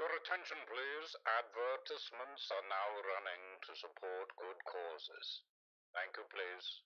Your attention, please. Advertisements are now running to support good causes. Thank you, please.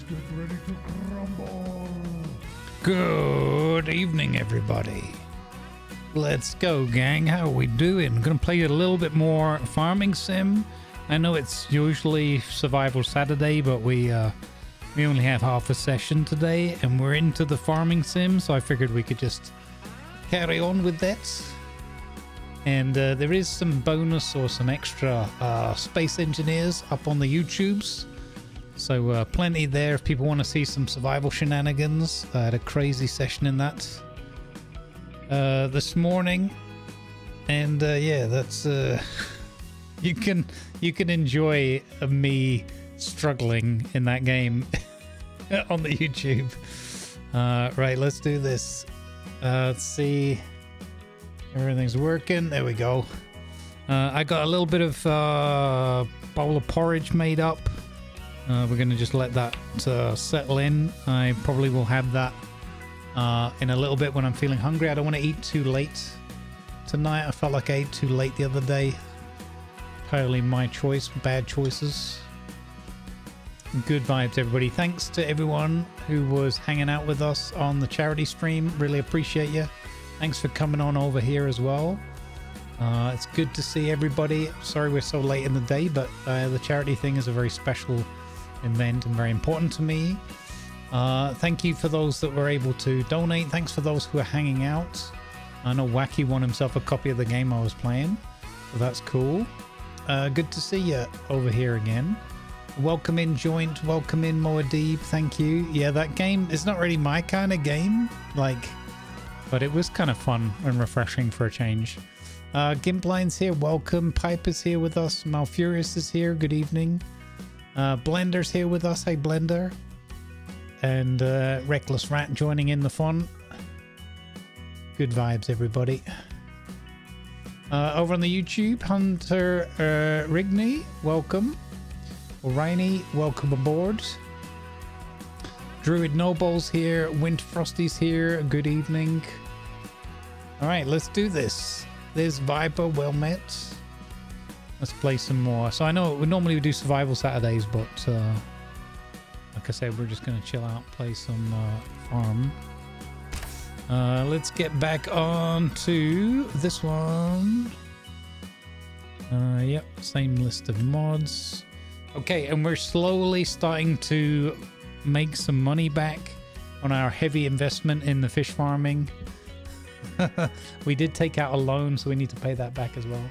get ready to crumble. Good evening, everybody. Let's go, gang. How are we doing? Gonna play a little bit more farming sim. I know it's usually Survival Saturday, but we only have half a session today, and we're into the farming sim, so I figured we could just carry on with that. And there is some bonus or some extra space engineers up on the YouTubes. So plenty there if people want to see some survival shenanigans. I had a crazy session in that this morning. And yeah, that's you can enjoy me struggling in that game on the YouTube. Right, let's do this. Let's see. Everything's working. There we go. I got a little bit of bowl of porridge made up. We're going to just let that settle in. I probably will have that in a little bit when I'm feeling hungry. I don't want to eat too late tonight. I felt like I ate too late the other day. Entirely my choice. Bad choices. Good vibes, everybody. Thanks to everyone who was hanging out with us on the charity stream. Really appreciate you. Thanks for coming on over here as well. It's good to see everybody. Sorry we're so late in the day, but the charity thing is a very special event and very important to me. Thank you for those that were able to donate. Thanks for those who are hanging out. I know Wacky won himself a copy of the game I was playing, so that's cool. Good to see you over here again. Welcome in, Joint. Welcome in, Moadib. Thank you. Yeah, that game is not really my kind of game. But it was kind of fun and refreshing for a change. Gimpline's here, welcome. Piper's here with us. Malfurious is here, good evening. Blender's here with us, hey Blender. And Reckless Rat joining in the fun. Good vibes, everybody. Over on the YouTube, Hunter Rigney, welcome. O'Reilly, welcome aboard. Druid Noble's here, Winter Frosty's here, good evening. Alright, let's do this. There's Viper, well met. Let's play some more. So I know we normally do Survival Saturdays, but like I said, we're just going to chill out, play some farm. Let's get back on to this one. Yep, same list of mods. Okay, and we're slowly starting to make some money back on our heavy investment in the fish farming. We did take out a loan, so we need to pay that back as well.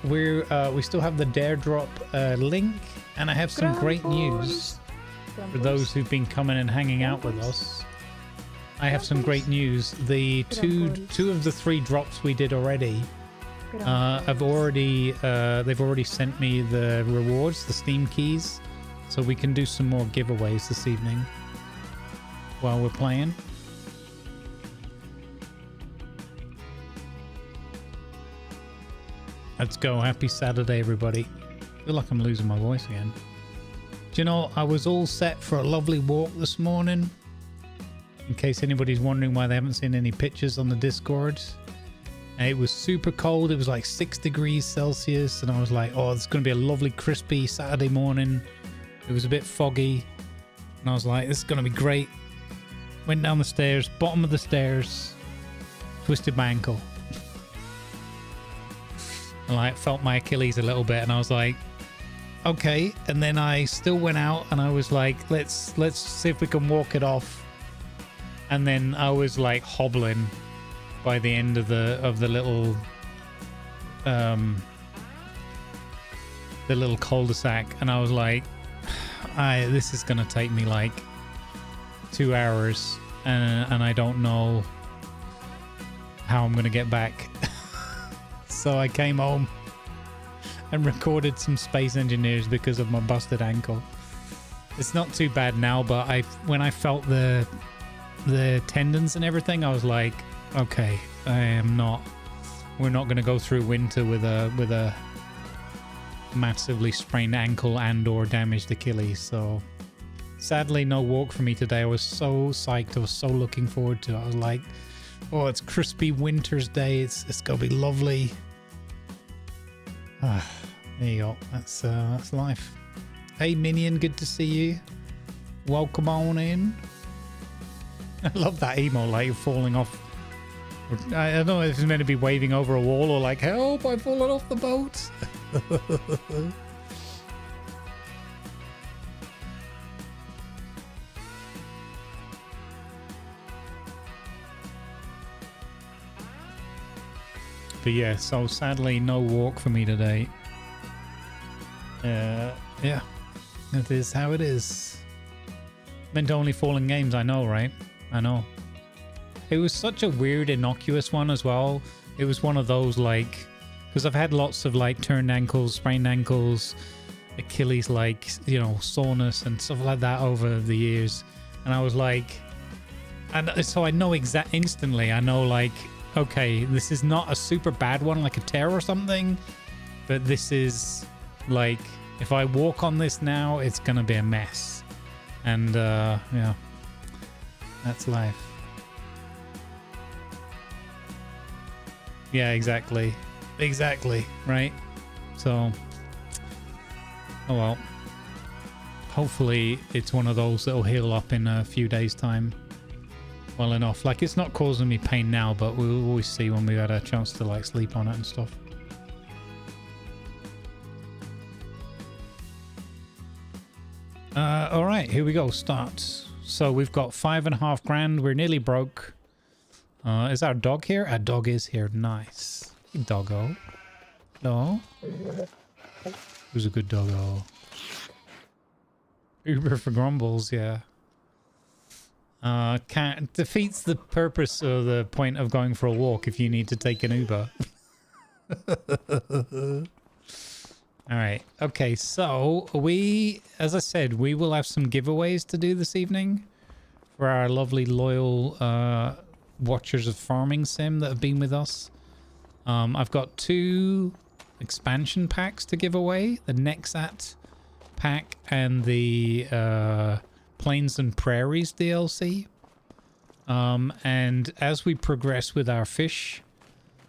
We still have the Dare Drop link, and I have some great news for those who've been coming and hanging out with us. I have some great news. The two of the 3 drops we did already they've already sent me the rewards, the Steam keys, so we can do some more giveaways this evening while we're playing. Let's go. Happy Saturday, everybody. I feel like I'm losing my voice again. Do you know, I was all set for a lovely walk this morning. In case anybody's wondering why they haven't seen any pictures on the Discord. It was super cold. It was like 6 degrees Celsius, and I was like, oh, it's going to be a lovely crispy Saturday morning. It was a bit foggy, and I was like, this is going to be great. Went down the stairs, bottom of the stairs, twisted my ankle. I felt my Achilles a little bit, and I was like, okay. And then I still went out, and I was like, let's see if we can walk it off. And then I was like hobbling by the end of the little cul-de-sac, and I was like, this is gonna take me like 2 hours, and I don't know how I'm gonna get back. So I came home and recorded some Space Engineers because of my busted ankle. It's not too bad now, but when I felt the tendons and everything, I was like, okay, we're not going to go through winter with a massively sprained ankle and or damaged Achilles. So sadly, no walk for me today. I was so psyched. I was so looking forward to it. I was like, oh, it's crispy winter's day. It's gonna be lovely. There you go. That's life. Hey Minion, good to see you. Welcome on in. I love that emo, like falling off. I don't know if it's meant to be waving over a wall or like, help, I've fallen off the boat. But yeah, so sadly no walk for me today. Yeah, it is how it is. Meant to only fall in games, I know, right? I know. It was such a weird, innocuous one as well. It was one of those, like, because I've had lots of like turned ankles, sprained ankles, Achilles, like, you know, soreness and stuff like that over the years. And I was like, and so I know instantly, I know, like, okay, this is not a super bad one, like a tear or something, but this is like, if I walk on this now, it's gonna be a mess. And yeah, that's life. Yeah, exactly, right? So, oh well, hopefully it's one of those that'll heal up in a few days time well enough. Like, it's not causing me pain now, but we'll always see when we've had a chance to like sleep on it and stuff. All right, here we go. Start. So we've got 5.5 grand. We're nearly broke. Is our dog here? Our dog is here. Nice. Good doggo. No. Who's a good doggo? Uber for Grumbles, yeah. Can't defeats the purpose or the point of going for a walk if you need to take an Uber. All right. Okay, so we, as I said, we will have some giveaways to do this evening for our lovely loyal watchers of Farming Sim that have been with us. I've got 2 expansion packs to give away, the Nexat pack and the Plains and Prairies DLC. And as we progress with our fish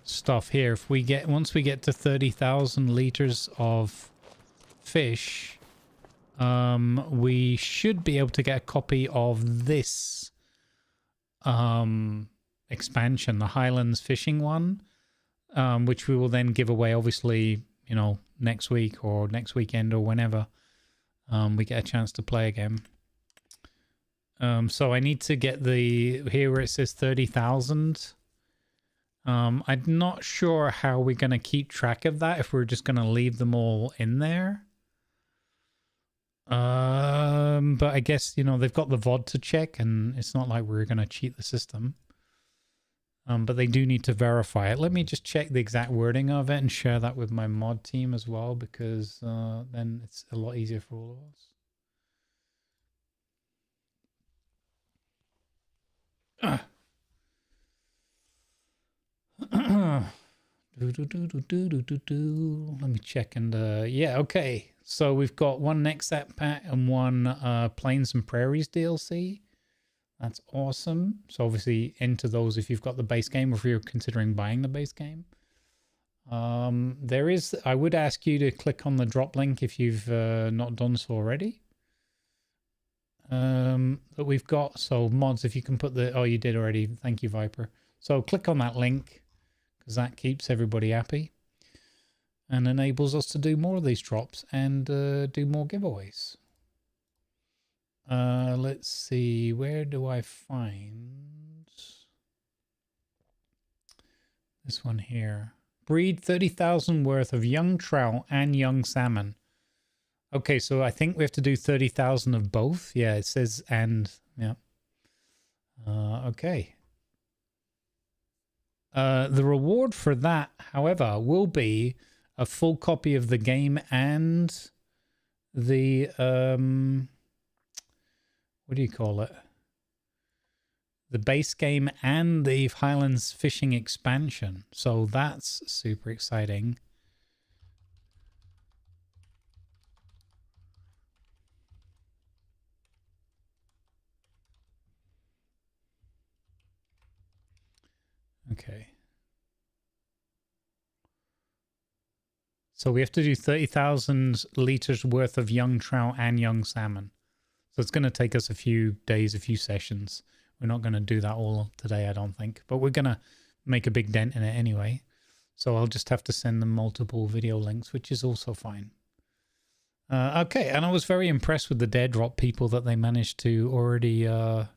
stuff here, if we get, once we get to 30,000 liters of fish, we should be able to get a copy of this expansion, the Highlands fishing one, which we will then give away, obviously, you know, next week or next weekend or whenever we get a chance to play again. So I need to get the, here where it says 30,000. I'm not sure how we're going to keep track of that, if we're just going to leave them all in there. But I guess, you know, they've got the VOD to check, and it's not like we're going to cheat the system. But they do need to verify it. Let me just check the exact wording of it and share that with my mod team as well, because then it's a lot easier for all of us. Let me check, and yeah, okay. So we've got 1 Nexat pack and 1 Plains and Prairies DLC. That's awesome. So obviously enter those if you've got the base game, or if you're considering buying the base game. There is, I would ask you to click on the drop link if you've not done so already. That we've got. So mods, if you can put the, oh, you did already. Thank you, Viper. So click on that link, because that keeps everybody happy and enables us to do more of these drops and do more giveaways. Let's see, where do I find this one here? Breed 30,000 worth of young trout and young salmon. Okay, so I think we have to do 30,000 of both. Yeah, it says and, yeah. Okay. The reward for that, however, will be a full copy of the game and the, what do you call it? The base game and the Highlands fishing expansion. So that's super exciting. Okay. So we have to do 30,000 liters worth of young trout and young salmon. So it's going to take us a few days, a few sessions. We're not going to do that all today, I don't think. But we're going to make a big dent in it anyway. So I'll just have to send them multiple video links, which is also fine. Okay, and I was very impressed with the dare drop people that they managed to already kind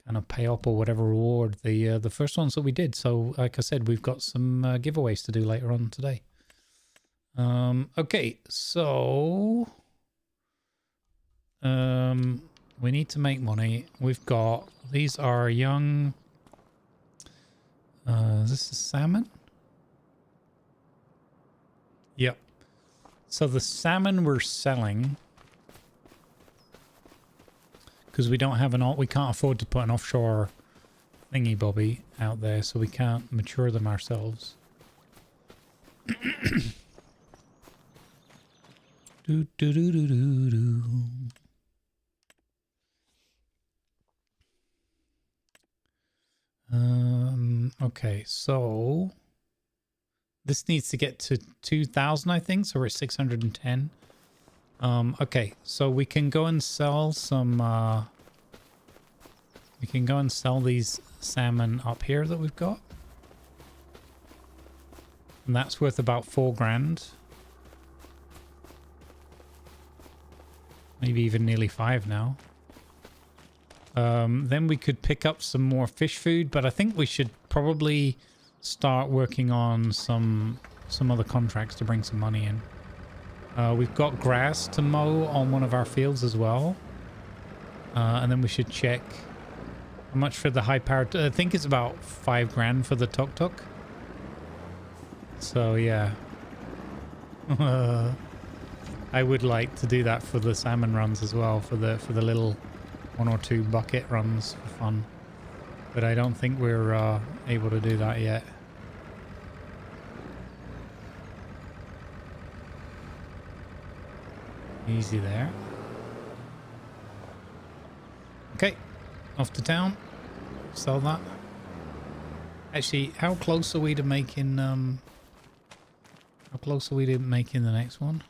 of pay up or whatever reward the first ones that we did. So like I said, we've got some giveaways to do later on today. Okay, so we need to make money. We've got, these are young, is this a salmon? Yep. So the salmon we're selling, because we don't have we can't afford to put an offshore thingy bobby out there, so we can't mature them ourselves. Do, do, do, do, do, do. Okay, so this needs to get to 2,000, I think, so we're at 610. Okay, so we can go and sell some, we can go and sell these salmon up here that we've got. And that's worth about 4 grand. Maybe even nearly 5 now. Then we could pick up some more fish food, but I think we should probably start working on some other contracts to bring some money in. We've got grass to mow on one of our fields as well. And then we should check how much for the high powered, I think it's about 5 grand for the tuk-tuk. So yeah. I would like to do that for the salmon runs as well, for the little 1 or 2 bucket runs for fun. But I don't think we're able to do that yet. Easy there. Okay, off to town. Sell that. Actually, how close are we to making the next one?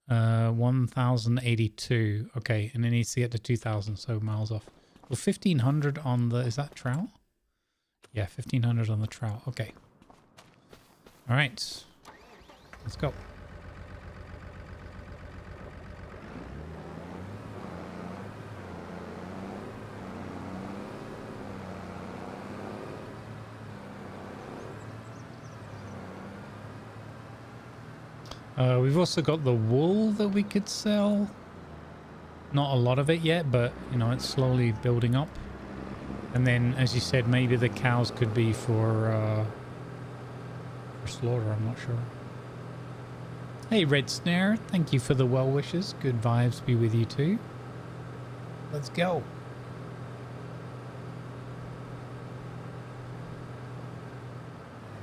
1,082. Okay, and it needs to get to 2,000, so miles off. Well, 1,500 on the, is that trout? Yeah, 1,500 on the trout. Okay. All right. Let's go. We've also got the wool that we could sell. Not a lot of it yet, but, you know, it's slowly building up. And then, as you said, maybe the cows could be for slaughter, I'm not sure. Hey, Red Snare, thank you for the well wishes. Good vibes be with you too. Let's go.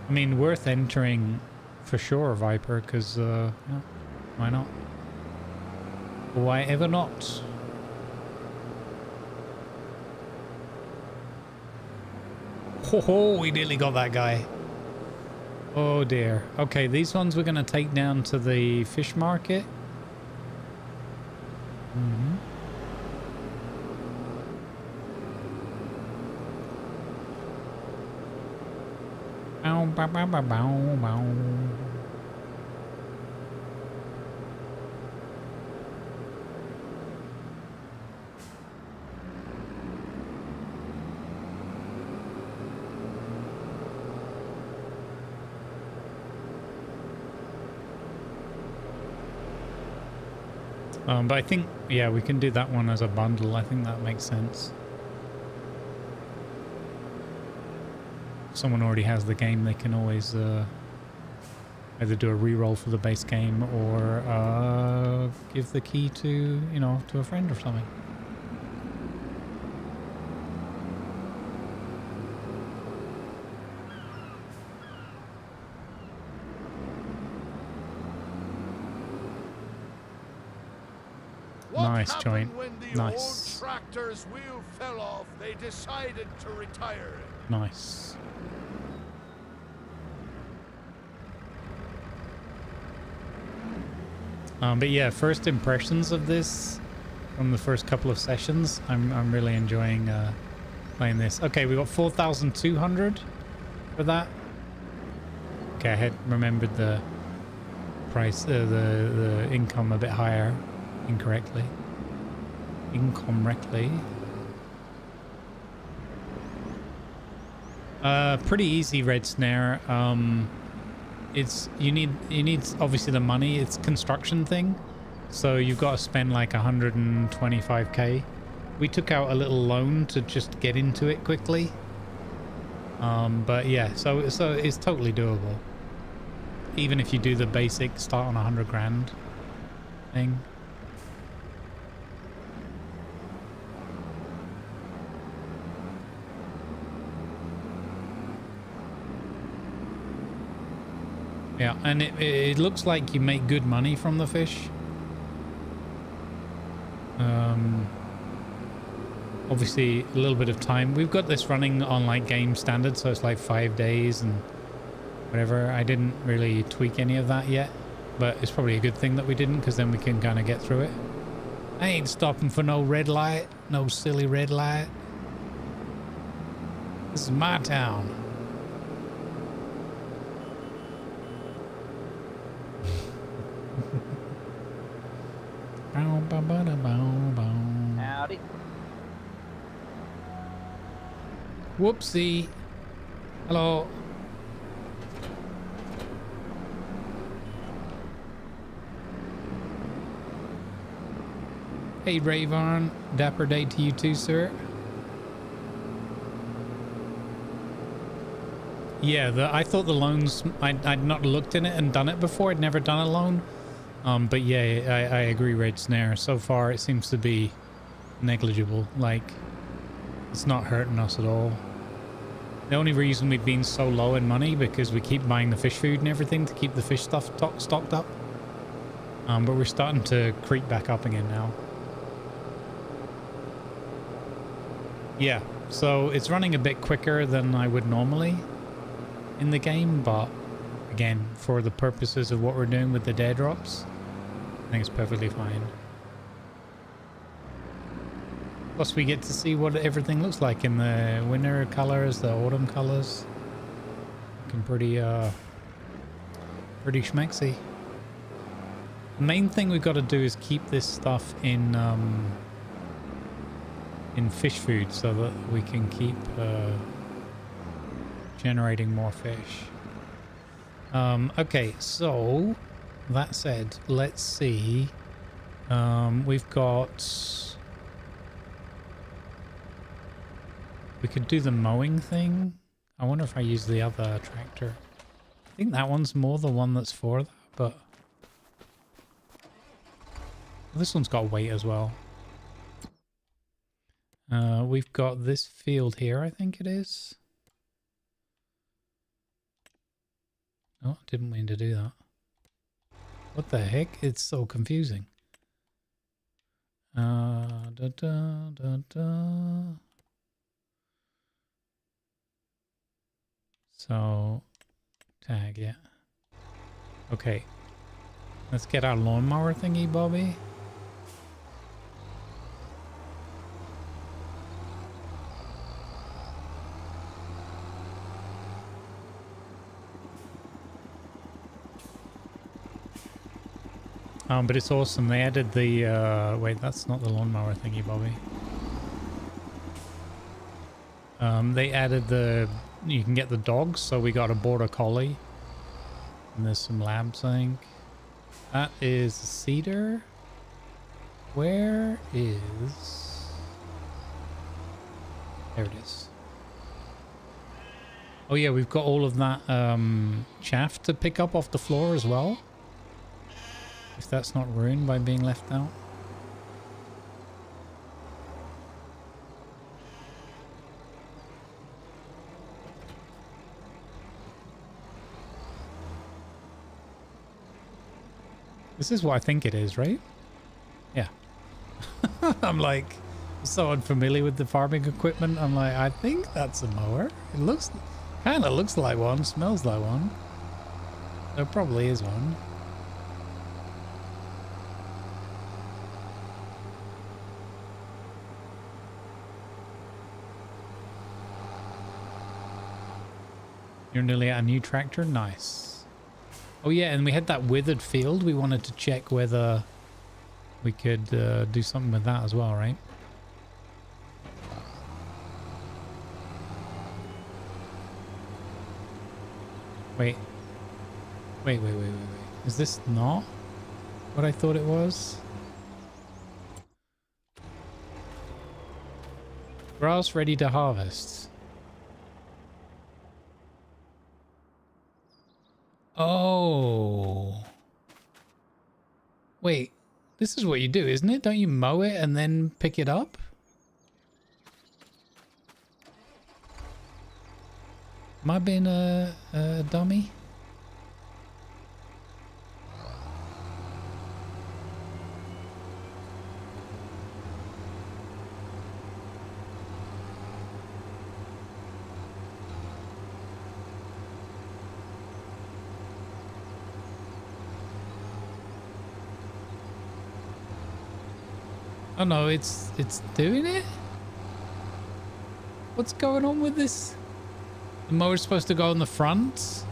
I mean, worth entering for sure, Viper, because, yeah, why not? Why ever not? Ho ho, we nearly got that guy. Oh dear. Okay, these ones we're going to take down to the fish market. Bow, bow, bow, bow, bow, bow. But I think, yeah, we can do that one as a bundle. I think that makes sense. If someone already has the game, they can always either do a re-roll for the base game or give the key to, you know, to a friend or something. Nice joint. Nice. Old tractor's wheel fell off. They decided to retire it. Nice. But yeah, first impressions of this from the first couple of sessions, I'm really enjoying playing this. Okay, we got 4,200 for that. Okay, I had remembered the price, the income a bit higher incorrectly. Pretty easy red snare. It's you need obviously the money. It's construction thing, so you've got to spend like 125k. We took out a little loan to just get into it quickly. But yeah, so it's totally doable. Even if you do the basic start on 100 grand thing. Yeah, and it looks like you make good money from the fish. Obviously a little bit of time. We've got this running on like game standard, so it's like 5 days and whatever. I didn't really tweak any of that yet, but it's probably a good thing that we didn't, because then we can kind of get through it. I ain't stopping for no red light, no silly red light. This is my town. Howdy. Whoopsie. Hello. Hey, Rayvon. Dapper day to you too, sir. Yeah, I thought the loans, I'd not looked in it and done it before. I'd never done a loan. But yeah, I agree, Red Snare. So far, it seems to be negligible. Like, it's not hurting us at all. The only reason we've been so low in money because we keep buying the fish food and everything to keep the fish stuff stocked up. But we're starting to creep back up again now. Yeah, so it's running a bit quicker than I would normally in the game, but again, for the purposes of what we're doing with the dead drops, I think it's perfectly fine. Plus we get to see what everything looks like in the winter colors, the autumn colors. Looking pretty schmexy. The main thing we've got to do is keep this stuff in fish food so that we can keep generating more fish. Okay, so that said, let's see. We've got... We could do the mowing thing. I wonder if I use the other tractor. I think that one's more the one that's for that, but... This one's got weight as well. We've got this field here, I think it is. Oh, didn't mean to do that. What the heck? It's so confusing. So, tag, yeah. Okay. Let's get our lawnmower thingy, Bobby. But it's awesome. They added the, wait, that's not the lawnmower thingy, Bobby. They added the, you can get the dogs, so we got a border collie. And there's some lambs, I think. That is cedar. Where is... There it is. Oh yeah, we've got all of that chaff to pick up off the floor as well. If that's not ruined by being left out. This is what I think it is, right? Yeah. I'm like so unfamiliar with the farming equipment. I'm like, I think that's a mower. It looks, kind of looks like one, smells like one. There probably is one. You're nearly at a new tractor? Nice. Oh yeah, and we had that withered field. We wanted to check whether we could do something with that as well, right? Wait. Wait. Is this not what I thought it was? Grass ready to harvest. Oh. Wait, this is what you do, isn't it? Don't you mow it and then pick it up? Am I being a dummy? Oh no, it's doing it? What's going on with this? The mower's supposed to go in the front?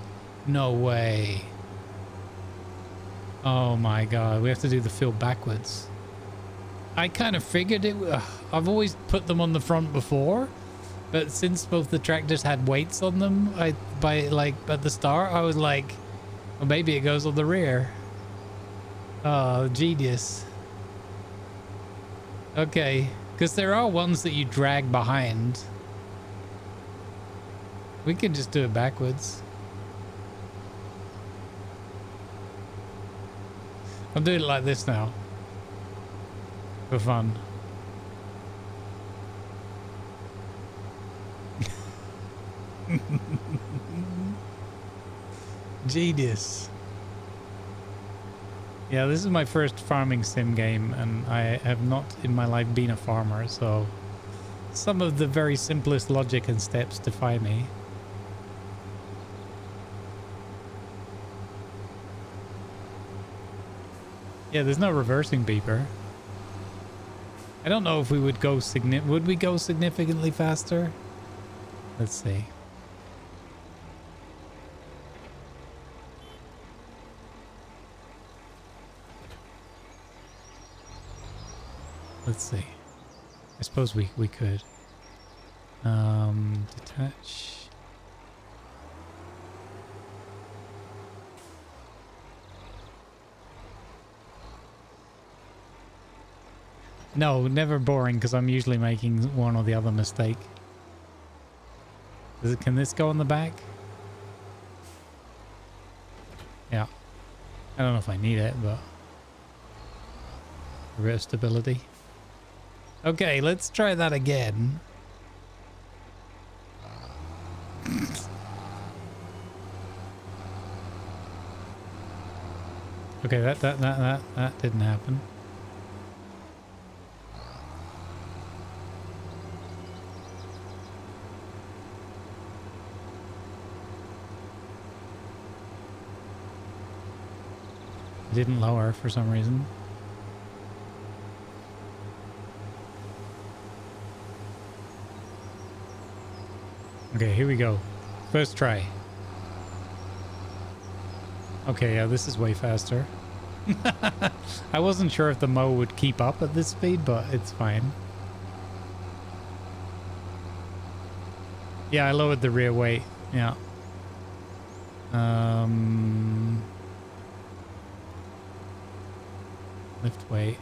No way. Oh my god, we have to do the field backwards. I kind of figured it. I've always put them on the front before, but since both the tractors had weights on them, at the start, I was like, well, maybe it goes on the rear. Oh, genius. Okay, because there are ones that you drag behind. We can just do it backwards. I'm doing it like this now. For fun. Genius. Yeah, this is my first farming sim game, and I have not in my life been a farmer, so some of the very simplest logic and steps defy me. Yeah, there's no reversing beeper. I don't know if we would go would we go significantly faster? Let's see. Let's see. I suppose we could. Detach. No, never boring, because I'm usually making one or the other mistake. Can this go on the back? Yeah. I don't know if I need it, but a bit of stability. Okay, let's try that again. Okay, that didn't happen. It didn't lower for some reason. Okay, here we go. First try. Okay, yeah, this is way faster. I wasn't sure if the mow would keep up at this speed, but it's fine. Yeah, I lowered the rear weight. Yeah. Lift weight.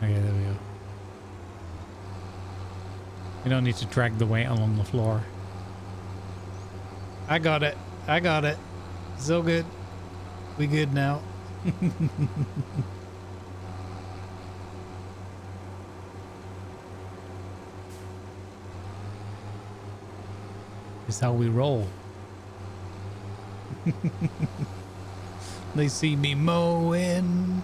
Okay, there we go. We don't need to drag the weight along the floor. I got it. I got it. So good. We good now. This is how we roll. They see me mowing.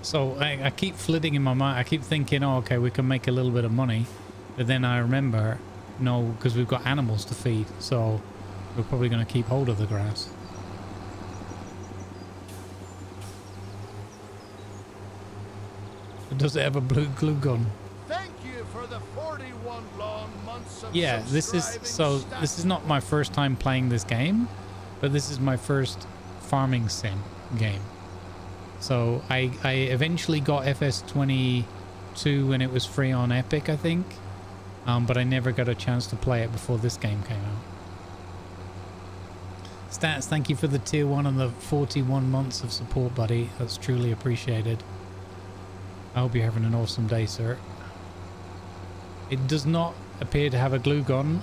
So I keep flitting in my mind. I keep thinking, oh, okay, we can make a little bit of money. But then I remember, no, because we've got animals to feed. So we're probably going to keep hold of the grass. Does it have a blue glue gun? Thank you for the 41 long months of Yeah, this is not my first time playing this game, but this is my first farming sim game. So I eventually got FS22 when it was free on Epic, I think, but I never got a chance to play it before this game came out. Stats, thank you for the tier 1 and the 41 months of support, buddy. That's truly appreciated. I hope you're having an awesome day, sir. It does not appear to have a glue gun,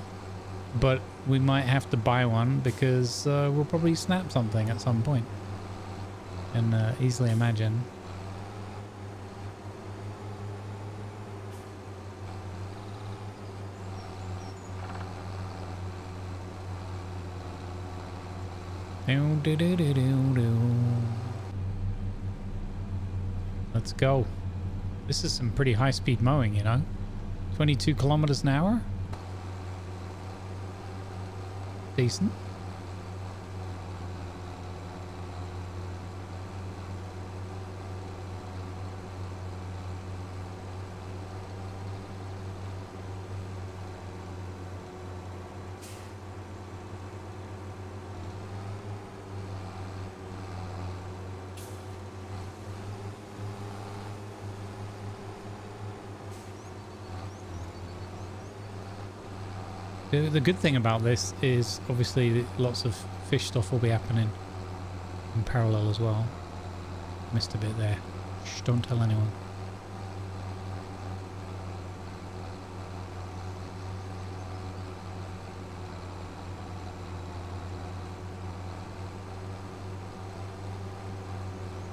but we might have to buy one because we'll probably snap something at some point. And easily imagine. Let's go. This is some pretty high-speed mowing, you know. 22 kilometers an hour. Decent. The good thing about this is obviously lots of fish stuff will be happening in parallel as well. Missed a bit there. Shh, don't tell anyone.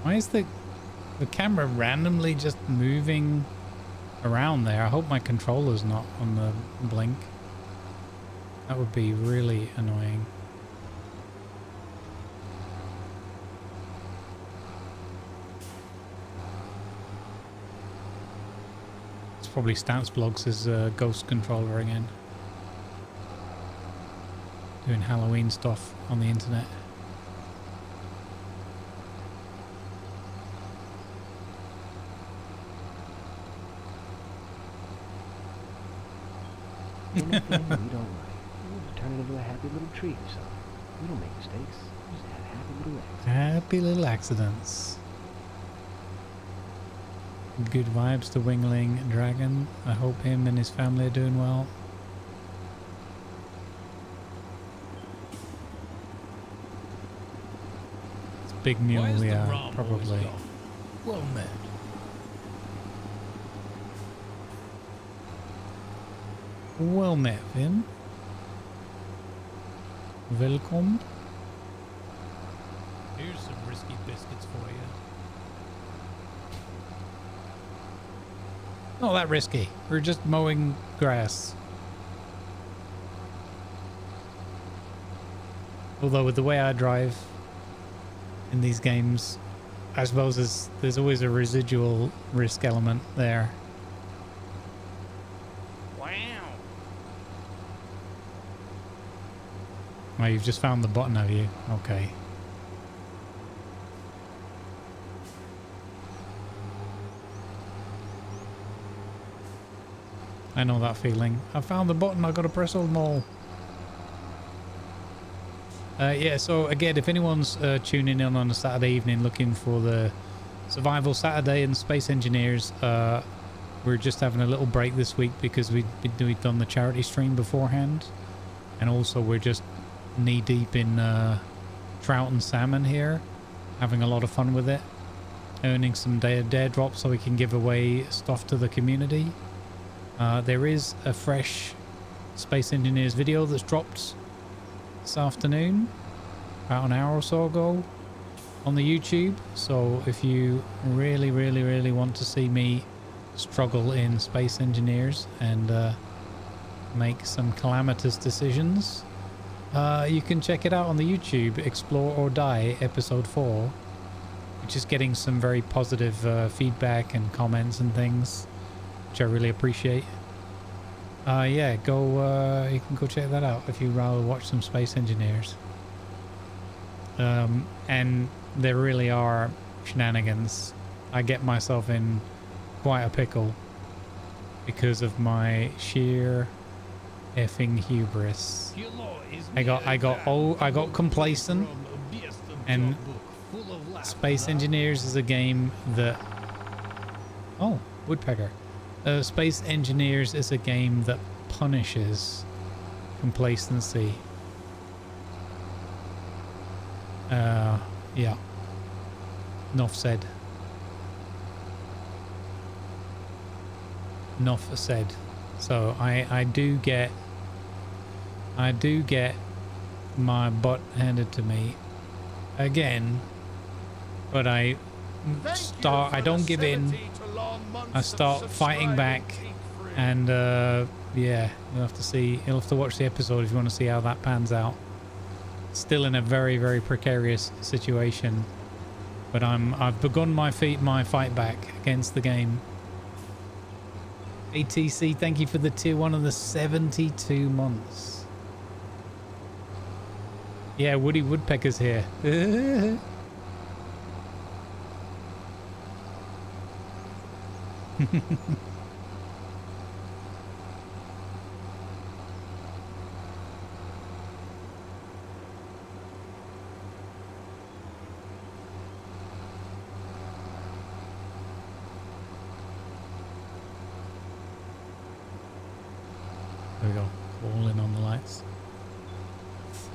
Why is the camera randomly just moving around there? I hope my controller's not on the blink. That would be really annoying. It's probably Stats Blogs' ghost controller again. Doing Halloween stuff on the internet. Anything we don't like, we'll just turn it into a happy little treat or something. We don't make mistakes. We just have happy little accidents. Happy little accidents. Good vibes to Wingling Dragon. I hope him and his family are doing well. It's big mule, yeah, probably. Well met. Well met, Vin. Welcome. Here's some risky biscuits for you. Not that risky. We're just mowing grass. Although with the way I drive in these games, I suppose there's always a residual risk element there. Oh, you've just found the button, have you? Okay. I know that feeling. I found the button, I gotta press all them all. Yeah, so again, if anyone's tuning in on a Saturday evening looking for the Survival Saturday and Space Engineers, we're just having a little break this week because we'd done the charity stream beforehand. And also we're just knee deep in trout and salmon here, having a lot of fun with it, earning some dare drops so we can give away stuff to the community. There is a fresh Space Engineers video that's dropped this afternoon, about an hour or so ago, on the YouTube. So if you really want to see me struggle in Space Engineers and make some calamitous decisions, you can check it out on the YouTube. Explore or Die episode 4. We just getting some very positive feedback and comments and things, which I really appreciate. Yeah, go. You can go check that out if you rather watch some Space Engineers. And there really are shenanigans. I get myself in quite a pickle because of my sheer effing hubris. I got complacent, and Space Engineers is a game that... Oh, woodpecker. Space Engineers is a game that punishes complacency. Yeah. Enough said. Enough said. So I do get my butt handed to me again, but I don't give in. I start fighting back, and yeah, you'll have to watch the episode if you want to see how that pans out. Still in a very, very precarious situation, but I've begun my fight back against the game. ATC, thank you for the tier 1 of the 72 months. Yeah, Woody Woodpecker's here. There we go. Calling on the lights.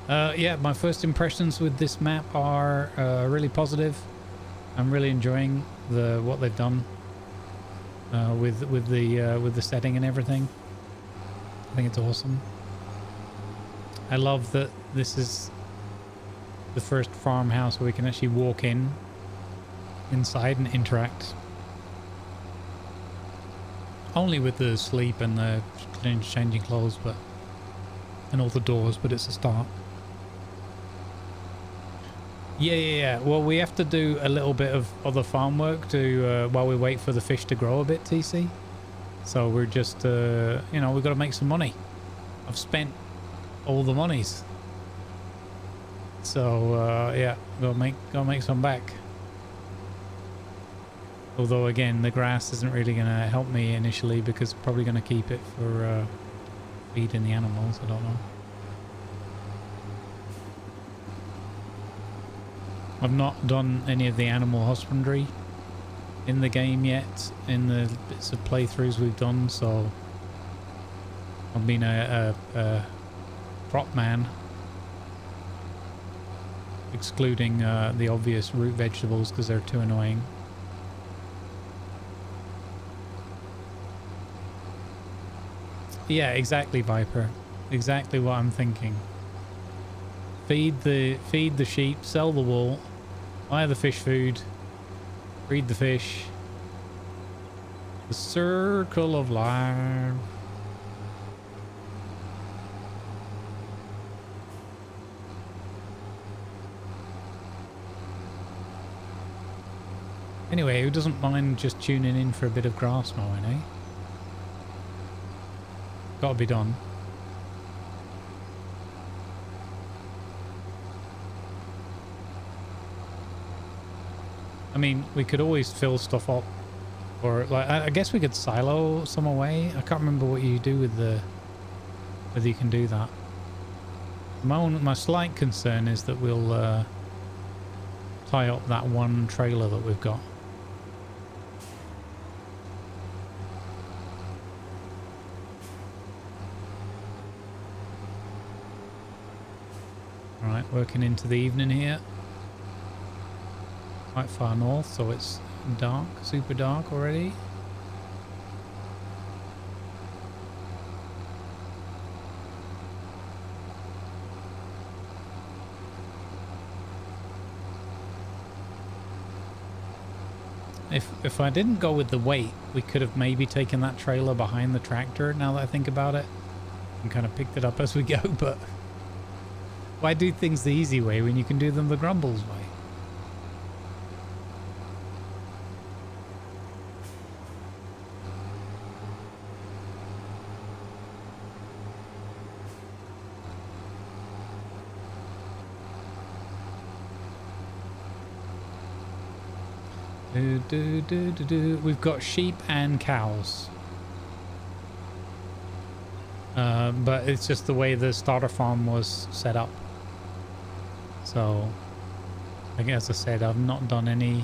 Yeah, my first impressions with this map are really positive. I'm really enjoying what they've done with the setting and everything. I think it's awesome. I love that this is the first farmhouse where we can actually walk inside and interact. Only with the sleep and the changing clothes, and all the doors, but it's a start. Yeah. Well, we have to do a little bit of other farm work to while we wait for the fish to grow a bit, TC. So we're just, you know, we've got to make some money. I've spent all the monies. So yeah, gotta make some back. Although again, the grass isn't really going to help me initially because I'm probably going to keep it for feeding the animals. I don't know. I've not done any of the animal husbandry in the game yet, in the bits of playthroughs we've done, so I've been a crop man, excluding the obvious root vegetables because they're too annoying. Yeah, exactly, Viper. Exactly what I'm thinking. Feed the sheep, sell the wool, buy the fish food, breed the fish. The circle of life. Anyway, who doesn't mind just tuning in for a bit of grass mowing, eh? Gotta be done. I mean, we could always fill stuff up, or like I guess we could silo some away. I can't remember what you do with whether you can do that. My slight concern is that we'll tie up that one trailer that we've got. Alright, working into the evening here. Quite far north, so it's dark, super dark already. If I didn't go with the weight, we could have maybe taken that trailer behind the tractor, now that I think about it, and kind of picked it up as we go, but why do things the easy way when you can do them the Grumbles way? We've got sheep and cows. But it's just the way the starter farm was set up. So, like as I said, I've not done any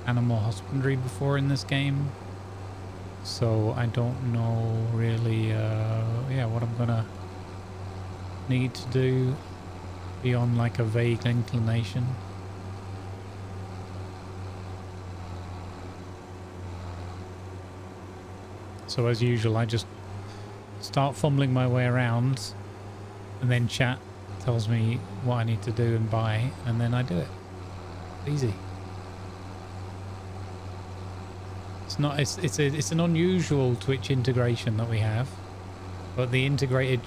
animal husbandry before in this game. So I don't know really, yeah, what I'm gonna need to do beyond like a vague inclination. So as usual, I just start fumbling my way around, and then chat tells me what I need to do and buy, and then I do it. Easy. It's not. It's an unusual Twitch integration that we have, but the integrated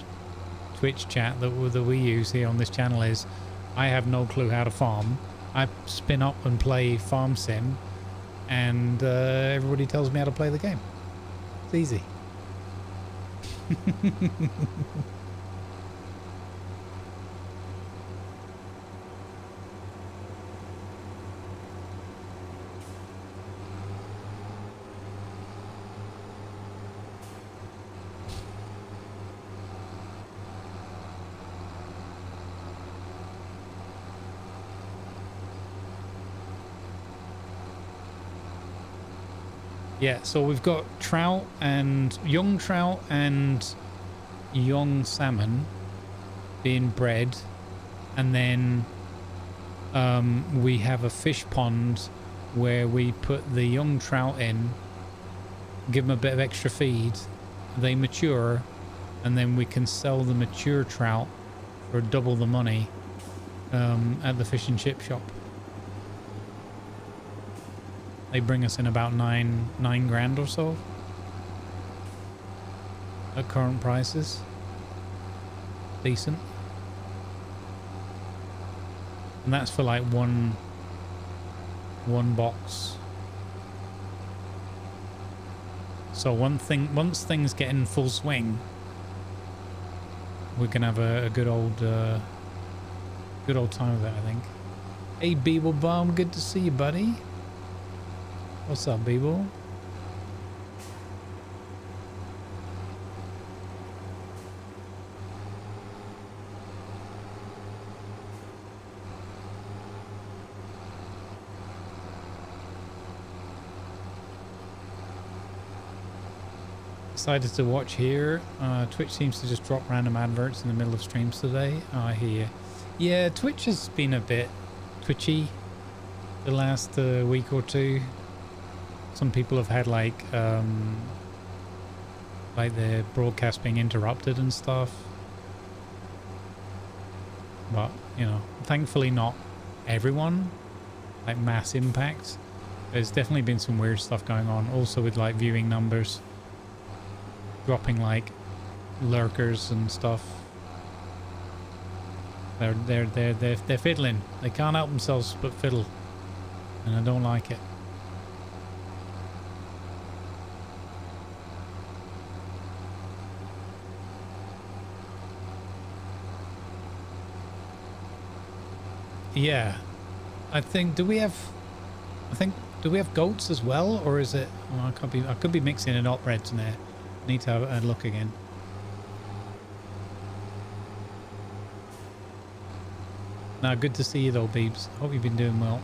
Twitch chat that we use here on this channel is, I have no clue how to farm. I spin up and play Farm Sim, and everybody tells me how to play the game. It's easy. Yeah, so we've got trout and young salmon being bred, and then we have a fish pond where we put the young trout in, give them a bit of extra feed, they mature, and then we can sell the mature trout for double the money at the fish and chip shop. They bring us in about nine grand or so at current prices. Decent. And that's for like one box. So once things get in full swing, we can have a good old time of it, I think. Hey Beeblebomb, good to see you, buddy. What's up, Beeble? Decided to watch here. Twitch seems to just drop random adverts in the middle of streams today. I hear. Yeah, Twitch has been a bit twitchy the last week or two. Some people have had like their broadcast being interrupted and stuff. But, you know, thankfully not everyone. Like mass impact. There's definitely been some weird stuff going on. Also with like viewing numbers dropping, like lurkers and stuff. They're fiddling. They can't help themselves but fiddle. And I don't like it. Yeah, I think. Do we have goats as well, or is it? Oh, I could be mixing it up, Reds in there. Need to have a look again. Now, good to see you though, Beebs. Hope you've been doing well.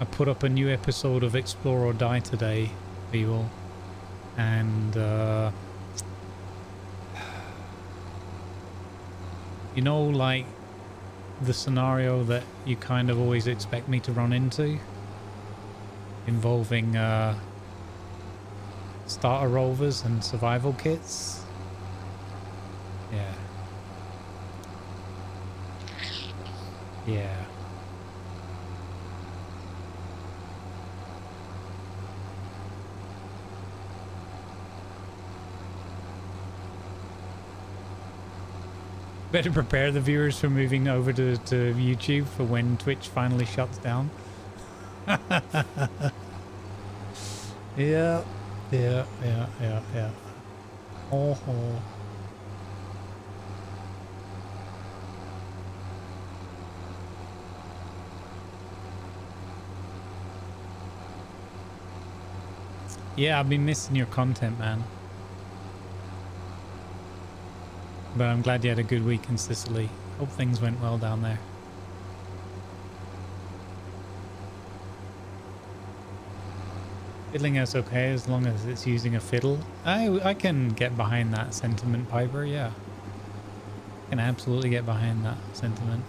I put up a new episode of Explore or Die today, people, and you know, like the scenario that you kind of always expect me to run into, involving starter rovers and survival kits. Yeah. Better prepare the viewers for moving over to YouTube for when Twitch finally shuts down. Yeah, yeah, yeah, yeah, yeah. Oh, oh. Yeah, I've been missing your content, man. But I'm glad you had a good week in Sicily. Hope things went well down there. Fiddling is okay as long as it's using a fiddle. I can get behind that sentiment, Piper, yeah. I can absolutely get behind that sentiment.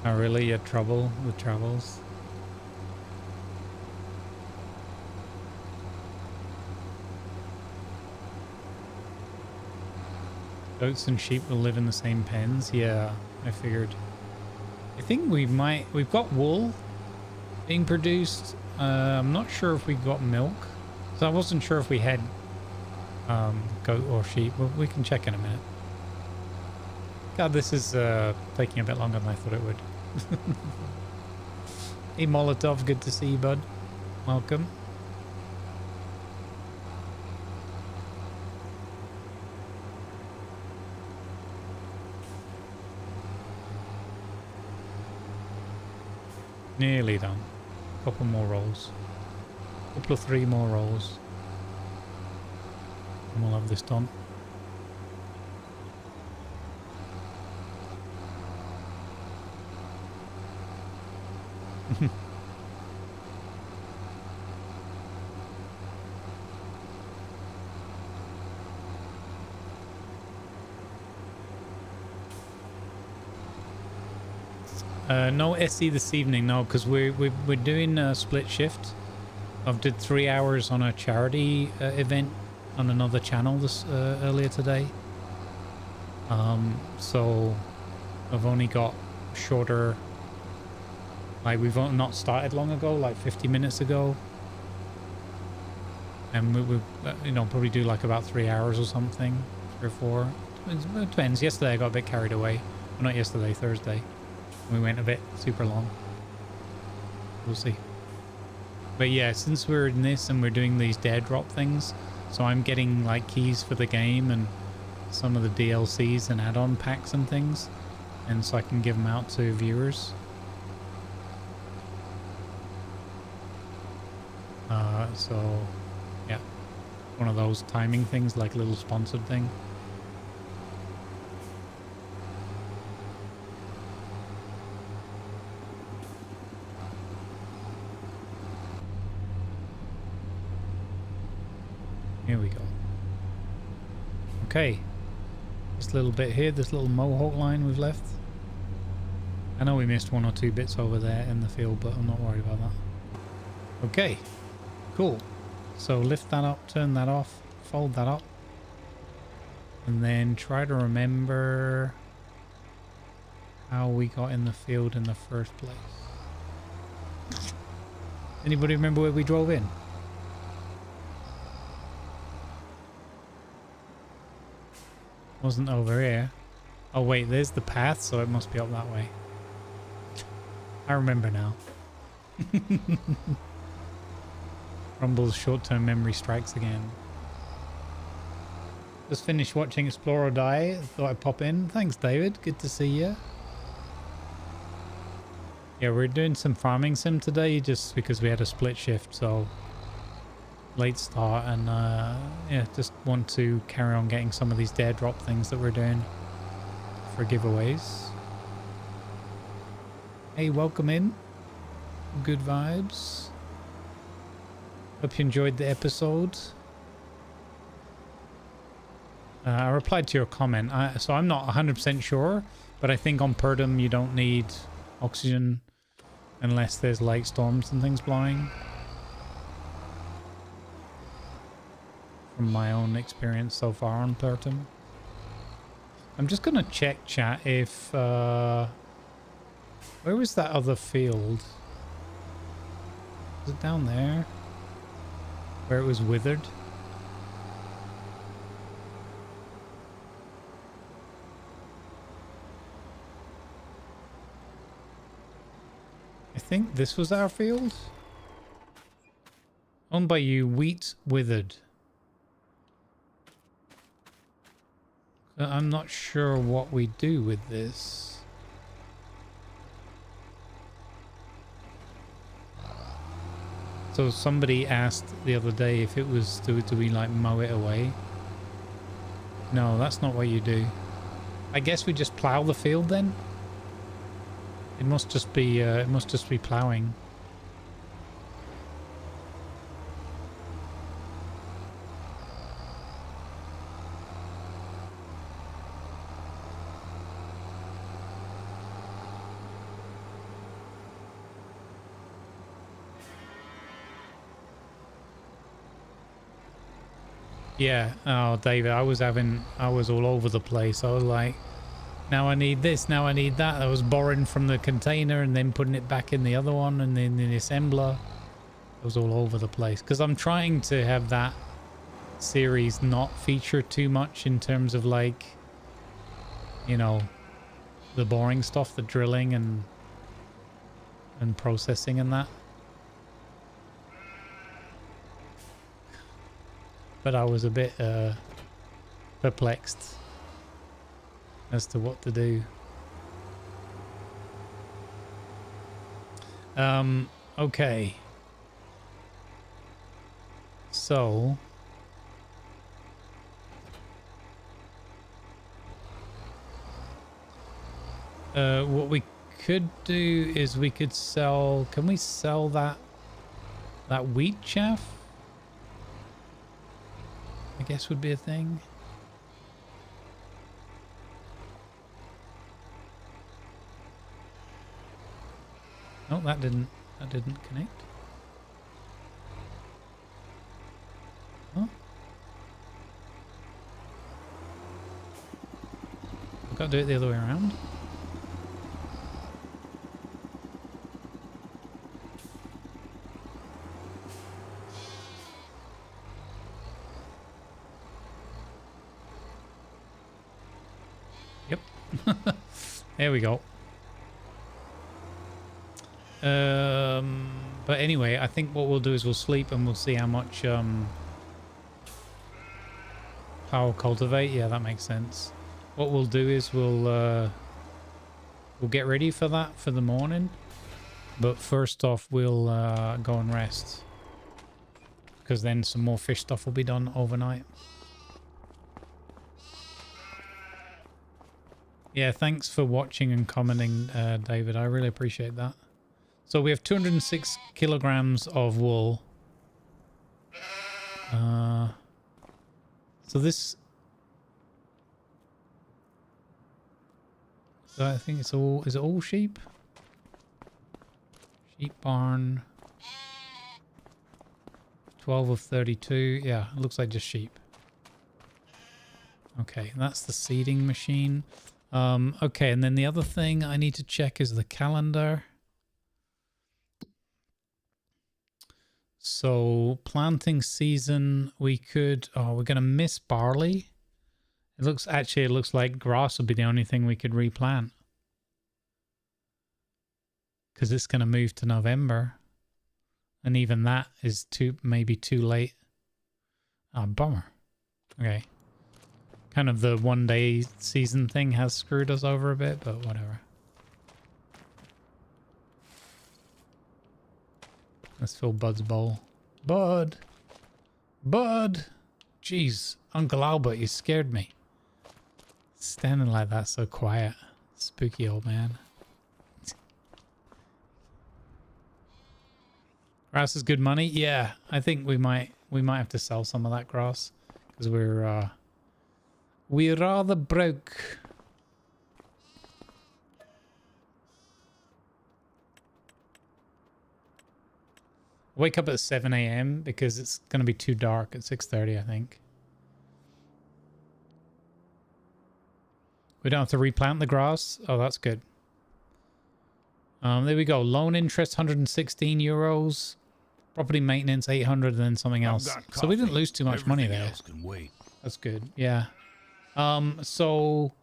Oh really? You had trouble with travels? Goats and sheep will live in the same pens? Yeah, I figured. I think we've got wool being produced. I'm not sure if we got milk. So I wasn't sure if we had goat or sheep, but we can check in a minute. God, this is taking a bit longer than I thought it would. Hey Molotov, good to see you, bud. Welcome. Nearly done. Couple more rolls. Couple of 3 more rolls. And we'll have this done. No SE this evening, no, because we're doing a split shift. I've did 3 hours on a charity event on another channel this earlier today. So I've only got shorter. Like we've not started long ago, like 50 minutes ago, and we you know, probably do like about 3 hours or something, 3 or 4. It depends. Yesterday I got a bit carried away. Well, not yesterday, Thursday. We went a bit super long. We'll see. But yeah, since we're in this and we're doing these dare drop things, so I'm getting like keys for the game and some of the DLCs and add-on packs and things, and so I can give them out to viewers. So yeah, one of those timing things, like a little sponsored thing. Here we go. Okay, this little bit here, this little mohawk line we've left. I know we missed 1 or 2 bits over there in the field, but I'm not worried about that. Okay, cool. So lift that up, turn that off, fold that up, and then try to remember how we got in the field in the first place. Anybody remember where we drove in? Wasn't over here. Oh wait, there's the path, so it must be up that way. I remember now. Rumble's short-term memory strikes again. Just finished watching Explore or Die. Thought I'd pop in. Thanks, David. Good to see you. Yeah, we're doing some farming sim today just because we had a split shift, so late start, and yeah, just want to carry on getting some of these dare drop things that we're doing for giveaways. Hey, welcome in. Good vibes. Hope you enjoyed the episode. I replied to your comment, so I'm not 100% sure, but I think on Purdom you don't need oxygen unless there's light storms and things blowing. From my own experience so far on Purdom. I'm just gonna check chat if where was that other field? Is it down there? Where it was withered? I think this was our field. Owned by you, wheat withered. I'm not sure what we do with this. So somebody asked the other day if it was, do we like mow it away? No, that's not what you do. I guess we just plow the field then. It must just be plowing. Yeah. Oh, David, I was all over the place. I was like, now I need this, now I need that. I was borrowing from the container and then putting it back in the other one and then the assembler. I was all over the place because I'm trying to have that series not feature too much in terms of like, you know, the boring stuff, the drilling and processing and that. But I was a bit perplexed as to what to do. Okay. So what we could do is we could sell, can we sell that wheat chaff? I guess would be a thing. Oh, that didn't connect. Huh? I've got to do it the other way around. Yep. There we go. But anyway, I think what we'll do is we'll sleep and we'll see how much power cultivate. Yeah, that makes sense. What we'll do is we'll get ready for that for the morning. But first off, we'll go and rest, because then some more fish stuff will be done overnight. Yeah, thanks for watching and commenting, David. I really appreciate that. So we have 206 kilograms of wool. So this... So I think it's all... Is it all sheep? Sheep barn. 12 of 32. Yeah, it looks like just sheep. Okay, that's the seeding machine. Okay, and then the other thing I need to check is the calendar. So planting season, we could, oh, we're going to miss barley. It looks like grass would be the only thing we could replant, because it's going to move to November, and even that is maybe too late. Oh, bummer. Okay. Kind of the 1 day season thing has screwed us over a bit, but whatever. Let's fill Bud's bowl. Bud! Bud! Jeez, Uncle Albert, you scared me. Standing like that, so quiet. Spooky old man. Grass is good money? Yeah, I think we might have to sell some of that grass, because we're rather broke. Wake up at 7 a.m. because it's going to be too dark at 6:30, I think. We don't have to replant the grass. Oh, that's good. There we go. Loan interest, 116 euros. Property maintenance, 800, and then something else. So we didn't lose too much money there. That's good. Yeah. So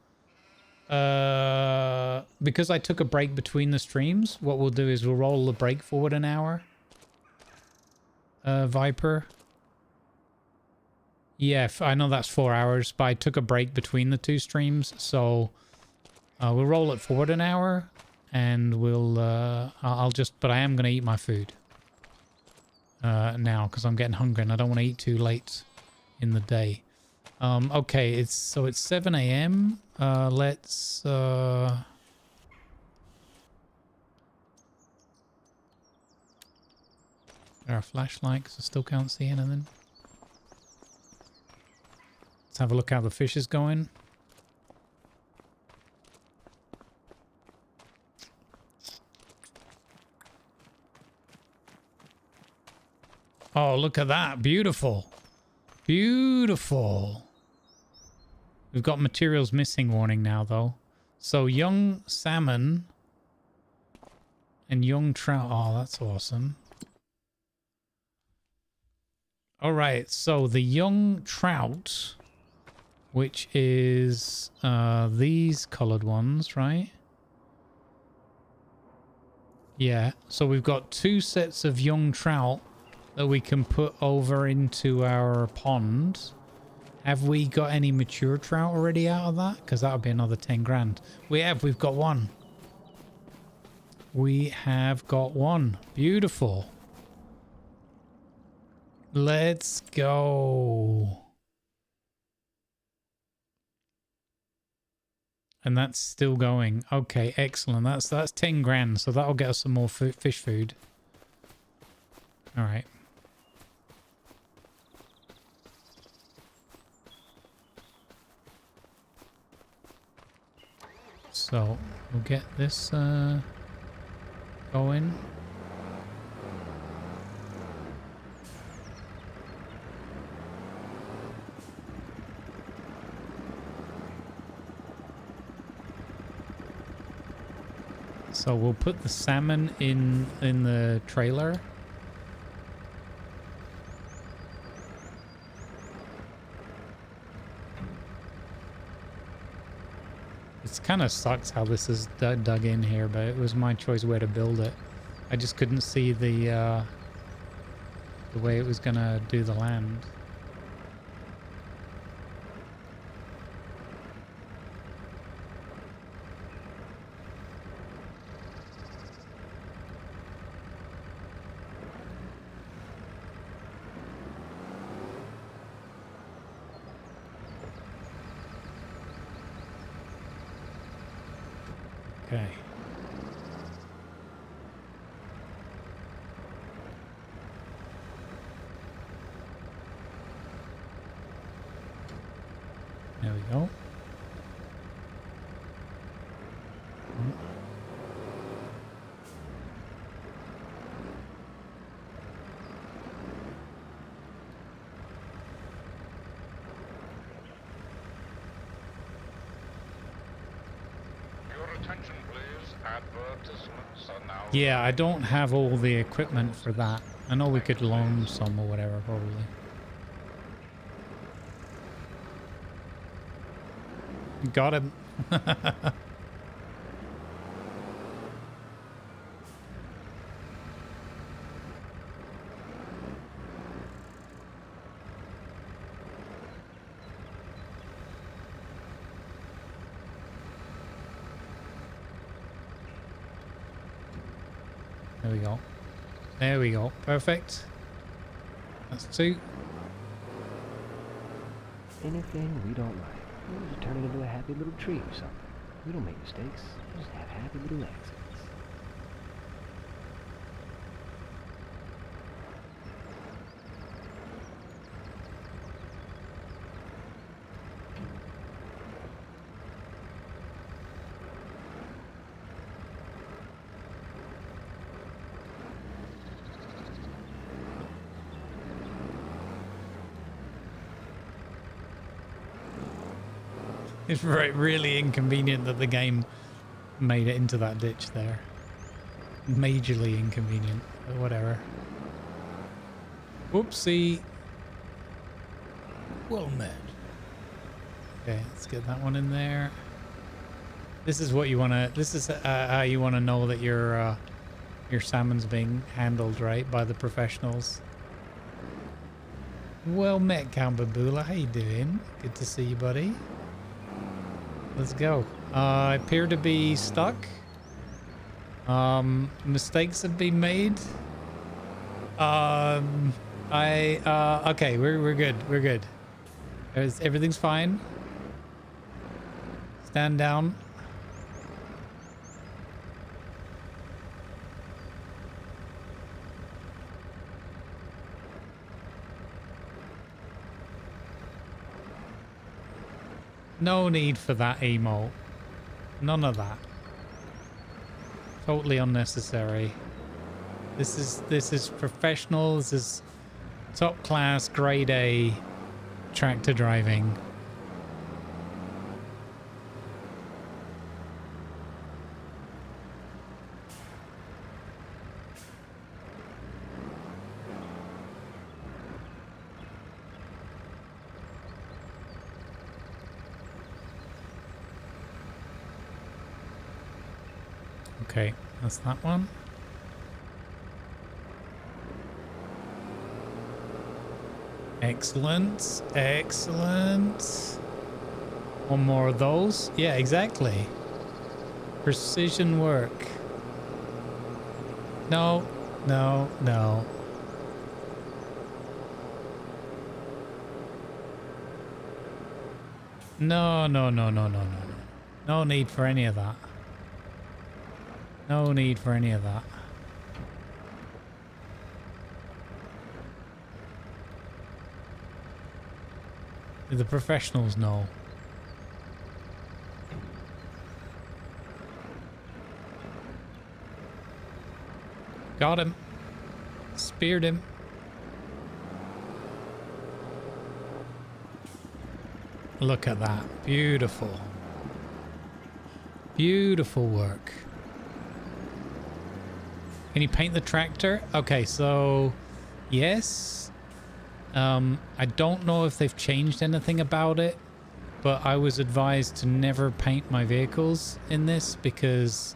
Because I took a break between the streams, what we'll do is we'll roll the break forward an hour. Viper. Yeah, I know that's 4 hours, but I took a break between the two streams, so we'll roll it forward an hour, and we'll I'll just, but I am going to eat my food now because I'm getting hungry and I don't want to eat too late in the day. Okay, it's 7 a.m. Let's our flashlight because I still can't see anything. Let's have a look how the fish is going. Oh, look at that. Beautiful. Beautiful. We've got materials missing warning now, though. So young salmon and young trout. Oh, that's awesome. All right. So the young trout, which is these colored ones, right? Yeah. So we've got 2 sets of young trout that we can put over into our pond. Have we got any mature trout already out of that? Because that would be another 10 grand. We've got one. We have got one. Beautiful. Let's go. And that's still going. Okay, excellent. That's 10 grand. So that'll get us some more fish food. All right. So we'll get this going. So we'll put the salmon in the trailer. It kind of sucks how this is dug in here, but it was my choice where to build it. I just couldn't see the way it was gonna do the land. Okay. There we go. Attention, please. Advertisements are now... Yeah, I don't have all the equipment for that. I know we could loan some or whatever, probably. Got him. There we go. There we go. Perfect. That's 2. Anything we don't like, we'll just turn it into a happy little tree or something. We don't make mistakes. We just have happy little accidents. It's really inconvenient that the game made it into that ditch there. Majorly inconvenient, but whatever. Whoopsie. Well met. Okay, let's get that one in there. This is what you want to. This is how you want to know that your salmon's being handled right by the professionals. Well met, Kambabula. How you doing? Good to see you, buddy. Let's go. I appear to be stuck. Mistakes have been made. Okay, we're good. We're good. Everything's fine. Stand down. No need for that emote. None of that. Totally unnecessary. This is professional. This is top class, grade A tractor driving. Okay, that's that one. Excellent, excellent. One more of those. Yeah, exactly. Precision work. No, no, no. No, no, no, no, no, no, no. No need for any of that. No need for any of that. The professionals know. Got him. Speared him. Look at that. Beautiful. Beautiful work. Can you paint the tractor? Okay, so yes. I don't know if they've changed anything about it, but I was advised to never paint my vehicles in this because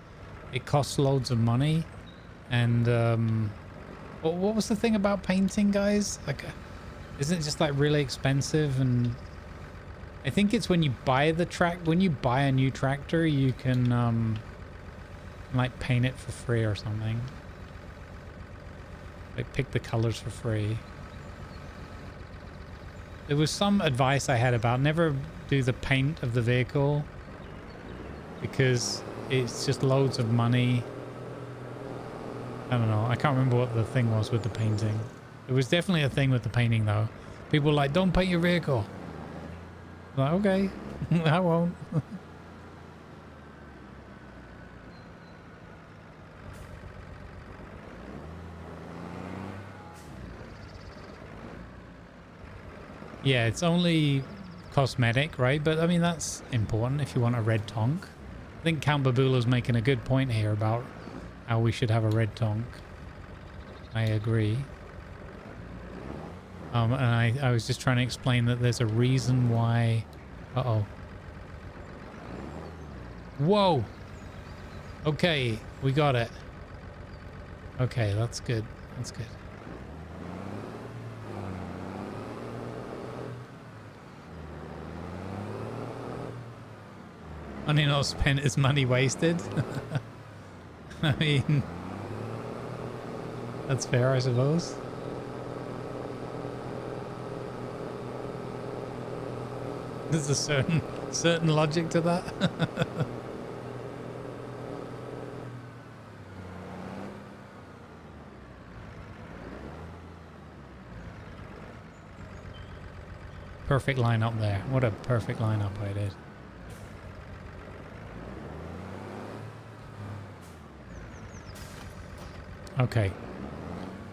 it costs loads of money. And what was the thing about painting, guys? Like, isn't it just like really expensive? And I think it's when you buy when you buy a new tractor, you can like paint it for free or something. Like pick the colors for free. There was some advice I had about never do the paint of the vehicle because it's just loads of money. I don't know. I can't remember what the thing was with the painting. It was definitely a thing with the painting though. People were like, don't paint your vehicle. I'm like, okay, I won't. Yeah, it's only cosmetic, right? But I mean, that's important if you want a red tonk. I think Count Babula's making a good point here about how we should have a red tonk. I agree. And I was just trying to explain that there's a reason why... Uh-oh. Whoa! Okay, we got it. Okay, that's good. That's good. Money not spent is money wasted. I mean, that's fair, I suppose. There's a certain logic to that. Perfect lineup there. What a perfect lineup I did. Okay,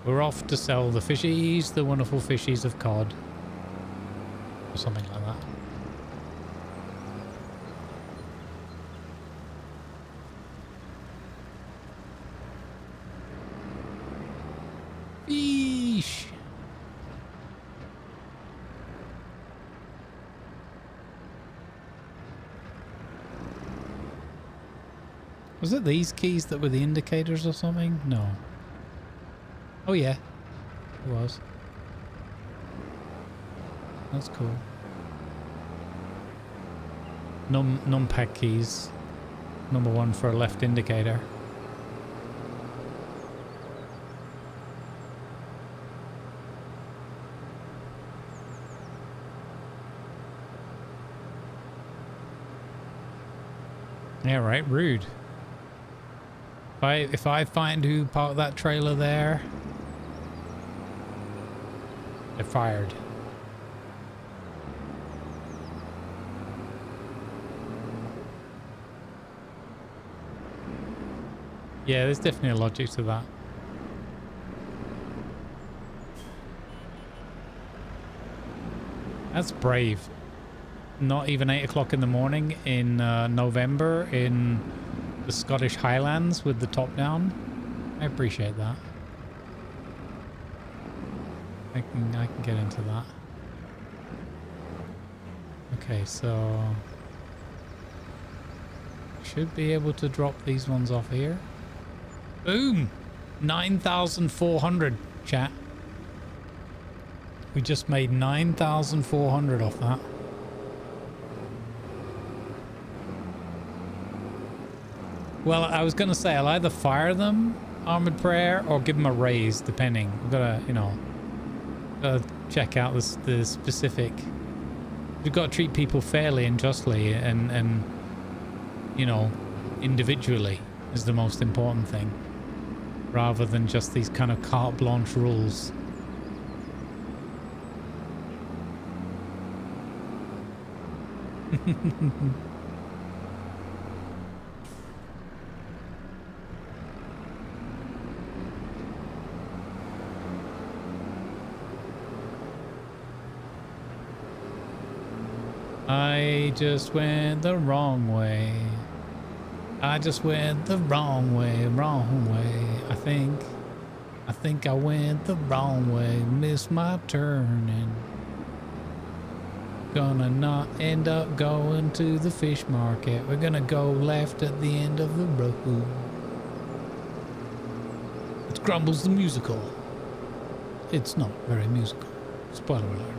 we're off to sell the fishies, the wonderful fishies of cod, or something like that. Fish! Was it these keys that were the indicators or something? No. Oh yeah, it was. That's cool. Numpad keys. Number 1 for a left indicator. Yeah, right, rude. If I find who parked that trailer there, they're fired. Yeah, there's definitely a logic to that. That's brave. Not even 8 o'clock in the morning in November in the Scottish Highlands with the top down. I appreciate that. I can get into that. Okay, so should be able to drop these ones off here. Boom! 9,400, chat. We just made 9,400 off that. Well, I was going to say I'll either fire them, Armored Prayer, or give them a raise, depending. We've got to, you know, check out the specific. We've got to treat people fairly and justly, and you know, individually is the most important thing, rather than just these kind of carte blanche rules. I just went the wrong way. I just went the wrong way, I think I went the wrong way, missed my turning. Gonna not end up going to the fish market. We're gonna go left at the end of the road. It's Grumbles the musical. It's not very musical. Spoiler alert.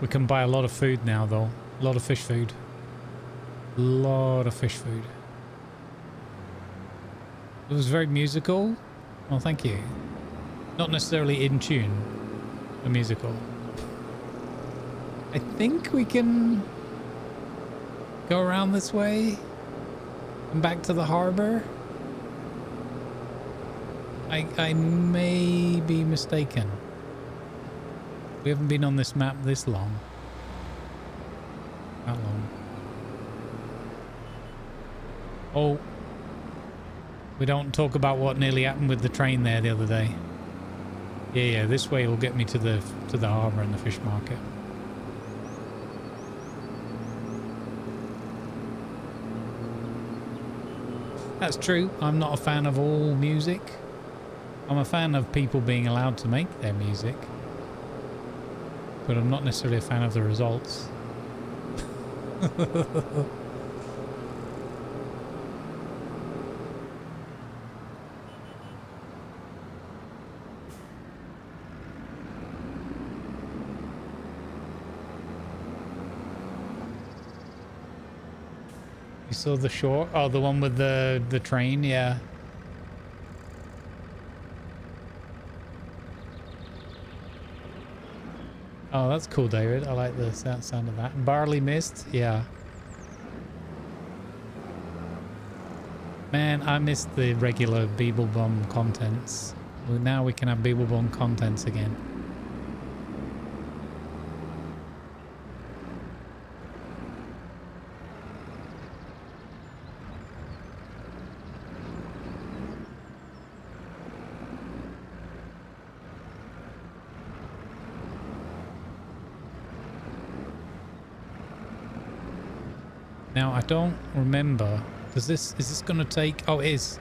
We can buy a lot of food now, though. A lot of fish food. A lot of fish food. It was very musical. Well, thank you. Not necessarily in tune. A musical. I think we can go around this way and back to the harbor. I may be mistaken. We haven't been on this map this long. That long. Oh. We don't talk about what nearly happened with the train there the other day. Yeah, this way will get me to the harbour and the fish market. That's true. I'm not a fan of all music. I'm a fan of people being allowed to make their music. But I'm not necessarily a fan of the results. You saw the shore? Oh, the one with the train, yeah. Oh, that's cool, David. I like the sound of that. Barley mist, yeah. Man, I missed the regular Beeblebum contents. Well, now we can have Beeblebum contents again. Now I don't remember. Is this going to take? Oh, it is.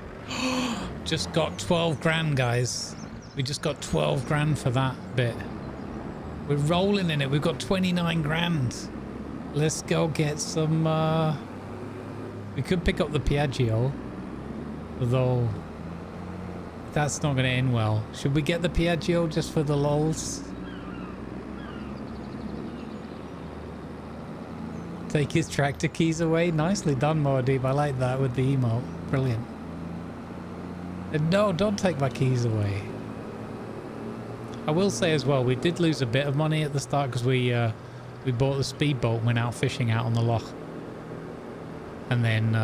Just got 12 grand, guys. We just got 12 grand for that bit. We're rolling in it. We've got 29 grand. Let's go get some... We could pick up the Piaggio. Although... That's not going to end well. Should we get the Piaggio just for the lols? Take his tractor keys away. Nicely done, Moadib. I like that with the emote. Brilliant. No, don't take my keys away. I will say as well, we did lose a bit of money at the start because we bought the speedboat and went out fishing out on the loch. And then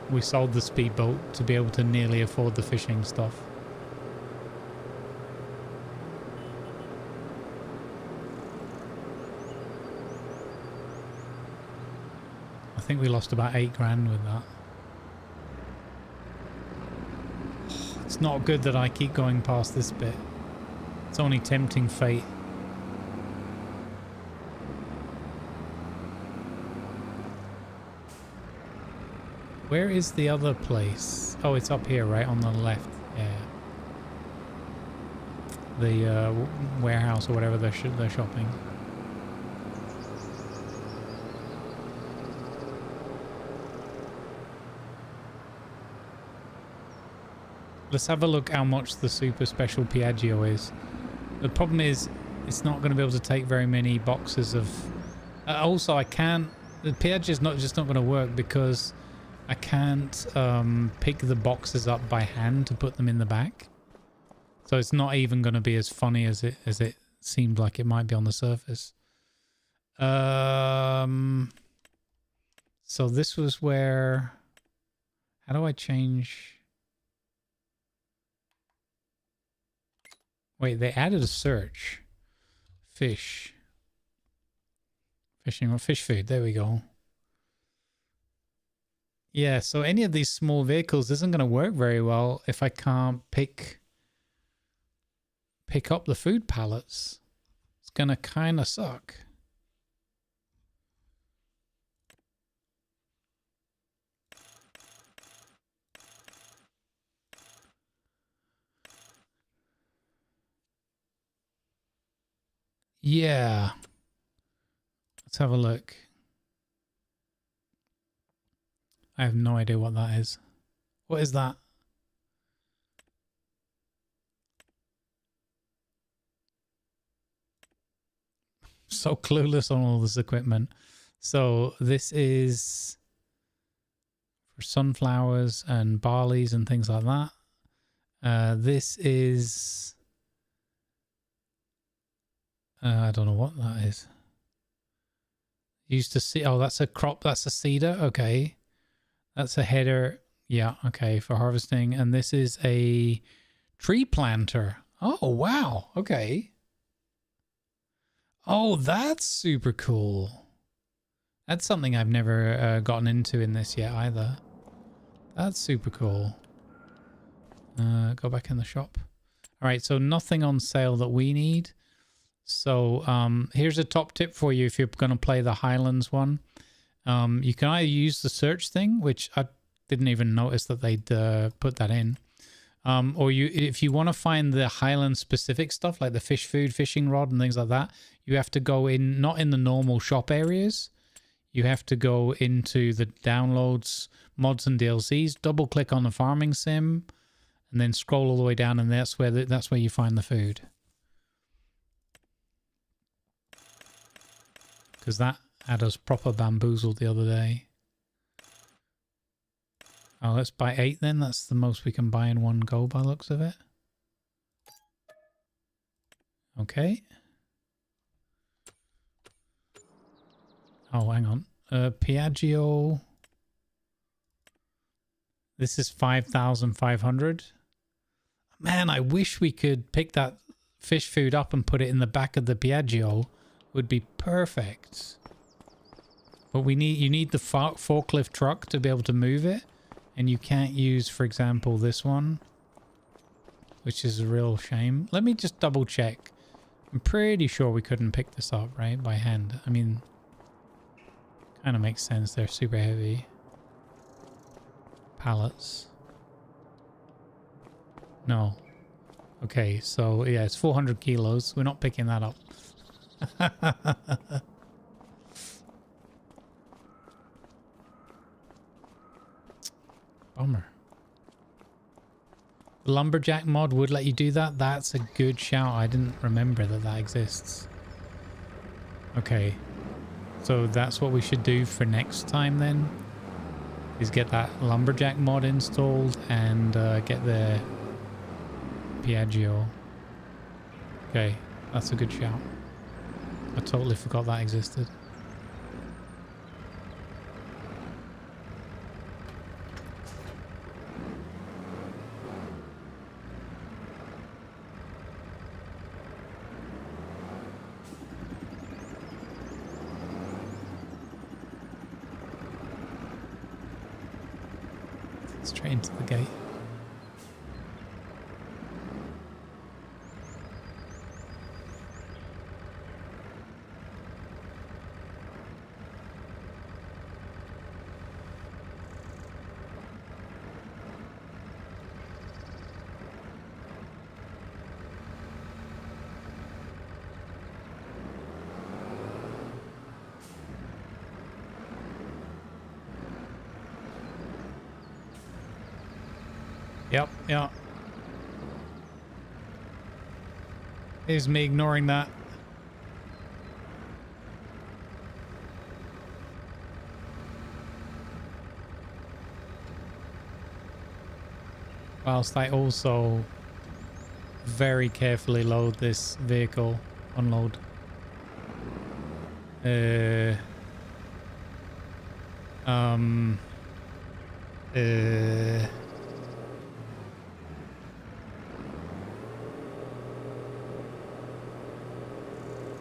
we sold the speedboat to be able to nearly afford the fishing stuff. I think we lost about 8 grand with that. It's not good that I keep going past this bit. It's only tempting fate. Where is the other place? Oh, it's up here, right on the left. Yeah. The warehouse or whatever they're shopping. Let's have a look how much the super special Piaggio is. The problem is it's not going to be able to take very many boxes of... also, I can't... The Piaggio's not going to work because I can't pick the boxes up by hand to put them in the back. So it's not even going to be as funny as it seemed like it might be on the surface. So this was where... How do I change... Wait, they added a search. Fish. Fishing or fish food. There we go. Yeah, so any of these small vehicles isn't going to work very well if I can't pick up the food pallets. It's going to kind of suck. Yeah. Let's have a look. I have no idea what that is. What is that? So clueless on all this equipment. So this is for sunflowers and barleys and things like that. This is... I don't know what that is. Used to see... Oh, that's a crop. That's a cedar. Okay. That's a header. Yeah, okay, for harvesting. And this is a tree planter. Oh, wow. Okay. Oh, that's super cool. That's something I've never gotten into in this yet either. That's super cool. Go back in the shop. All right, so nothing on sale that we need. So here's a top tip for you if you're going to play the Highlands one. You can either use the search thing, which I didn't even notice that they'd put that in. Or if you want to find the Highland specific stuff like the fish food, fishing rod and things like that, you have to go in, not in the normal shop areas. You have to go into the downloads, mods and DLCs, double click on the farming sim, and then scroll all the way down, and that's where you find the food. Because that had us proper bamboozled the other day. Oh, let's buy 8 then. That's the most we can buy in one go by the looks of it. Okay. Oh, hang on. Piaggio. This is 5,500. Man, I wish we could pick that fish food up and put it in the back of the Piaggio. Would be perfect. But you need the forklift truck to be able to move it. And you can't use, for example, this one. Which is a real shame. Let me just double check. I'm pretty sure we couldn't pick this up, right? By hand. I mean, kind of makes sense. They're super heavy. Pallets. No. Okay, so yeah, it's 400 kilos. We're not picking that up. Bummer. The lumberjack mod would let you do that. That's a good shout. I didn't remember that that exists. Okay. So that's what we should do for next time then. Is get that lumberjack mod installed and get the Piaggio. Okay. That's a good shout. I totally forgot that existed. Straight into the gate. Yep, yeah. Here's me ignoring that. Whilst I also very carefully load this vehicle. Unload.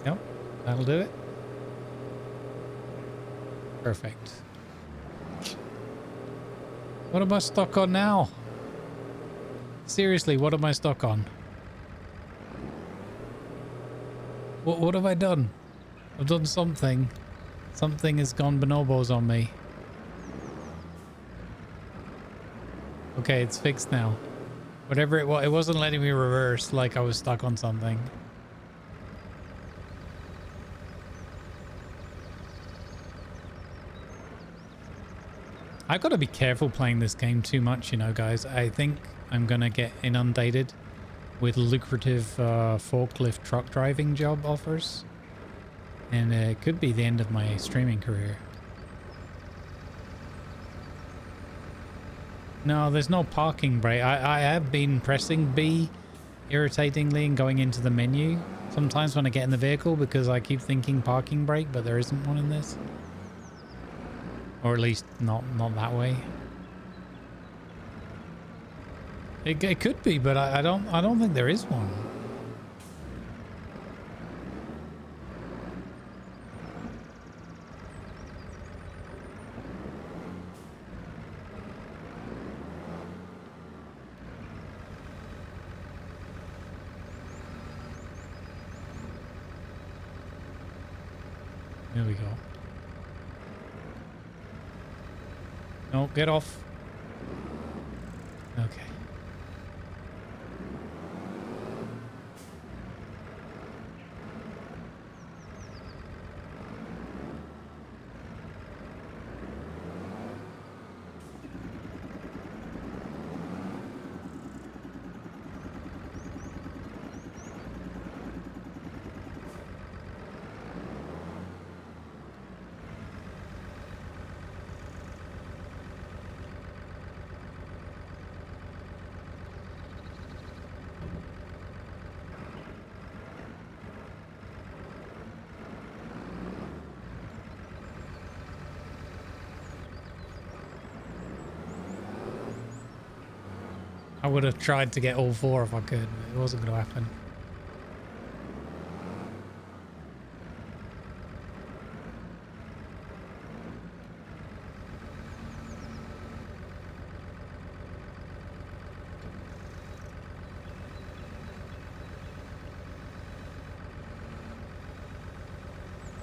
Yep, that'll do it. Perfect. What am I stuck on now? Seriously, what am I stuck on? What have I done? I've done something. Something has gone bonobos on me. Okay, it's fixed now. Whatever it was, it wasn't letting me reverse like I was stuck on something. I've got to be careful playing this game too much, you know, guys. I think I'm going to get inundated with lucrative forklift truck driving job offers. And it could be the end of my streaming career. No, there's no parking brake. I have been pressing B irritatingly and going into the menu sometimes when I get in the vehicle because I keep thinking parking brake, but there isn't one in this. Or at least not that way. It could be, but I don't think there is one. There we go. No, get off. Okay. I would have tried to get all four if I could, but it wasn't going to happen.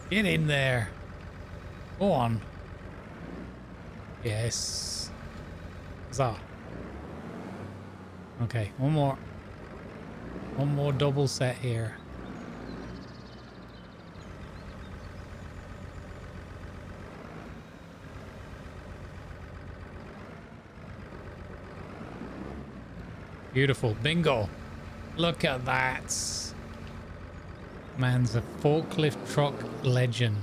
Get in there. Go on. Yes. Huzzah. Okay, one more. One more double set here. Beautiful. Bingo. Look at that. Man's a forklift truck legend.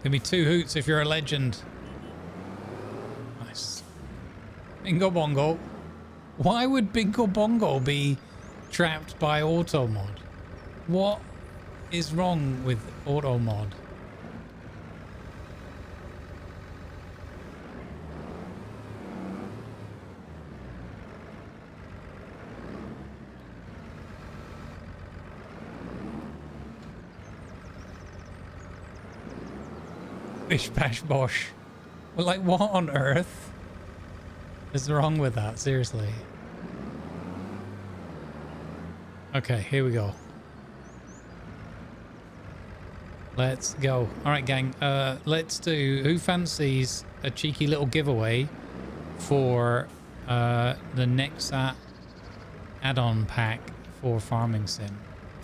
Give me 2 hoots if you're a legend. Nice. Bingo Bongo. Why would Bingo Bongo be trapped by auto mod? What is wrong with auto mod? Bish bash bosh. Well, like, what on earth is wrong with that? Seriously. Okay, here we go. Let's go. All right, gang. Let's do. Who fancies a cheeky little giveaway for the Nexat add-on pack for Farming Sim?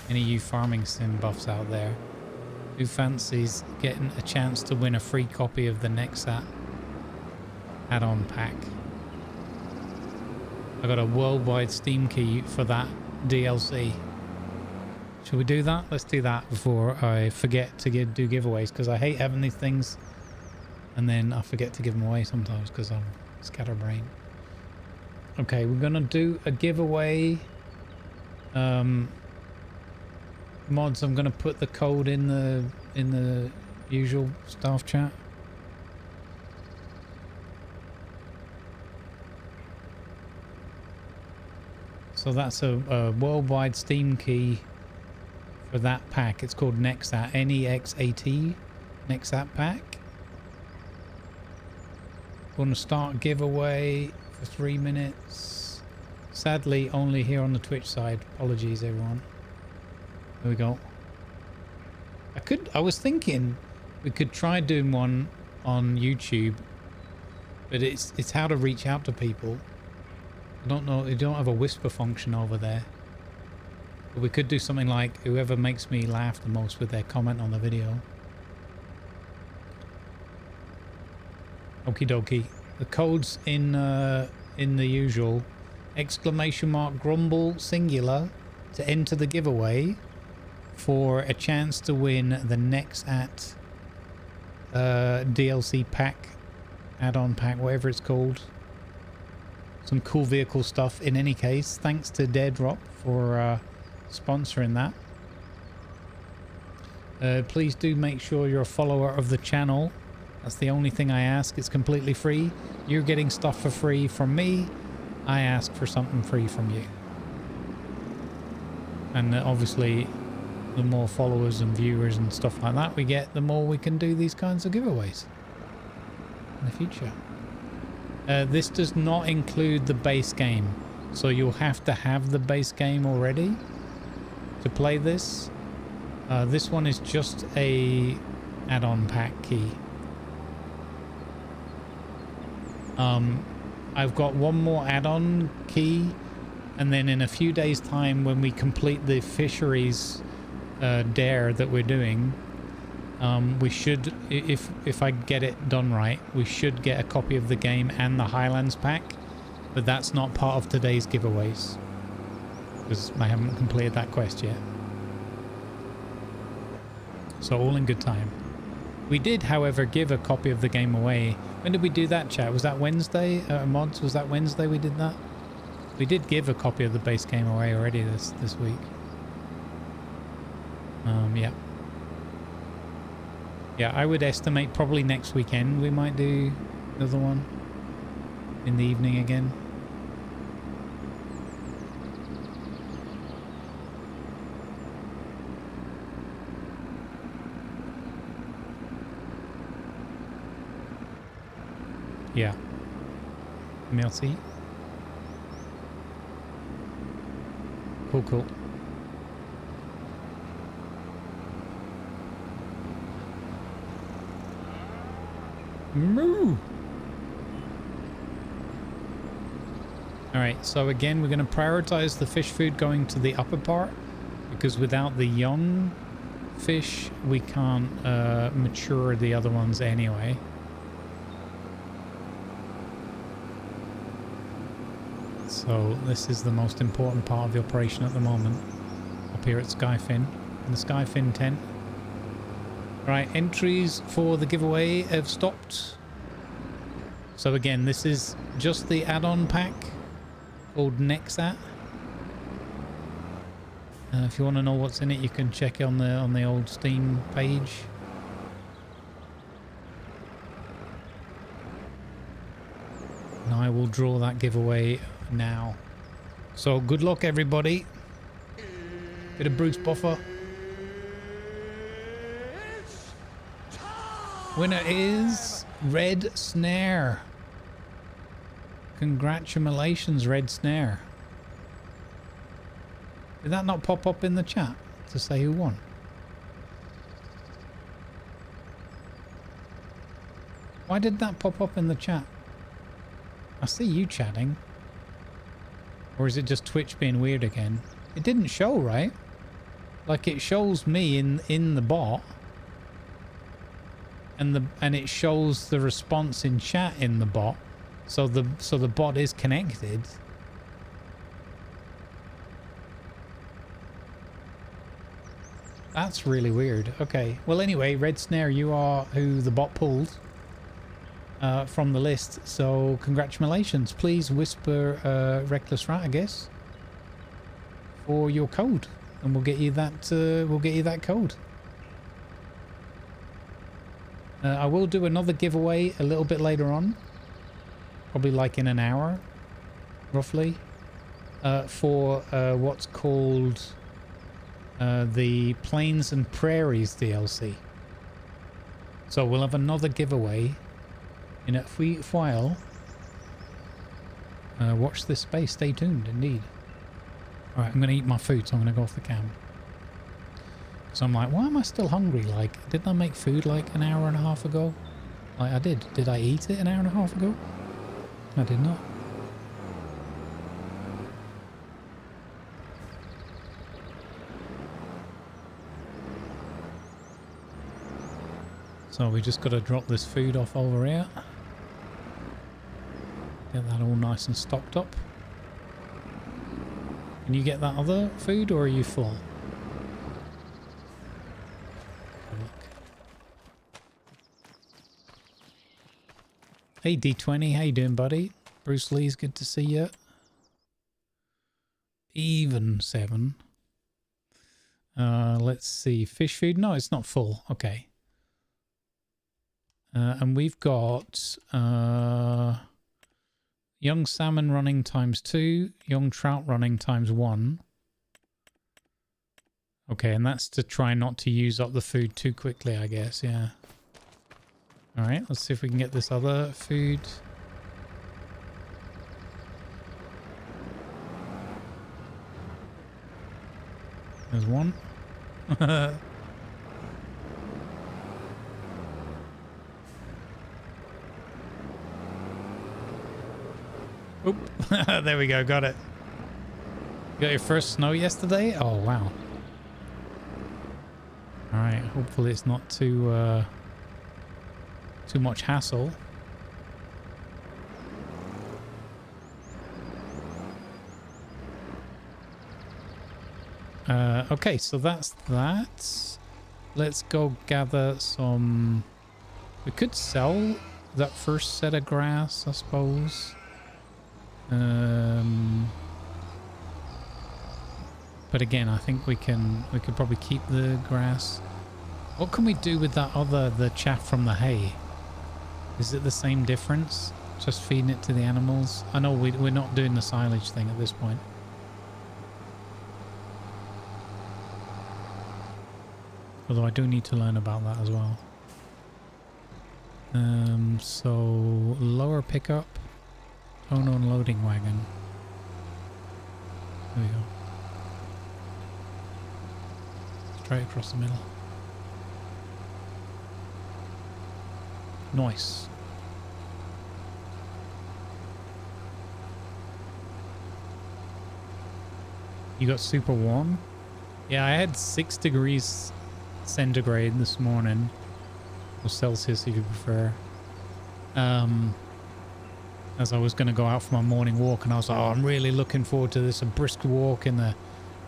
Any of you Farming Sim buffs out there? Who fancies getting a chance to win a free copy of the Nexat add-on pack? I got a worldwide Steam key for that DLC. Should we do that? Let's do that before I forget to do giveaways, because I hate having these things and then I forget to give them away sometimes because I'm scatterbrained. Okay, we're gonna do a giveaway. Mods, I'm gonna put the code in the usual staff chat. So that's a worldwide Steam key for that pack. It's called Nexat, Nexat, Nexat pack. Gonna start giveaway for 3 minutes. Sadly, only here on the Twitch side. Apologies, everyone. There we go. I was thinking we could try doing one on YouTube, but it's how to reach out to people. I don't know, they don't have a whisper function over there. But we could do something like whoever makes me laugh the most with their comment on the video. Okie dokie. The code's in the usual. !Grumble singular to enter the giveaway for a chance to win the Nexat DLC pack, add-on pack, whatever it's called. Some cool vehicle stuff in any case. Thanks to Deadrop for sponsoring that. Please do make sure you're a follower of the channel. That's the only thing I ask. It's completely free. You're getting stuff for free from me. I ask for something free from you. And obviously, the more followers and viewers and stuff like that we get, the more we can do these kinds of giveaways in the future. This does not include the base game, so you'll have to have the base game already to play this. This one is just a add-on pack key. I've got one more add-on key, and then in a few days time when we complete the fisheries dare that we're doing, we should, if I get it done right, we should get a copy of the game and the Highlands pack, but that's not part of today's giveaways because I haven't completed that quest yet. So all in good time. We did, however, give a copy of the game away. When did we do that, chat? Was that Wednesday? Mods, was that Wednesday we did that? We did give a copy of the base game away already this week. Yeah. Yeah, I would estimate probably next weekend we might do another one in the evening again. Yeah. Merci. Cool, cool. Moo! Alright, so again, we're going to prioritize the fish food going to the upper part, because without the young fish, we can't mature the other ones anyway. So this is the most important part of the operation at the moment, up here at Skyfin, in the Skyfin tent. Right, entries for the giveaway have stopped. So again, this is just the add-on pack called Nexat. If you want to know what's in it, you can check it on the old Steam page. And I will draw that giveaway now. So good luck, everybody. Bit of Bruce Buffer. Winner is Red Snare. Congratulations, Red Snare. Did that not pop up in the chat to say who won? Why did that pop up in the chat? I see you chatting. Or is it just Twitch being weird again? It didn't show, right? Like it shows me in the bot. And it shows the response in chat in the bot. So the bot is connected. That's really weird. Okay. Well, anyway, Red Snare, you are who the bot pulled from the list. So congratulations. Please whisper Reckless Rat, I guess, for your code, and we'll get you that. We'll get you that code. I will do another giveaway a little bit later on, probably like in an hour, roughly, for what's called the Plains and Prairies DLC. So we'll have another giveaway in a while. Watch this space. Stay tuned, indeed. All right, I'm going to eat my food, so I'm going to go off the cam. So I'm like, why am I still hungry? Like, didn't I make food like an hour and a half ago? Like, I did. Did I eat it an hour and a half ago? I did not. So we just got to drop this food off over here. Get that all nice and stocked up. Can you get that other food, or are you full? Hey D20, how you doing, buddy? Bruce Lee's good to see you. Even 7. Let's see. Fish food? No, it's not full. Okay. And we've got young salmon running ×2, young trout running ×1. Okay, and that's to try not to use up the food too quickly, I guess, yeah. Alright, let's see if we can get this other food. There's one. Oop. There we go, got it. You got your first snow yesterday? Oh, wow. Alright, hopefully it's not too much hassle. Okay, so that's that. Let's go gather some... We could sell that first set of grass, I suppose. But again, I think we could probably keep the grass. What can we do with that the chaff from the hay? Is it the same difference? Just feeding it to the animals? I know we're not doing the silage thing at this point. Although I do need to learn about that as well. So lower pickup, tone unloading wagon. There we go. Straight across the middle. Nice. You got super warm? Yeah, I had 6 degrees centigrade this morning. Or Celsius if you prefer. As I was going to go out for my morning walk, and I was like, oh, I'm really looking forward to this. A brisk walk in the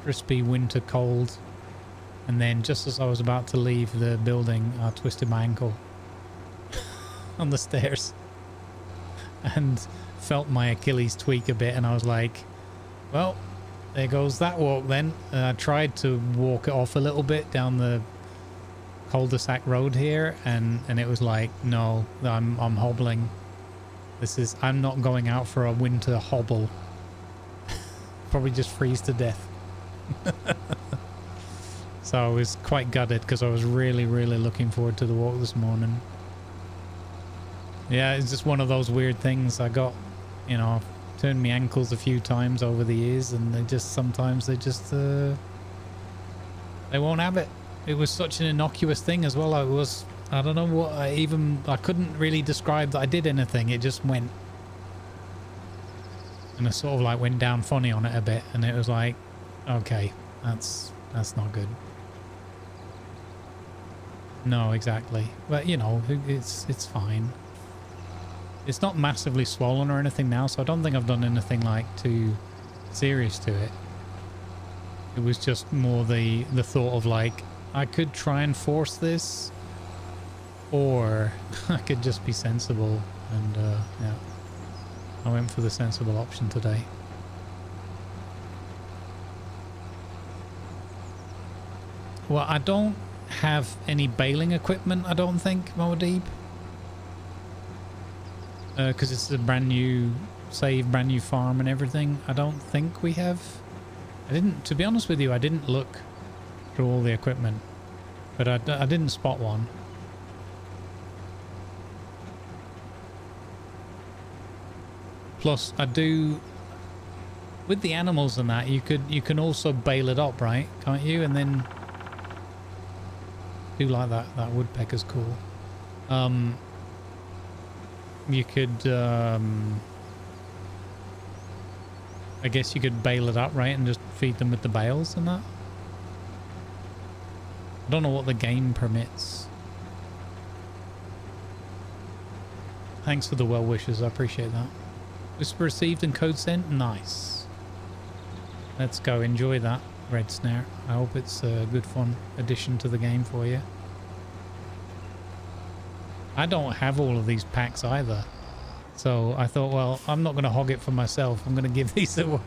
crispy winter cold. And then just as I was about to leave the building, I twisted my ankle on the stairs and felt my Achilles tweak a bit, and I was like, well, there goes that walk then. And I tried to walk it off a little bit down the cul-de-sac road here, and it was like, no, I'm hobbling. I'm not going out for a winter hobble. Probably just freeze to death. So I was quite gutted because I was really, really looking forward to the walk this morning. Yeah, it's just one of those weird things. I got, you know, I've turned my ankles a few times over the years, and sometimes they won't have it. It was such an innocuous thing as well. I don't know what I couldn't really describe that I did anything. It just went. And I sort of like went down funny on it a bit, and it was like, okay, that's not good. No, exactly. But you know, it's fine. It's not massively swollen or anything now, so I don't think I've done anything like too serious to it. It was just more the thought of like, I could try and force this, or I could just be sensible, and yeah, I went for the sensible option today. Well, I don't have any baling equipment, I don't think, Moadib. Because it's a brand new save, brand new farm and everything. I don't think we have. To be honest with you, I didn't look through all the equipment, but I didn't spot one. Plus, I do, with the animals and that, you can also bale it up, right? Can't you? And then do like that. That woodpecker's cool. You could, I guess you could bale it up, right, and just feed them with the bales and that. I don't know what the game permits. Thanks for the well wishes, I appreciate that. Whisper received and code sent, nice. Let's go, enjoy that, Red Snare. I hope it's a good fun addition to the game for you. I don't have all of these packs either, so I thought, well, I'm not going to hog it for myself. I'm going to give these away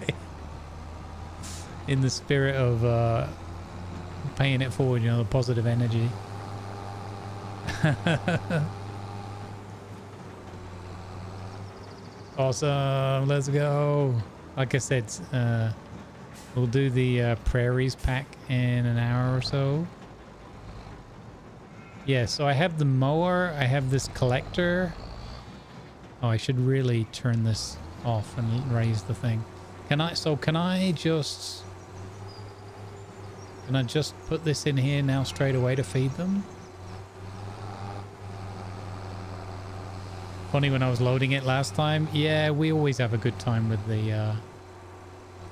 in the spirit of paying it forward, you know, the positive energy. Awesome, let's go. Like I said, we'll do the prairies pack in an hour or so. Yeah, so I have the mower, I have this collector. Oh, I should really turn this off and raise the thing. Can I just put this in here now straight away to feed them? Funny, when I was loading it last time. Yeah, we always have a good time with the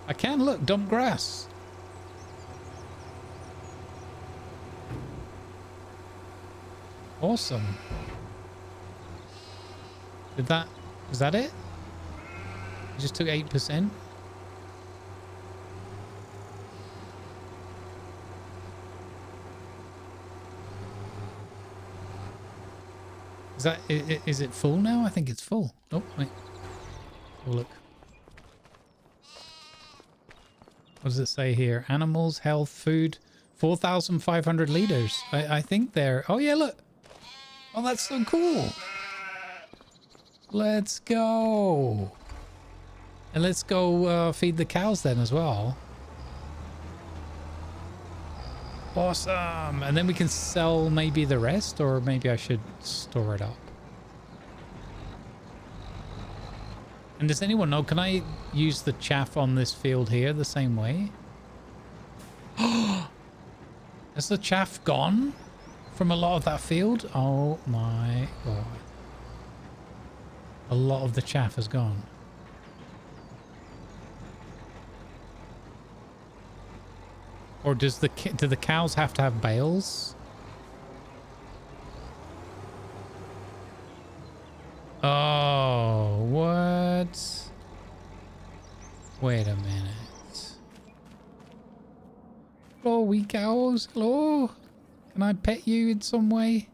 I can look, dump grass. Awesome. Was that it? It just took 8%. Is it full now? I think it's full. Oh, wait. Oh, look. What does it say here? Animals, health, food, 4,500 liters. I think they're... Oh, yeah, look. Oh, that's so cool. Let's go. And let's go feed the cows then as well. Awesome. And then we can sell maybe the rest, or maybe I should store it up. And does anyone know, can I use the chaff on this field here the same way? Has the chaff gone from a lot of that field? Oh my god. A lot of the chaff has gone. Or do the cows have to have bales? Oh, what? Wait a minute. Hello, wee cows. Hello? Can I pet you in some way?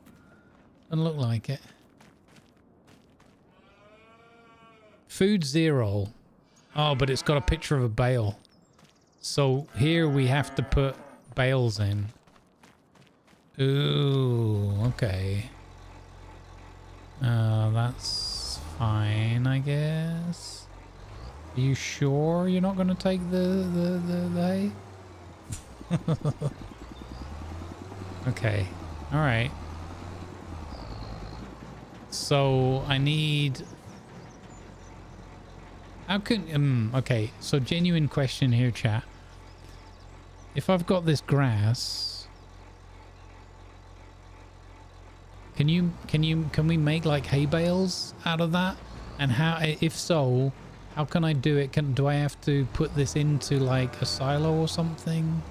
Doesn't look like it. Food 0. Oh, but it's got a picture of a bale. So here we have to put bales in. Ooh, okay. That's fine, I guess. Are you sure you're not going to take the hay? Okay. All right. So I need... How can... okay, so genuine question here, chat. If I've got this grass... Can we make like hay bales out of that? And how, if so, how can I do it? Do I have to put this into like a silo or something?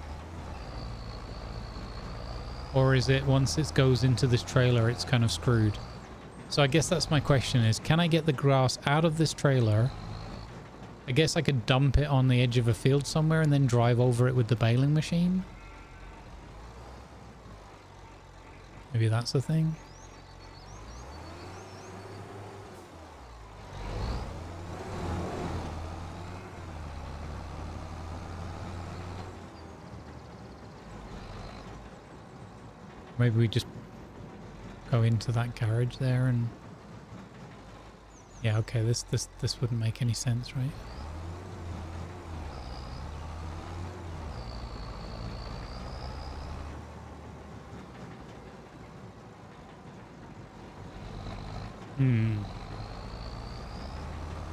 Or is it once it goes into this trailer, it's kind of screwed? So I guess that's my question is, can I get the grass out of this trailer? I guess I could dump it on the edge of a field somewhere and then drive over it with the baling machine. Maybe that's the thing. Maybe we just go into that garage there and... Yeah, okay, this wouldn't make any sense, right? I'm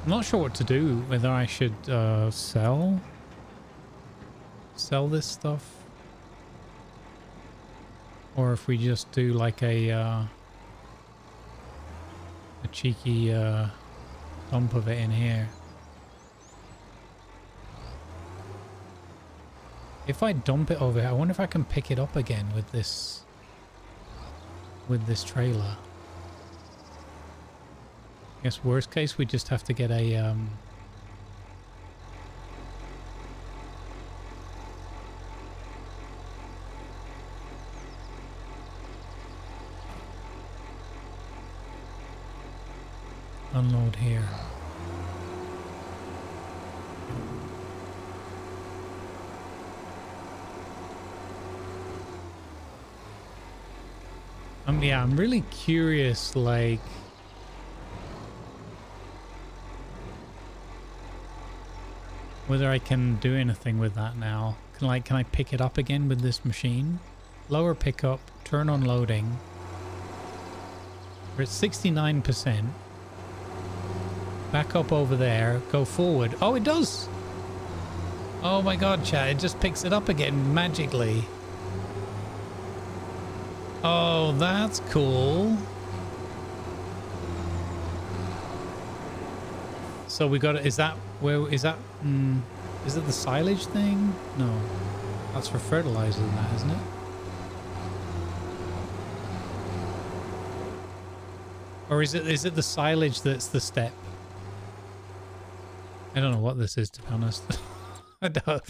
not sure what to do, whether I should sell this stuff. Or if we just do like a cheeky dump of it in here. If I dump it over here, I wonder if I can pick it up again with this trailer. I guess worst case we just have to get a unload here. Yeah, I'm really curious, like whether I can do anything with that now. Can I pick it up again with this machine? Lower pickup, turn on loading. We're at 69%. Back up over there, go forward. Oh, it does! Oh my god, chat, it just picks it up again magically. Oh, that's cool. So we got it. Is that where is that? Is it the silage thing? No, that's for fertilizer, that isn't it? Or is it the silage that's the step? I don't know what this is, to be honest. I don't.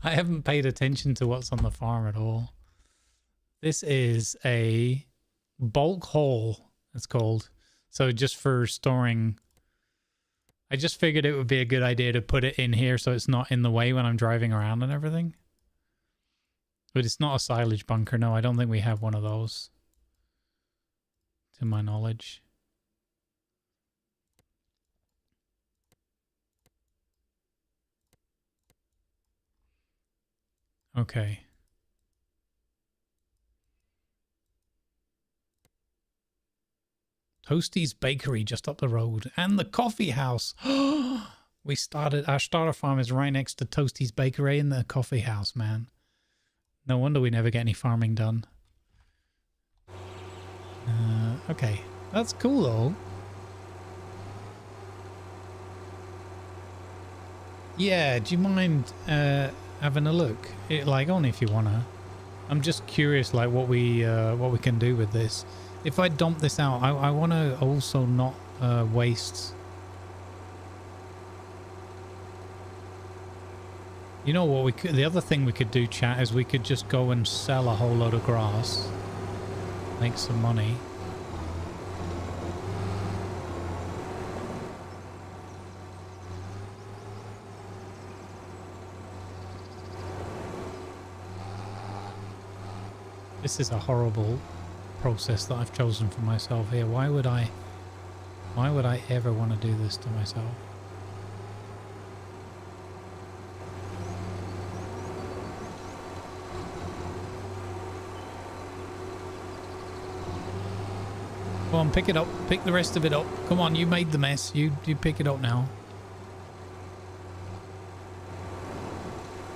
I haven't paid attention to what's on the farm at all. This is a bulk haul, it's called. So just for storing. I just figured it would be a good idea to put it in here so it's not in the way when I'm driving around and everything. But it's not a silage bunker. No, I don't think we have one of those, to my knowledge. Okay. Toasty's Bakery just up the road. And the coffee house. Our starter farm is right next to Toasty's Bakery and the coffee house, man. No wonder we never get any farming done. Okay. That's cool, though. Yeah, do you mind having a look? Like, only if you wanna. I'm just curious, like, what we can do with this. If I dump this out, I want to also not waste. You know what we could? The other thing we could do, chat, is we could just go and sell a whole load of grass, make some money. This is a horrible process that I've chosen for myself here. Why would I ever want to do this to myself? Come on, pick it up. Pick the rest of it up. Come on, you made the mess. You pick it up now.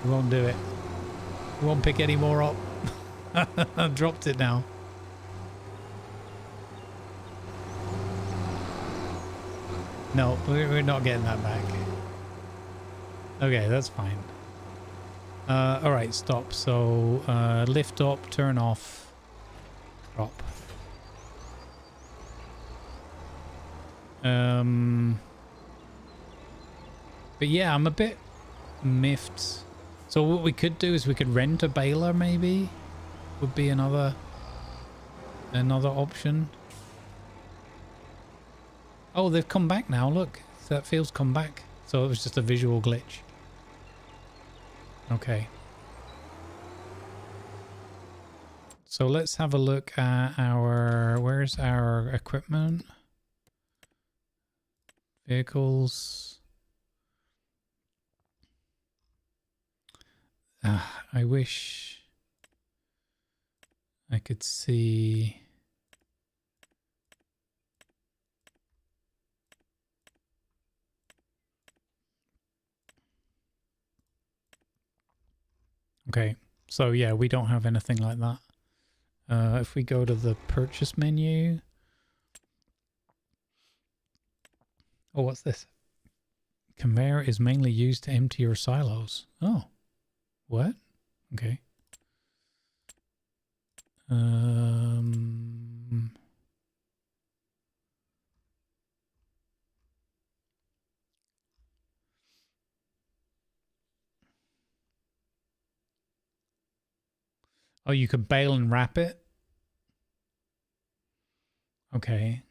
We won't do it. We won't pick any more up. I've dropped it now. No, we're not getting that back. Okay, that's fine. Alright, stop. So, lift up, turn off, drop. But yeah, I'm a bit miffed. So what we could do is we could rent a baler, maybe? Would be another option. Oh, they've come back now. Look, that field's come back. So it was just a visual glitch. Okay. So let's have a look at our... Where's our equipment? Vehicles. I wish I could see... Okay, so yeah, we don't have anything like that. If we go to the purchase menu... Oh, what's this? Conveyor is mainly used to empty your silos. Oh, what? Okay. Oh, you could bale and wrap it? Okay.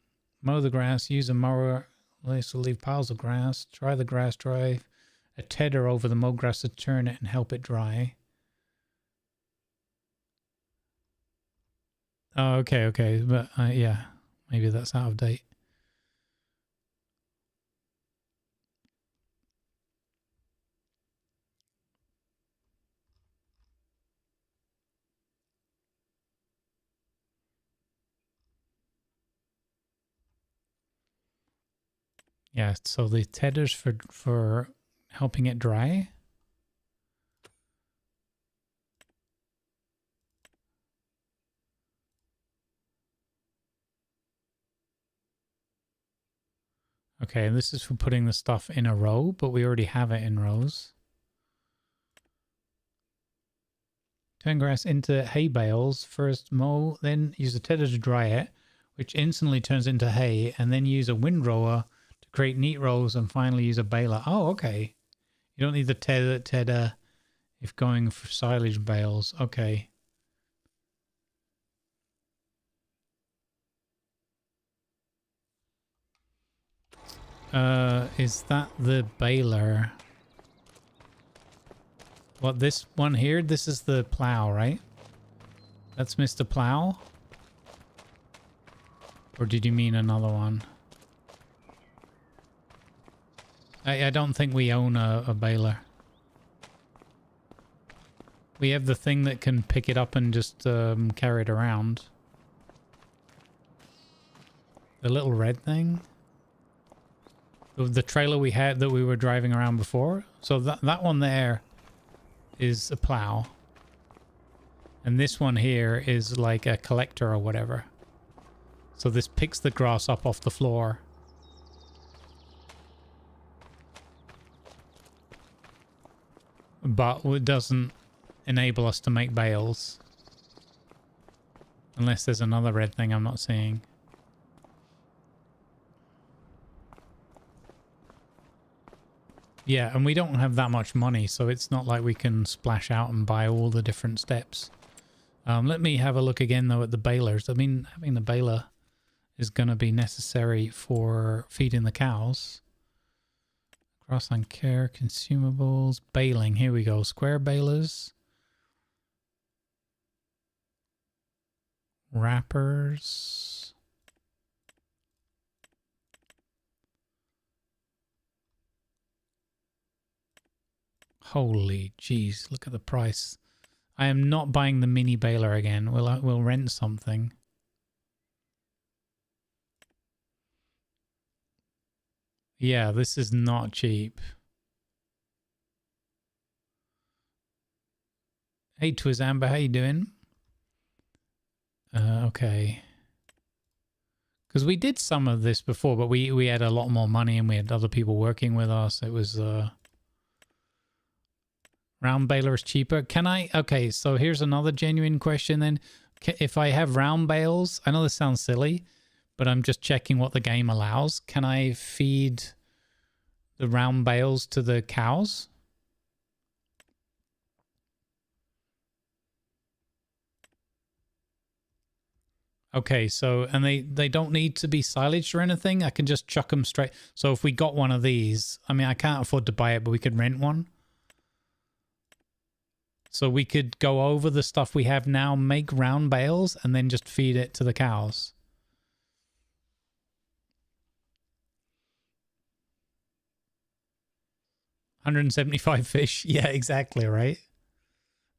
Mow the grass, use a mower. This will leave piles of grass. Dry the grass, drive a tedder over the mowed grass to turn it and help it dry. Oh, okay. But yeah, maybe that's out of date. Yeah, so the tedders for helping it dry. Okay, and this is for putting the stuff in a row, but we already have it in rows. Turn grass into hay bales. First mow, then use a tedder to dry it, which instantly turns into hay, and then use a windrower to create neat rows, and finally use a baler. Oh, okay. You don't need the tedder if going for silage bales. Okay. Is that the baler? What, this one here? This is the plow, right? That's Mr. Plow? Or did you mean another one? I don't think we own a baler. We have the thing that can pick it up and just carry it around. The little red thing? The trailer we had that we were driving around before. So that one there is a plow. And this one here is like a collector or whatever. So this picks the grass up off the floor. but it doesn't enable us to make bales. Unless there's another red thing I'm not seeing. Yeah, and we don't have that much money, so it's not like we can splash out and buy all the different steps. Let me have a look again, though, at the balers. I mean, having the baler is going to be necessary for feeding the cows. Grassland care, consumables, baling. Here we go. Square balers. Wrappers. Holy jeez, look at the price. I am not buying the mini baler again. We'll rent something. Yeah, this is not cheap. Hey Twiz Amber, how you doing? Okay. Because we did some of this before, but we had a lot more money and we had other people working with us. It was round baler is cheaper. Can I? Okay, so here's another genuine question then. If I have round bales, I know this sounds silly, but I'm just checking what the game allows. Can I feed the round bales to the cows? Okay, so, and they don't need to be silaged or anything? I can just chuck them straight. So if we got one of these, I mean, I can't afford to buy it, but we could rent one. So we could go over the stuff we have now, make round bales, and then just feed it to the cows. $175 fish. Yeah, exactly, right?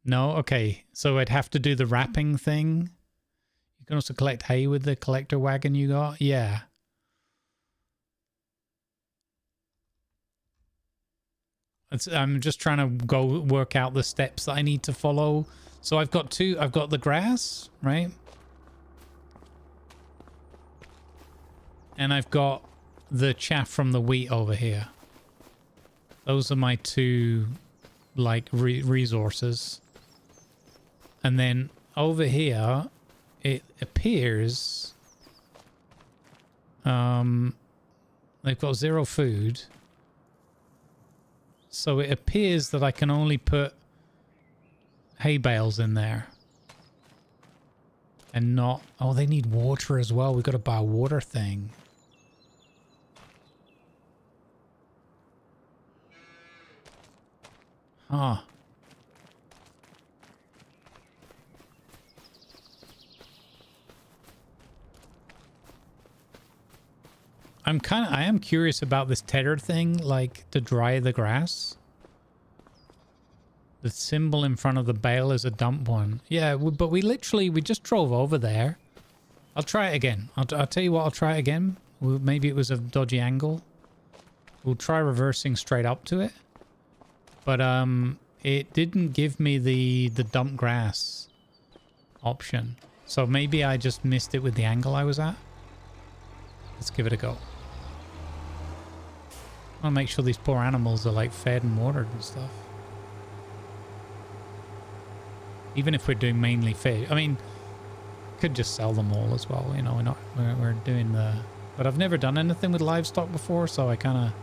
No? Okay. So I'd have to do the wrapping thing. You can also collect hay with the collector wagon you got. Yeah. I'm just trying to go work out the steps that I need to follow. So I've got the grass, right? And I've got the chaff from the wheat over here. Those are my two, like, resources. And then over here, it appears they've got 0 food. So it appears that I can only put hay bales in there. And not... Oh, they need water as well. We've got to buy a water thing. Huh. I am curious about this tether thing, like to dry the grass. The symbol in front of the bale is a dump one. Yeah, but we just drove over there. I'll try it again. I'll tell you what, I'll try it again. Maybe it was a dodgy angle. We'll try reversing straight up to it. But it didn't give me the dump grass option. So maybe I just missed it with the angle I was at. Let's give it a go. I want to make sure these poor animals are like fed and watered and stuff. Even if we're doing mainly fish. I mean, could just sell them all as well. You know, we're doing the... But I've never done anything with livestock before, so I kind of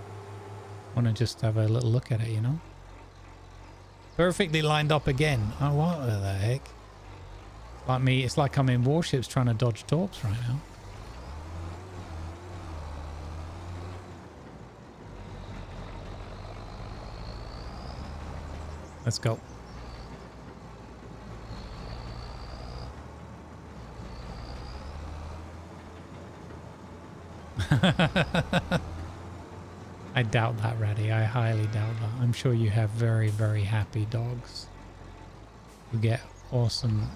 want to just have a little look at it, you know? Perfectly lined up again. Oh, what the heck? Like me, it's like I'm in warships trying to dodge torps right now. Let's go. I doubt that, Ratty. I highly doubt that. I'm sure you have very, very happy dogs who get awesome,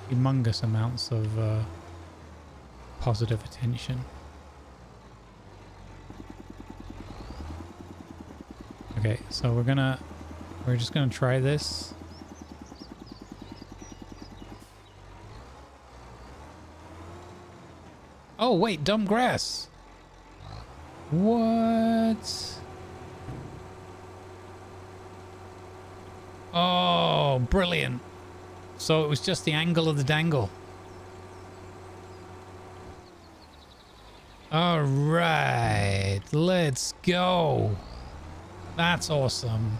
humongous amounts of positive attention. Okay, so we're just gonna try this. Oh wait, dumb grass. What? Oh, brilliant. So it was just the angle of the dangle. All right, let's go. That's awesome.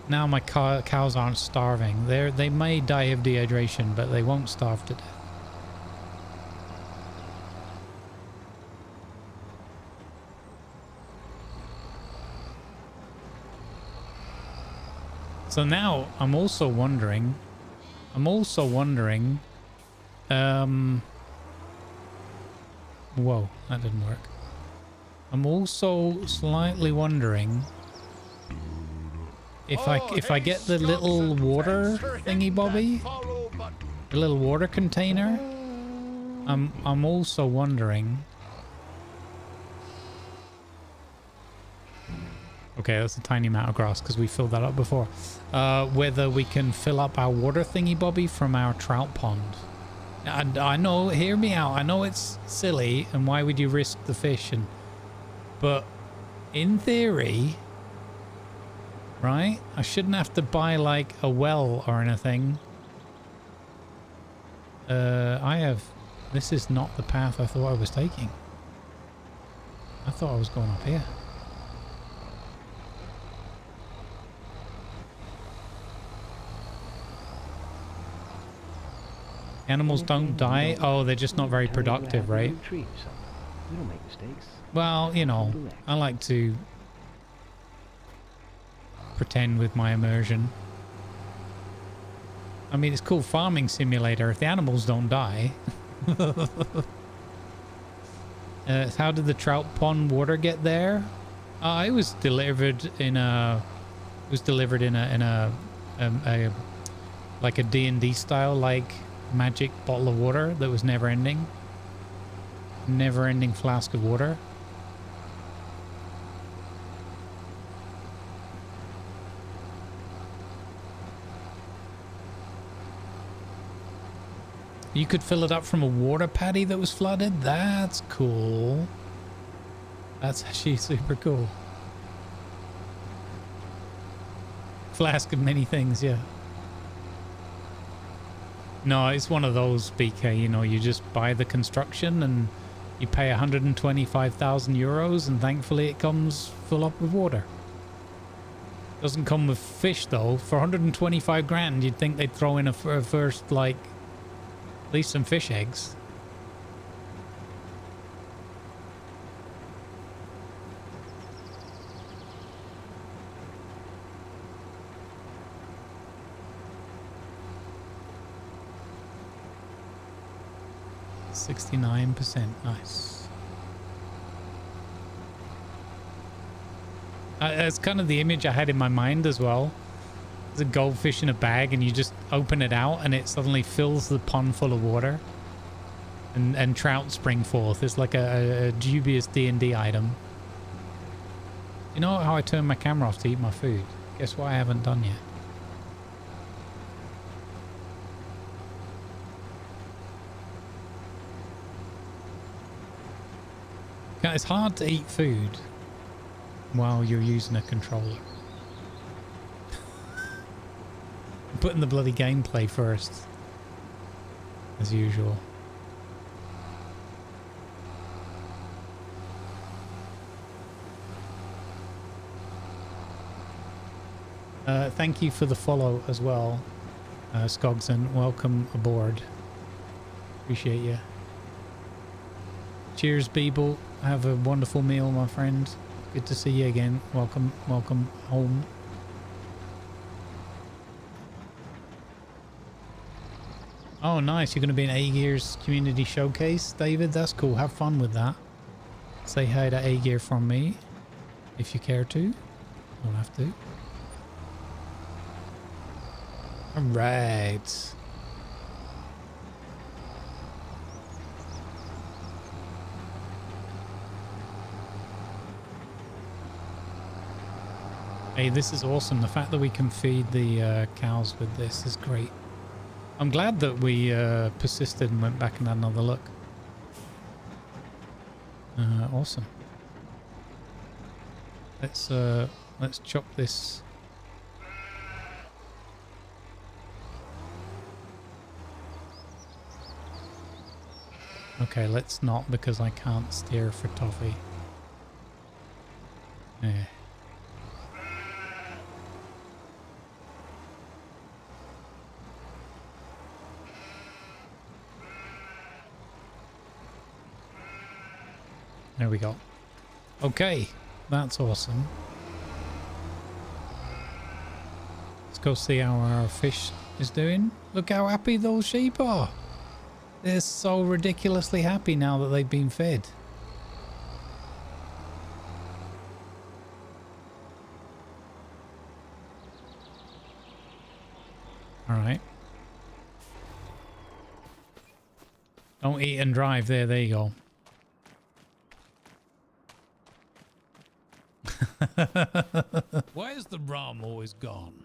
Now my cows aren't starving. They may die of dehydration, but they won't starve to death. So now I'm also wondering, whoa, that didn't work. I'm also slightly wondering if I get the little water thingy bobby, the little water container. I'm also wondering. Okay, that's a tiny amount of grass because we filled that up before. Whether we can fill up our water thingy bobby from our trout pond. I know, hear me out. I know it's silly, and why would you risk the fish? But in theory, right? I shouldn't have to buy like a well or anything. This is not the path I thought I was taking. I thought I was going up here. Animals don't die. Oh, they're just not very productive, right? We don't make mistakes. Well, you know, I like to pretend with my immersion. I mean, it's called Farming Simulator if the animals don't die. How did the trout pond water get there? It was delivered in a like a D&D style, like magic bottle of water that was never ending flask of water. You could fill it up from a water paddy that was flooded. That's cool. That's actually super cool. Flask of many things, yeah. No, it's one of those, BK, you know, you just buy the construction and you pay 125,000 euros and thankfully it comes full up with water. Doesn't come with fish though. For 125 grand, you'd think they'd throw in a first, like, at least some fish eggs. %, nice. That's kind of the image I had in my mind as well. There's a goldfish in a bag and you just open it out and it suddenly fills the pond full of water. And trout spring forth. It's like a dubious D&D item. You know how I turn my camera off to eat my food? Guess what I haven't done yet? It's hard to eat food while you're using a controller. I'm putting the bloody gameplay first, as usual. Thank you for the follow as well, Skogson. Welcome aboard. Appreciate you. Cheers, Beeble. Have a wonderful meal, my friend. Good to see you again. Welcome home. Oh, nice. You're going to be in A-Gear's community showcase, David. That's cool. Have fun with that. Say hi to A-Gear from me, if you care to. Don't have to. All right. Hey, this is awesome. The fact that we can feed the cows with this is great. I'm glad that we persisted and went back and had another look. Awesome. Let's chop this Okay, let's not because I can't steer for toffee. Yeah. There we go. Okay, that's awesome. Let's go see how our fish is doing. Look how happy those sheep are. They're so ridiculously happy now that they've been fed. Alright. Don't eat and drive there, there you go. Why is the rum always gone?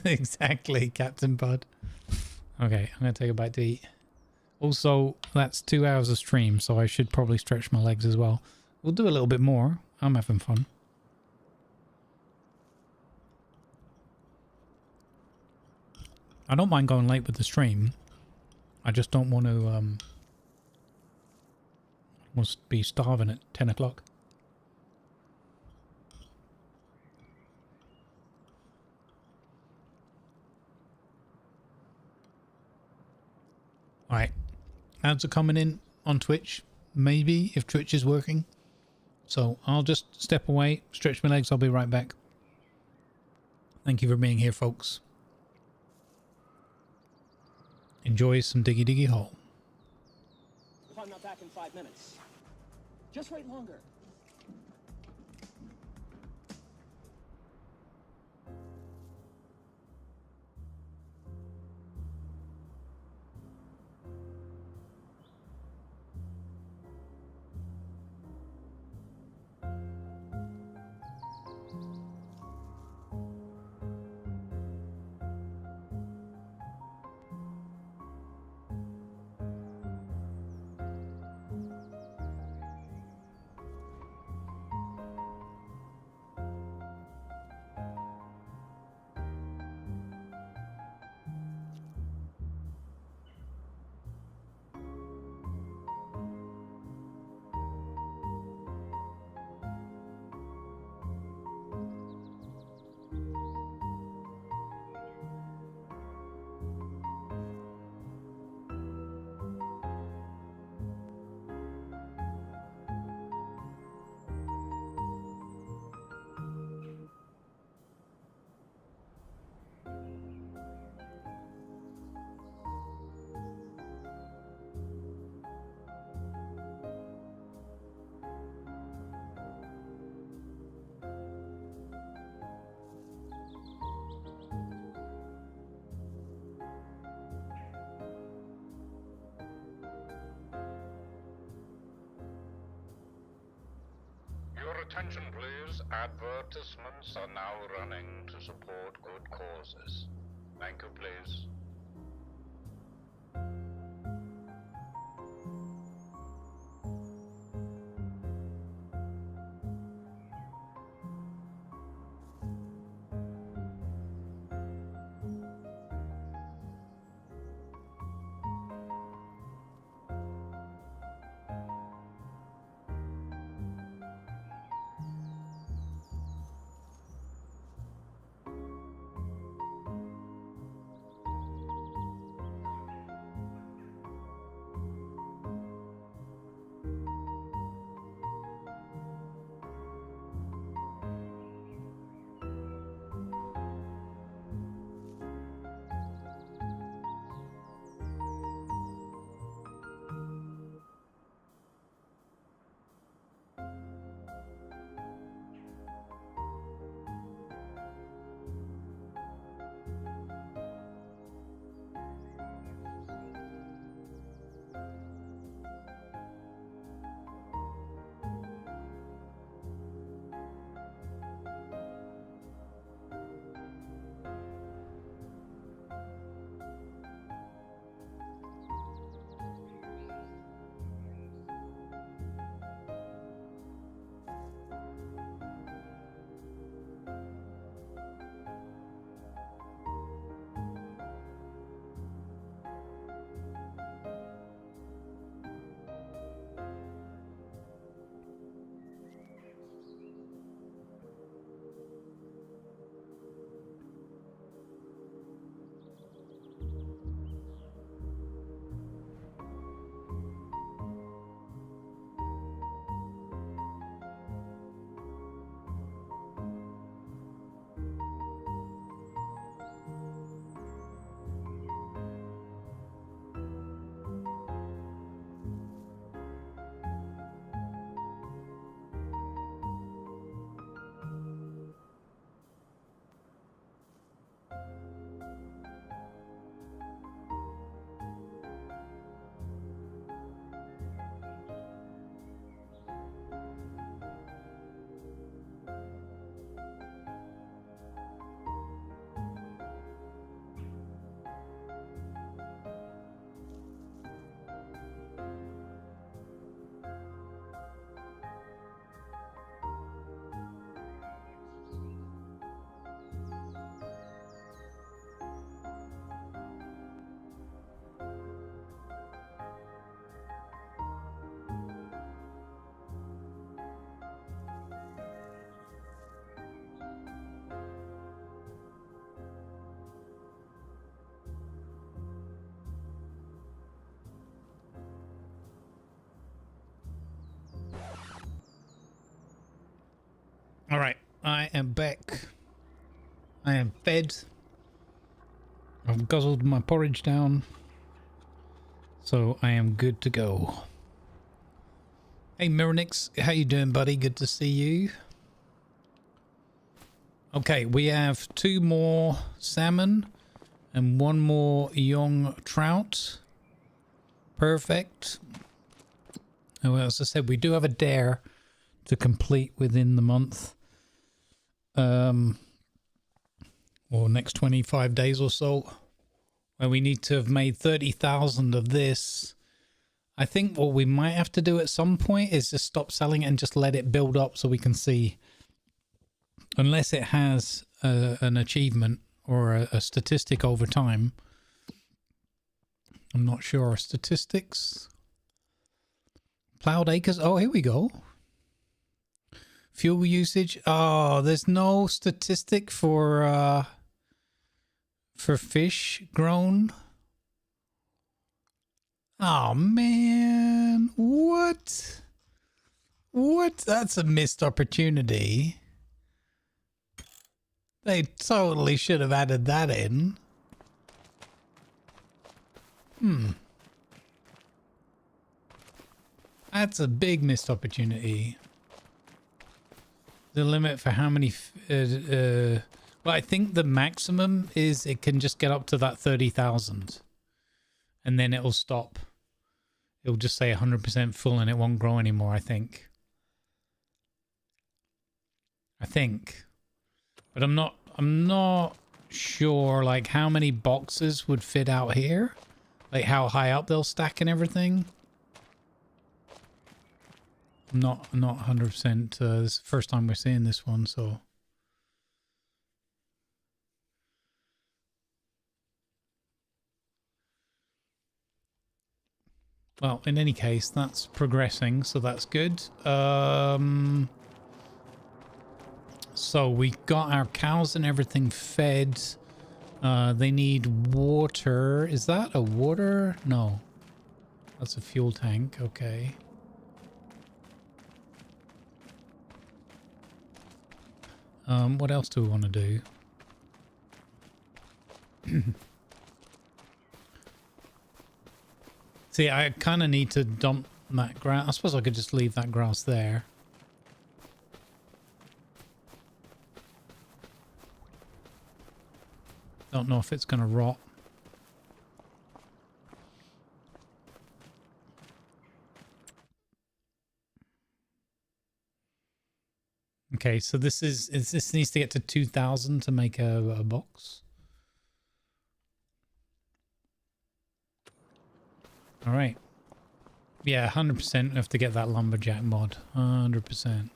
Exactly, Captain Bud. Okay, I'm going to take a bite to eat. Also, that's 2 hours of stream, so I should probably stretch my legs as well. We'll do a little bit more. I'm having fun. I don't mind going late with the stream. I just don't want to must be starving at 10 o'clock. Alright. Ads are coming in on Twitch. Maybe, if Twitch is working. So I'll just step away, stretch my legs. I'll be right back. Thank you for being here, folks. Enjoy some Diggy Diggy Hole. If I'm not back in 5 minutes, just wait longer. Your attention, please. Advertisements are now running to support good causes. Thank you, please. I am back. I am fed. I've guzzled my porridge down. So I am good to go. Hey Mironix, how you doing, buddy? Good to see you. Okay, we have 2 more salmon and 1 more young trout. Perfect. Oh, well, as I said, we do have a dare to complete within the month. Or next 25 days or so. Where we need to have made 30,000 of this. I think what we might have to do at some point is just stop selling it and just let it build up so we can see. Unless it has an achievement or a statistic over time. I'm not sure. Statistics. Plowed acres. Oh, here we go. Fuel usage. Oh, there's no statistic for fish grown. Oh man, what? What? That's a missed opportunity. They totally should have added that in. That's a big missed opportunity. The limit for how many... well, I think the maximum is it can just get up to that 30,000. And then it'll stop. It'll just say 100% full and it won't grow anymore, I think. But I'm not sure like how many boxes would fit out here. Like how high up they'll stack and everything. I'm not 100%. This is the first time we're seeing this one, so. Well, in any case, that's progressing, so that's good. So we got our cows and everything fed. They need water. Is that a water? No. That's a fuel tank. Okay. What else do we want to do? See, I kind of need to dump that grass. I suppose I could just leave that grass there. Don't know if it's going to rot. Okay, so this needs to get to 2,000 to make a box. All right. Yeah, 100% have to get that lumberjack mod. 100%. I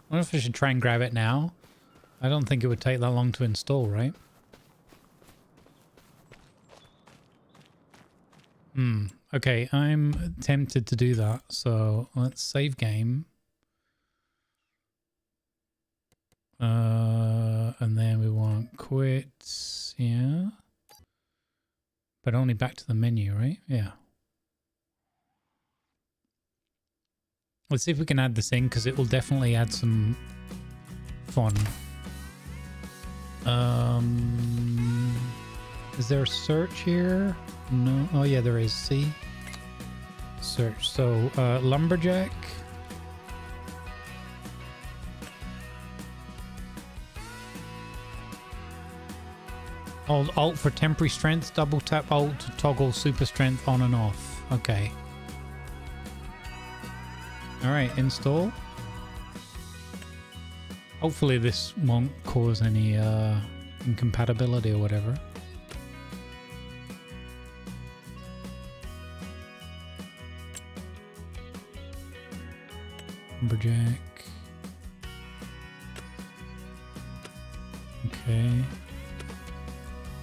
wonder if I should try and grab it now. I don't think it would take that long to install, right? Okay, I'm tempted to do that. So let's save game. And then we want quit. Yeah. But only back to the menu, right? Yeah. Let's see if we can add this in, because it will definitely add some fun. Is there a search here? No. Oh yeah, there is. See? Search. So, lumberjack. Hold Alt for temporary strength. Double tap Alt to toggle super strength on and off. Okay. Alright, install. Hopefully this won't cause any incompatibility or whatever. Lumberjack. Okay.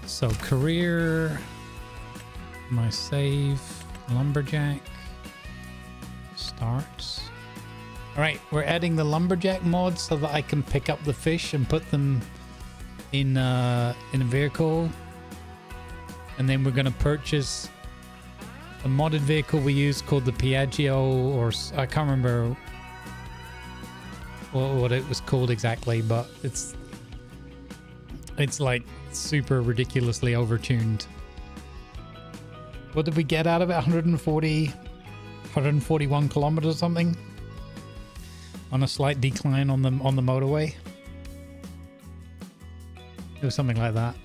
So career, my save, lumberjack, starts. All right, we're adding the lumberjack mod so that I can pick up the fish and put them in a vehicle, and then we're going to purchase a modded vehicle we use called the Piaggio, or I can't remember what it was called exactly, but it's like super ridiculously overtuned. What did we get out of it? 141 kilometers or something on a slight decline on the motorway. It was something like that.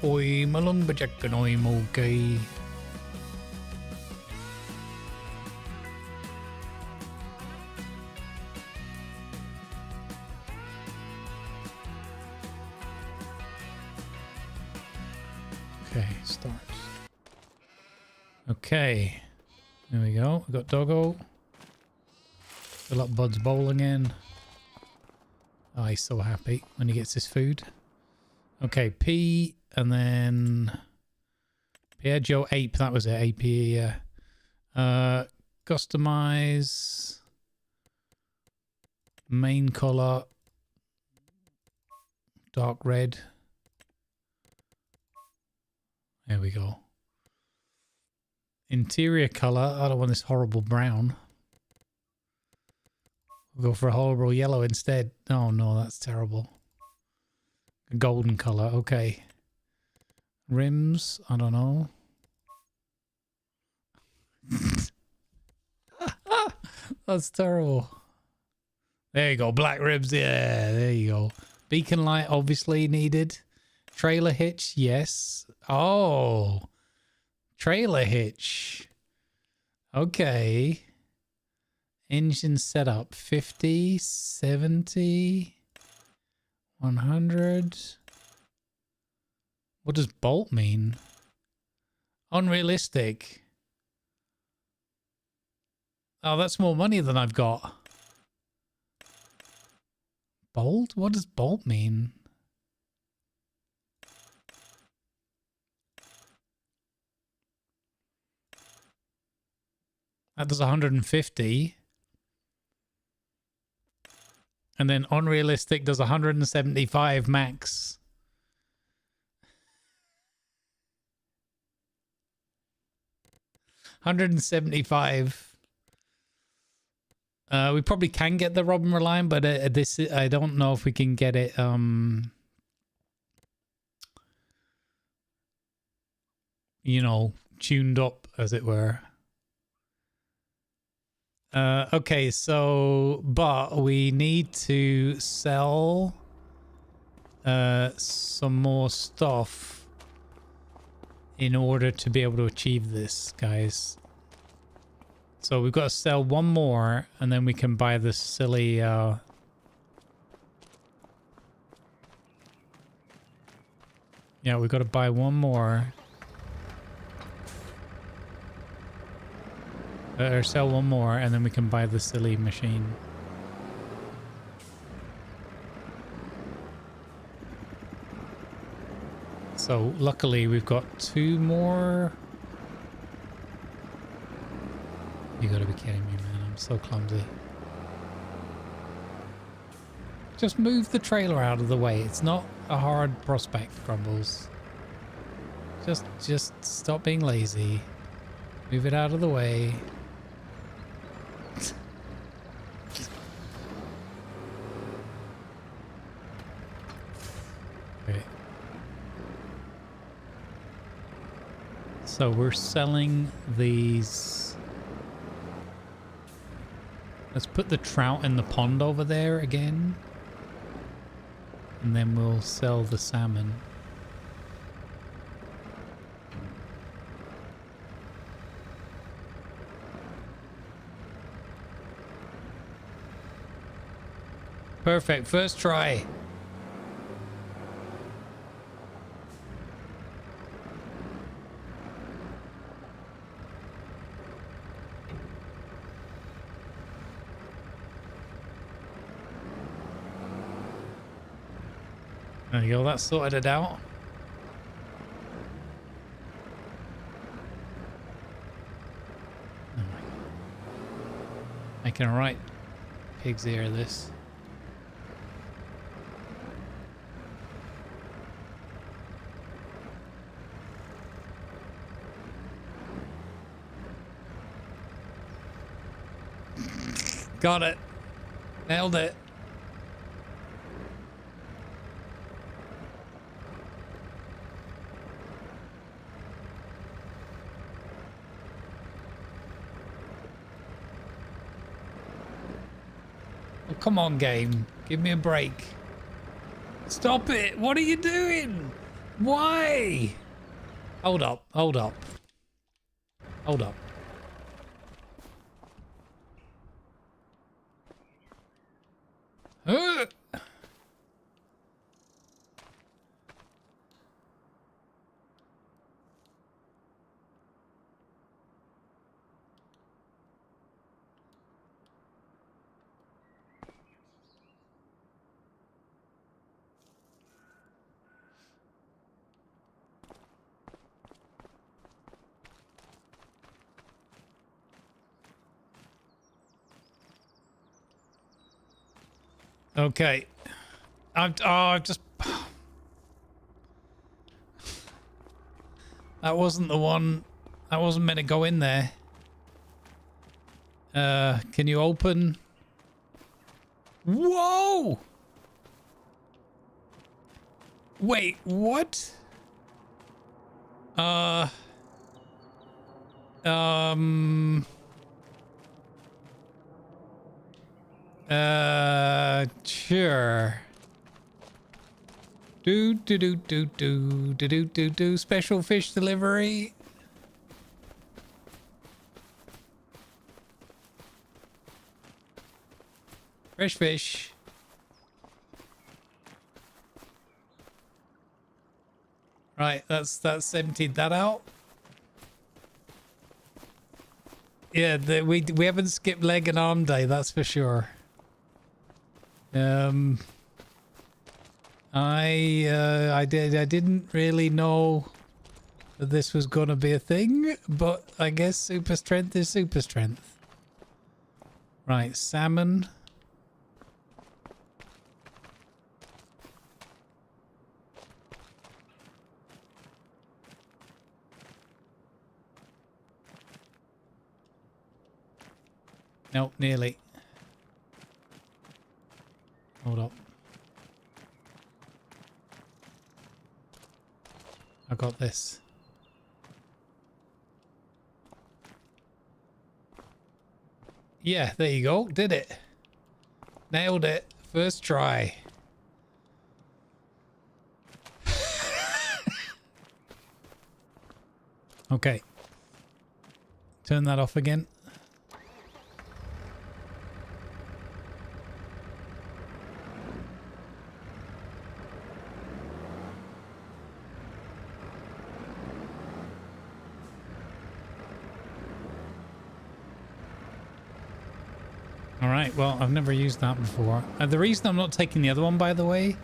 Oi, malung bajakan oi okay. Okay, start. Okay, there we go. We got Doggo. Fill up Bud's bowl again. Oh, he's so happy when he gets his food. Okay, P and then Piaggio Ape. That was it. AP. Yeah. Customize. Main color. Dark red. There we go. Interior color. I don't want this horrible brown. We'll go for a horrible yellow instead. Oh no, that's terrible. A golden color. Okay. Rims. I don't know. That's terrible. There you go. Black ribs. Yeah, there you go. Beacon light obviously needed. Trailer hitch. Yes. Oh. Trailer hitch. Okay. Engine setup. 50, 70, 100. What does bolt mean? Unrealistic. Oh, that's more money than I've got. Bolt? What does bolt mean? That does 150. And then unrealistic does 175 max. $175. We probably can get the Robin Reliant, but this I don't know if we can get it. You know, tuned up, as it were. Okay, so but we need to sell some more stuff in order to be able to achieve this, guys. So we've got to sell one more, and then we can buy this silly yeah, we've got to buy one more. Or sell one more, and then we can buy the silly machine. So luckily we've got two more. You gotta be kidding me, man. I'm so clumsy. Just move the trailer out of the way. It's not a hard prospect, Grumbles. Just stop being lazy. Move it out of the way. Okay. So we're selling these. Let's put the trout in the pond over there again. And then we'll sell the salmon. Perfect, first try. There you go, that sorted it out. Oh my God. Making a right pig's ear of this. Got it. Nailed it. Oh, come on, game. Give me a break. Stop it. What are you doing? Why? Hold up. Hold up. Hold up. Okay. I've just... That wasn't the one... That wasn't meant to go in there. Can you open... Whoa! Wait, what? Sure. Do. Special fish delivery. Fresh fish. Right, that's emptied that out. Yeah, we haven't skipped leg and arm day, that's for sure. I didn't really know that this was gonna be a thing, but I guess super strength is super strength. Right, salmon. Nope, nearly. Hold up. I got this. Yeah, there you go. Did it. Nailed it. First try. Okay. Turn that off again. Alright, well, I've never used that before. The reason I'm not taking the other one, by the way,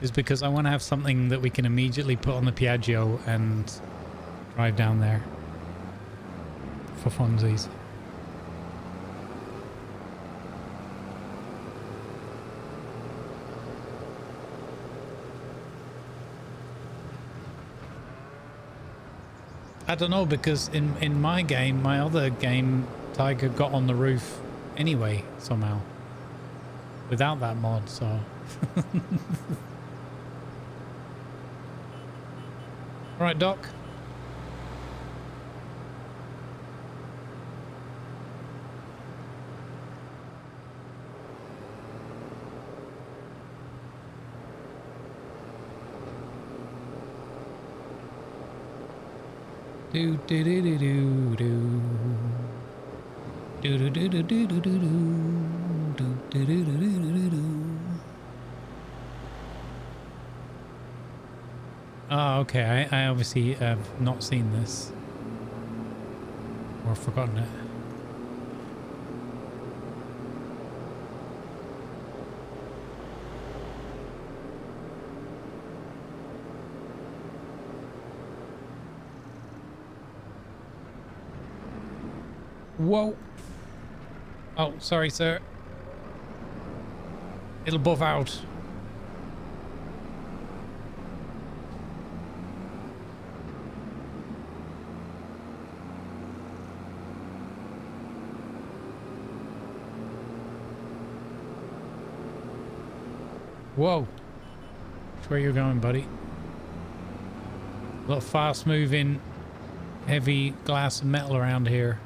is because I want to have something that we can immediately put on the Piaggio and drive down there for funsies. I don't know, because in my game, my other game, Tiger got on the roof anyway, somehow. Without that mod, so... Alright, Doc. Do do do do do do. Do do do do do do do do. Do do do do do do. Oh, okay. I obviously have not seen this. Or forgotten it. Whoa. Oh, sorry, sir. It'll buff out. Whoa. That's where you're going, buddy. A lot of fast moving, heavy glass and metal around here.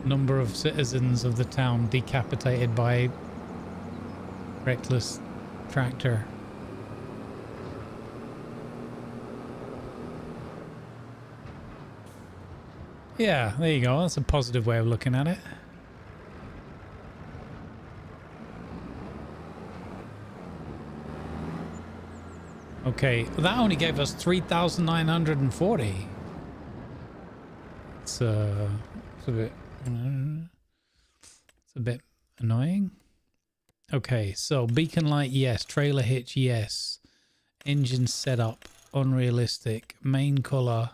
Number of citizens of the town decapitated by reckless tractor. Yeah, there you go. That's a positive way of looking at it. Okay, well, that only gave us 3,940. It's a bit annoying. Okay, so beacon light, yes. Trailer hitch, yes. Engine setup, unrealistic. Main color,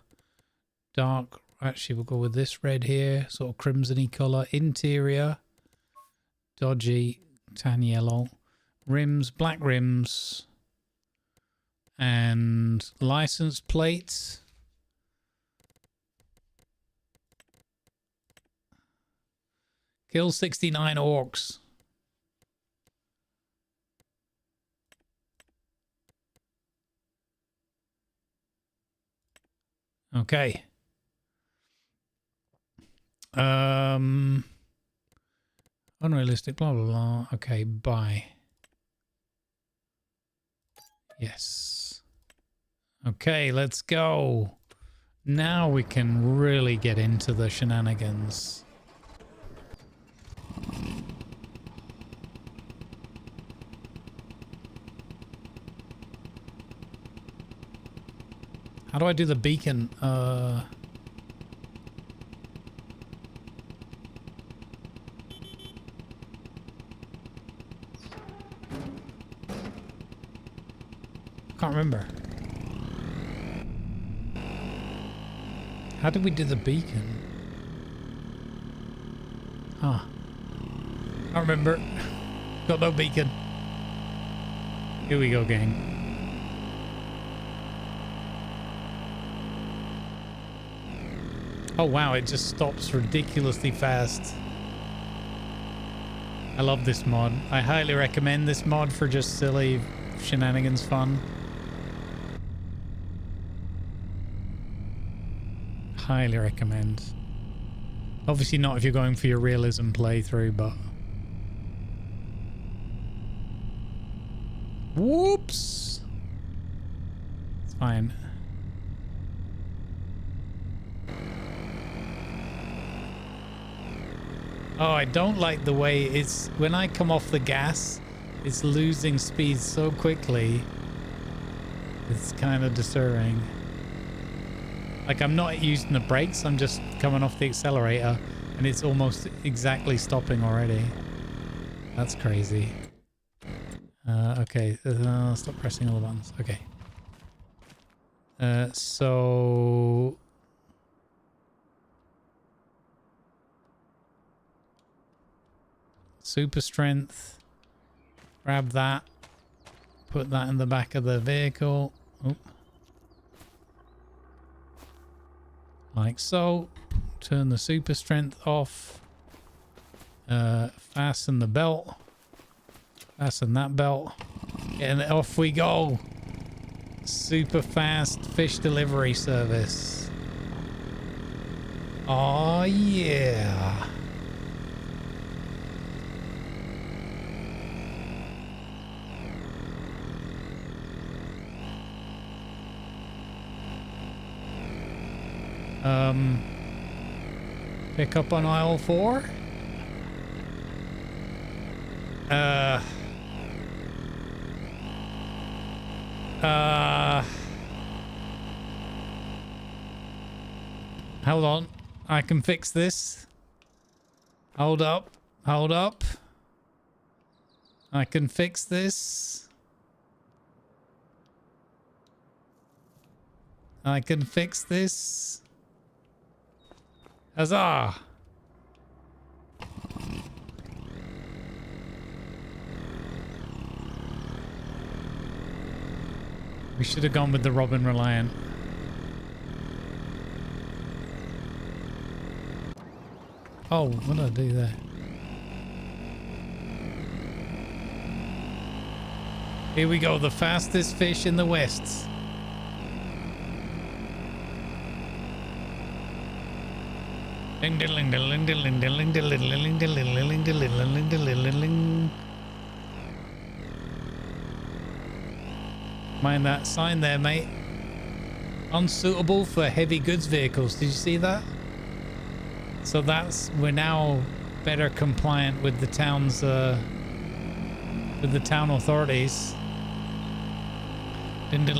dark. Actually, we'll go with this red here, sort of crimson-y color. Interior, dodgy, tan yellow. Rims, black rims. And license plates. Kill 69 orcs. Okay. Unrealistic, blah, blah, blah. Okay, bye. Yes. Okay, let's go. Now we can really get into the shenanigans. How do I do the beacon? Can't remember. How did we do the beacon? Huh. Can't remember. Got no beacon. Here we go, gang. Oh wow, it just stops ridiculously fast. I love this mod. I highly recommend this mod for just silly shenanigans fun. Highly recommend. Obviously not if you're going for your realism playthrough, but... Whoops! It's fine. Oh, I don't like the way it's... When I come off the gas, it's losing speed so quickly. It's kind of disturbing. Like, I'm not using the brakes, I'm just coming off the accelerator, and it's almost exactly stopping already. That's crazy. Okay, stop pressing all the buttons. Okay. So... Super strength. Grab that. Put that in the back of the vehicle. Oh. Like so. Turn the super strength off. Fasten the belt. Fasten that belt. And off we go. Super fast fish delivery service. Oh yeah. Pick up on aisle 4. Hold on. I can fix this. Hold up. Hold up. I can fix this. I can fix this. Huzzah! We should have gone with the Robin Reliant. Oh, what did I do there? Here we go, the fastest fish in the West. Ding ding ding ding ding ding ding ding ding ding ding ding. Mind that sign there, mate. Unsuitable for heavy goods vehicles. Did you see that? So we're now better compliant with the town's with the town authorities. You didn't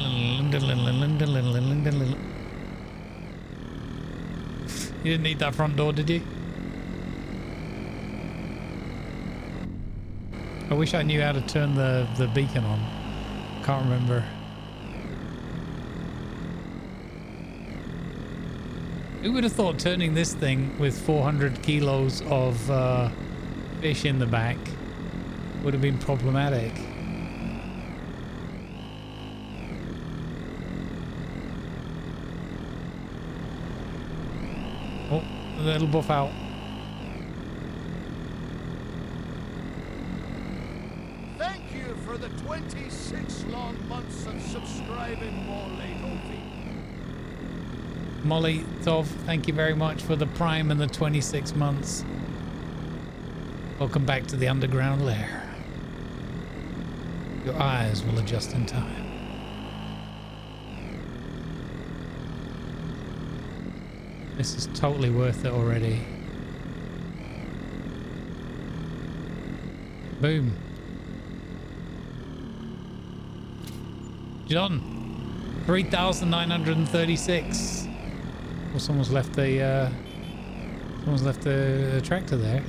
need that front door, did you? I wish I knew how to turn the beacon on. Can't remember. Who would have thought turning this thing with 400 kilos of fish in the back would have been problematic? Oh, a little buff out. Thank you for the 26 long months of subscribing, Molly Tovey. Molly Tov, thank you very much for the Prime and the 26 months. Welcome back to the underground lair. Your eyes will adjust in time. This is totally worth it already. Boom. Done. 3,936. Well, someone's left the tractor there.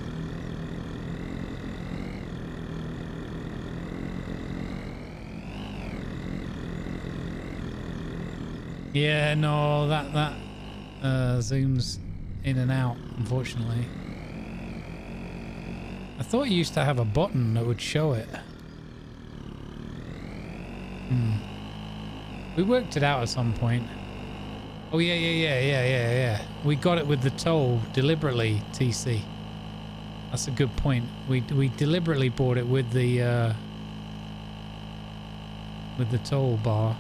Yeah, no, that zooms in and out, unfortunately. I thought you used to have a button that would show it. We worked it out at some point. Oh yeah. We got it with the toll deliberately, TC. That's a good point. We deliberately bought it with the toll bar.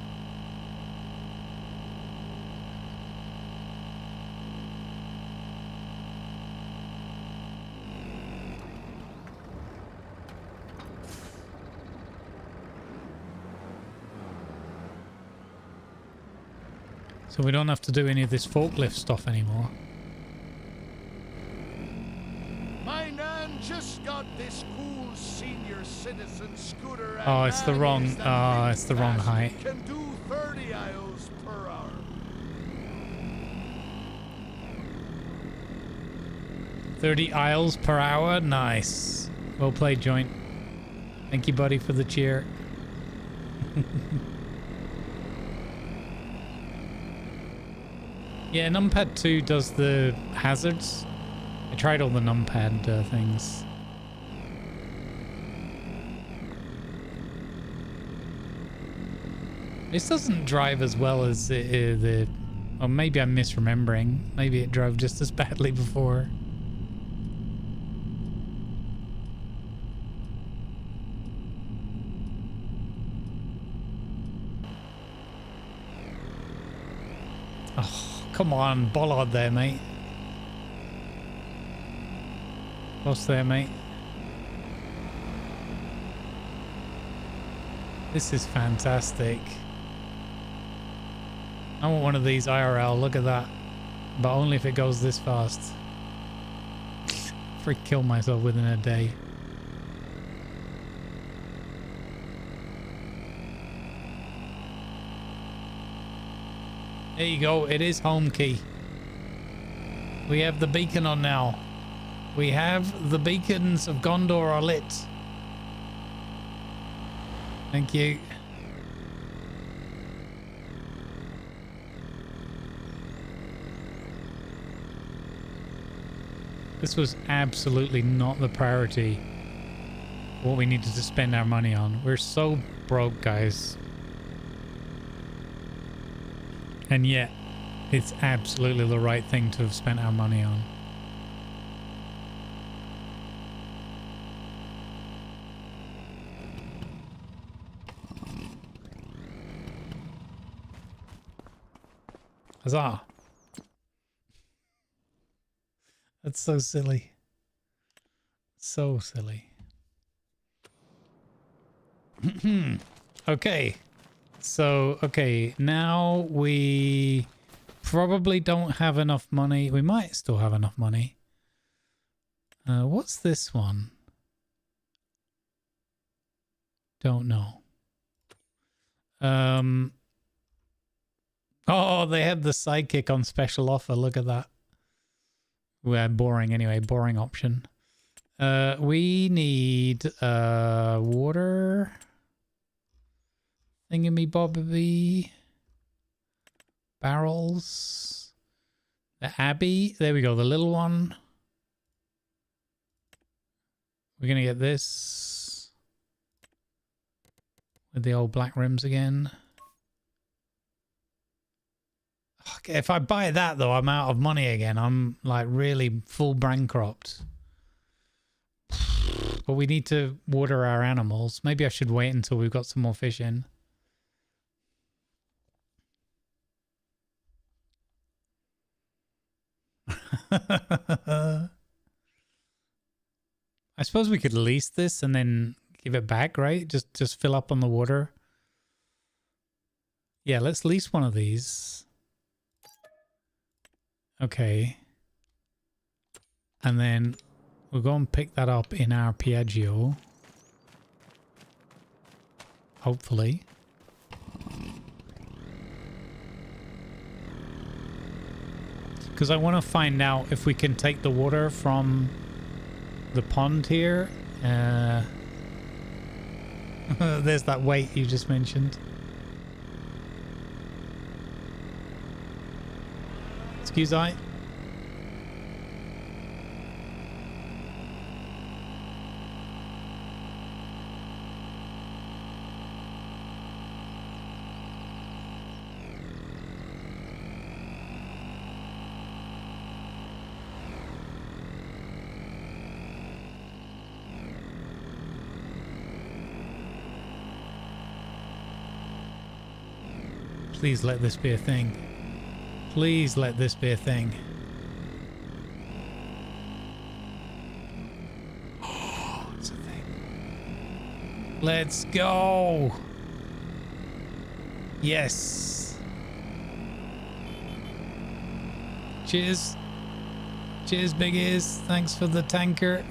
So we don't have to do any of this forklift stuff anymore. My nan just got this cool senior citizen scooter. And Oh, it's the wrong. It's the wrong height. Can do 30 miles per hour. 30 aisles per hour. Nice. Well played, Joint. Thank you, buddy, for the cheer. Yeah, numpad 2 does the hazards. I tried all the numpad things. This doesn't drive as well as the... Or maybe I'm misremembering. Maybe it drove just as badly before. Oh. Come on, bollard there, mate. Close there, mate. This is fantastic. I want one of these IRL, look at that. But only if it goes this fast. Freak kill myself within a day. There you go, it is home key. We have the beacon on now. We have the beacons of Gondor are lit. Thank you. This was absolutely not the priority. What we needed to spend our money on. We're so broke, guys. And yet, it's absolutely the right thing to have spent our money on. Huzzah. That's so silly. So silly. Okay. So, okay. Now we probably don't have enough money. We might still have enough money. What's this one? Don't know. Oh, they have the sidekick on special offer. Look at that. We're boring anyway. Boring option. We need water. Thingamybobby. Barrels. The Abbey. There we go. The little one. We're going to get this. With the old black rims again. Okay, if I buy that though, I'm out of money again. I'm like really full bankrupt. But we need to water our animals. Maybe I should wait until we've got some more fish in. I suppose we could lease this and then give it back, right? Just fill up on the water. Yeah, let's lease one of these. Okay. And then we'll go and pick that up in our Piaggio. Hopefully. Because I want to find out if we can take the water from the pond here. There's that weight you just mentioned. Excuse I. Please let this be a thing. Please let this be a thing. Oh, it's a thing. Let's go. Yes. Cheers. Cheers, big ears. Thanks for the tanker.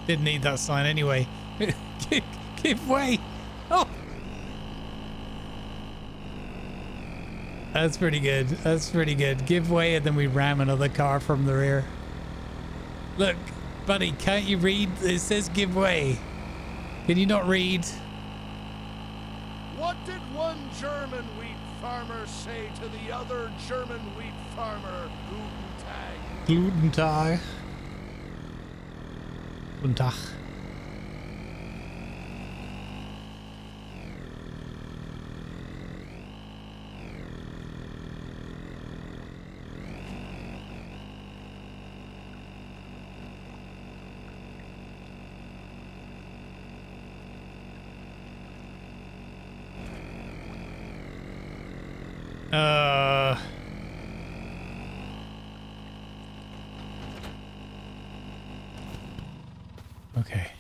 Didn't need that sign anyway. Give way. Oh. That's pretty good. That's pretty good. Give way and then we ram another car from the rear. Look, buddy, can't you read? It says give way. Can you not read? What did one German wheat farmer say to the other German wheat farmer? Guten Tag. Guten Tag. Guten Tag. Okay.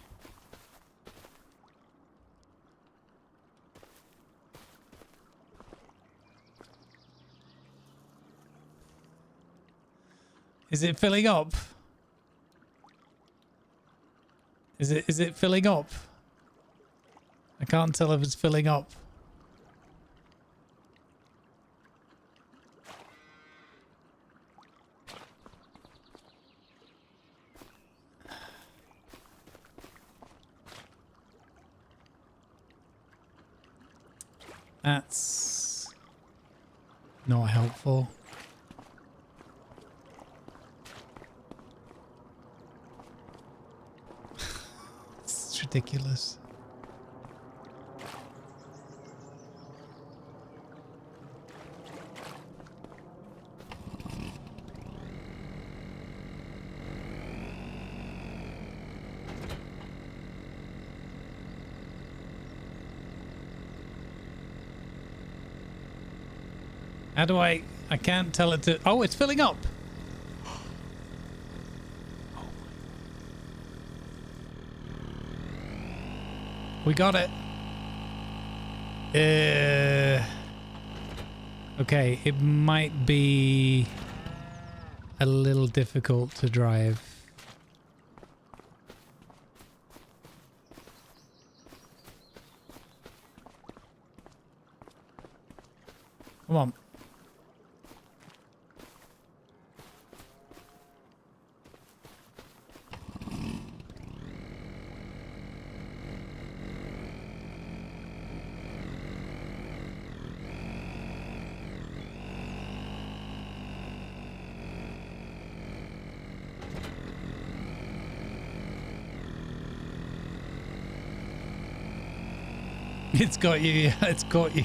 Is it filling up? Is it filling up? I can't tell if it's filling up. That's not helpful. It's ridiculous. How do I can't tell it to... Oh, it's filling up. We got it. Okay, it might be a little difficult to drive. Come on. It's got you, yeah, it's got you.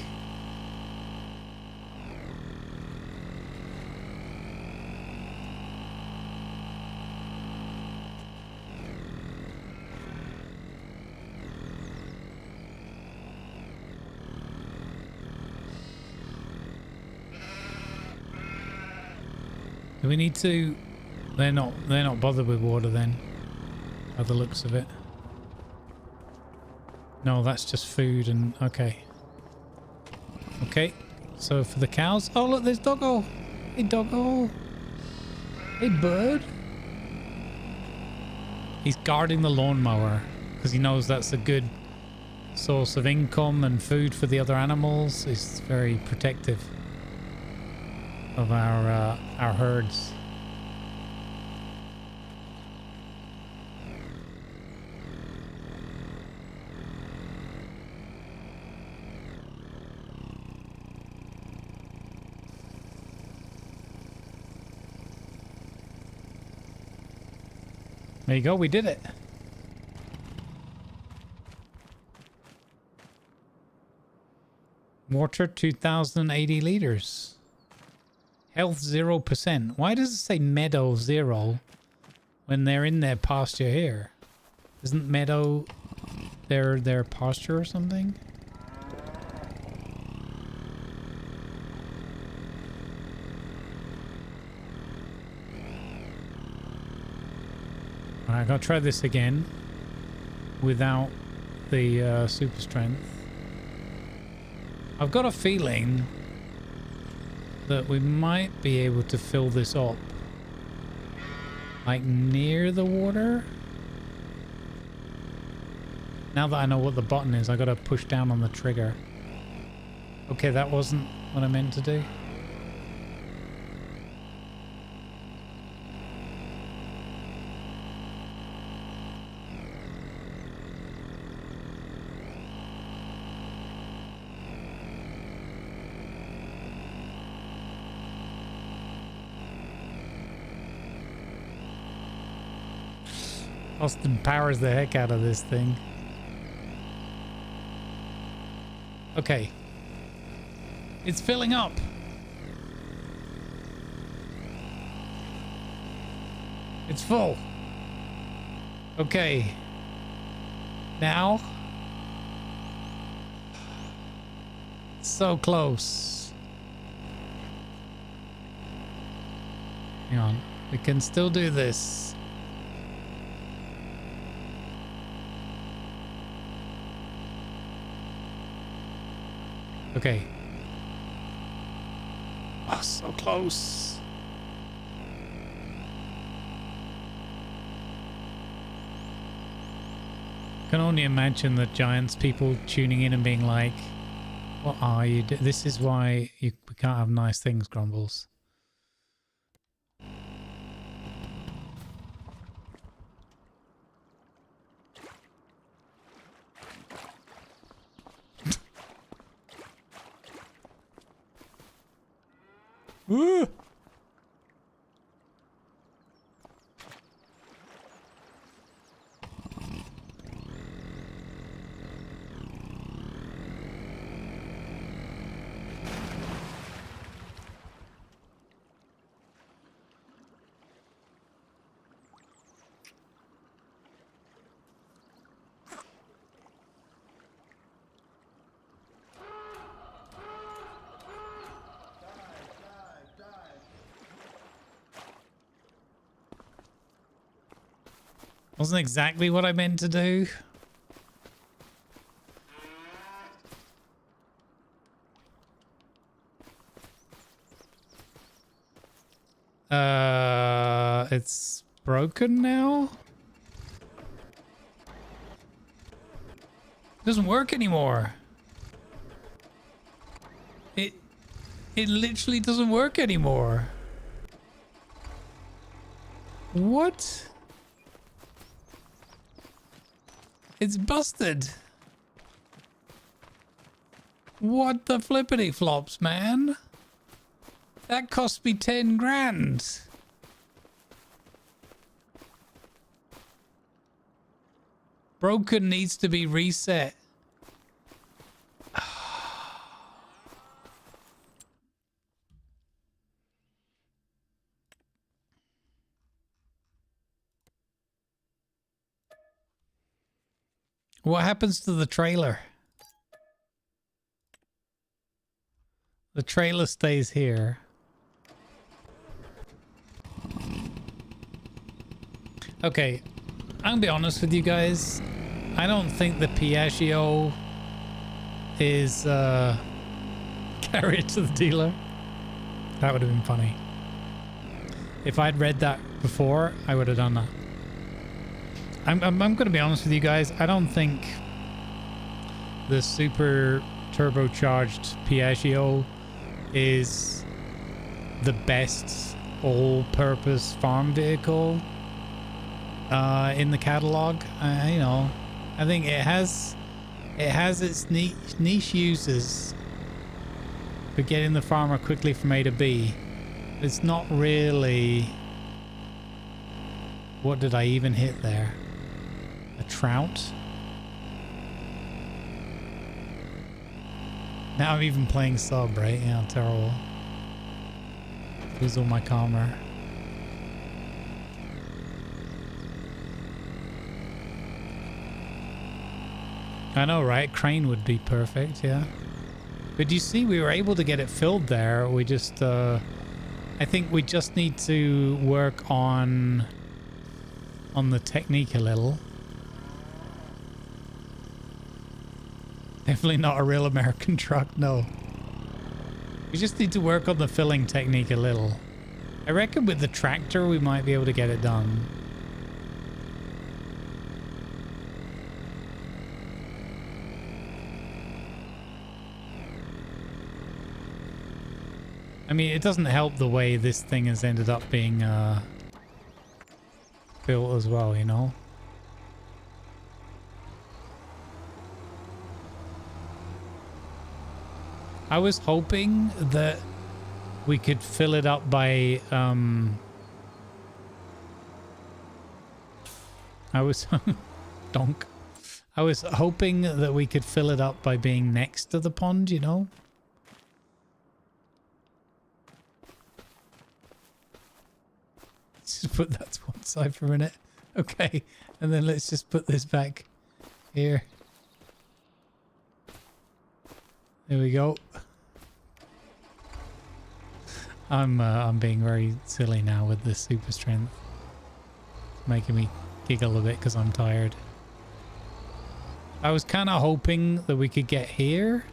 Do we need to... They're not bothered with water then, by the looks of it. No, that's just food and... Okay. Okay. So for the cows... Oh, look, there's Doggo. Hey, Doggo. Hey, bird. He's guarding the lawnmower because he knows that's a good source of income and food for the other animals. He's very protective of our herds. There you go, we did it. Water 2080 liters. Health 0%. Why does it say meadow 0 when they're in their pasture here? Isn't meadow their pasture or something? Alright, I'll try this again without the super strength. I've got a feeling that we might be able to fill this up like near the water. Now that I know what the button is, I gotta push down on the trigger. Okay, that wasn't what I meant to do. Austin powers the heck out of this thing. Okay. It's filling up. It's full. Okay. Now. So close. Hang on. We can still do this. Okay. Oh, so close. Can only imagine the Giants people tuning in and being like, what are you doing? This is why we can't have nice things, Grumbles. Woo! Wasn't exactly what I meant to do. It's broken now? It doesn't work anymore. It literally doesn't work anymore. What? It's busted. What the flippity flops, man? That cost me 10 grand. Broken needs to be reset. What happens to the trailer? The trailer stays here. Okay, I'm gonna be honest with you guys. I don't think the Piaggio is carry it to the dealer. That would have been funny. If I'd read that before, I would have done that. I'm gonna be honest with you guys. I don't think the super turbocharged Piaggio is the best all-purpose farm vehicle in the catalog. You know, I think it has its niche uses for getting the farmer quickly from A to B. It's not really... What did I even hit there? A trout? Now I'm even playing sub, right? Yeah, terrible. Lose all my karma. I know, right? Crane would be perfect, yeah. But you see, we were able to get it filled there. We just, I think we just need to work on the technique a little. Definitely not a real American truck, no. We just need to work on the filling technique a little. I reckon with the tractor we might be able to get it done. I mean, it doesn't help the way this thing has ended up being built as well, you know? I was hoping that we could fill it up by I was donk. I was hoping that we could fill it up by being next to the pond, you know? Let's just put that to one side for a minute. Okay, and then let's just put this back here. There we go. I'm being very silly now with this super strength. It's making me giggle a bit because I'm tired. I was kind of hoping that we could get here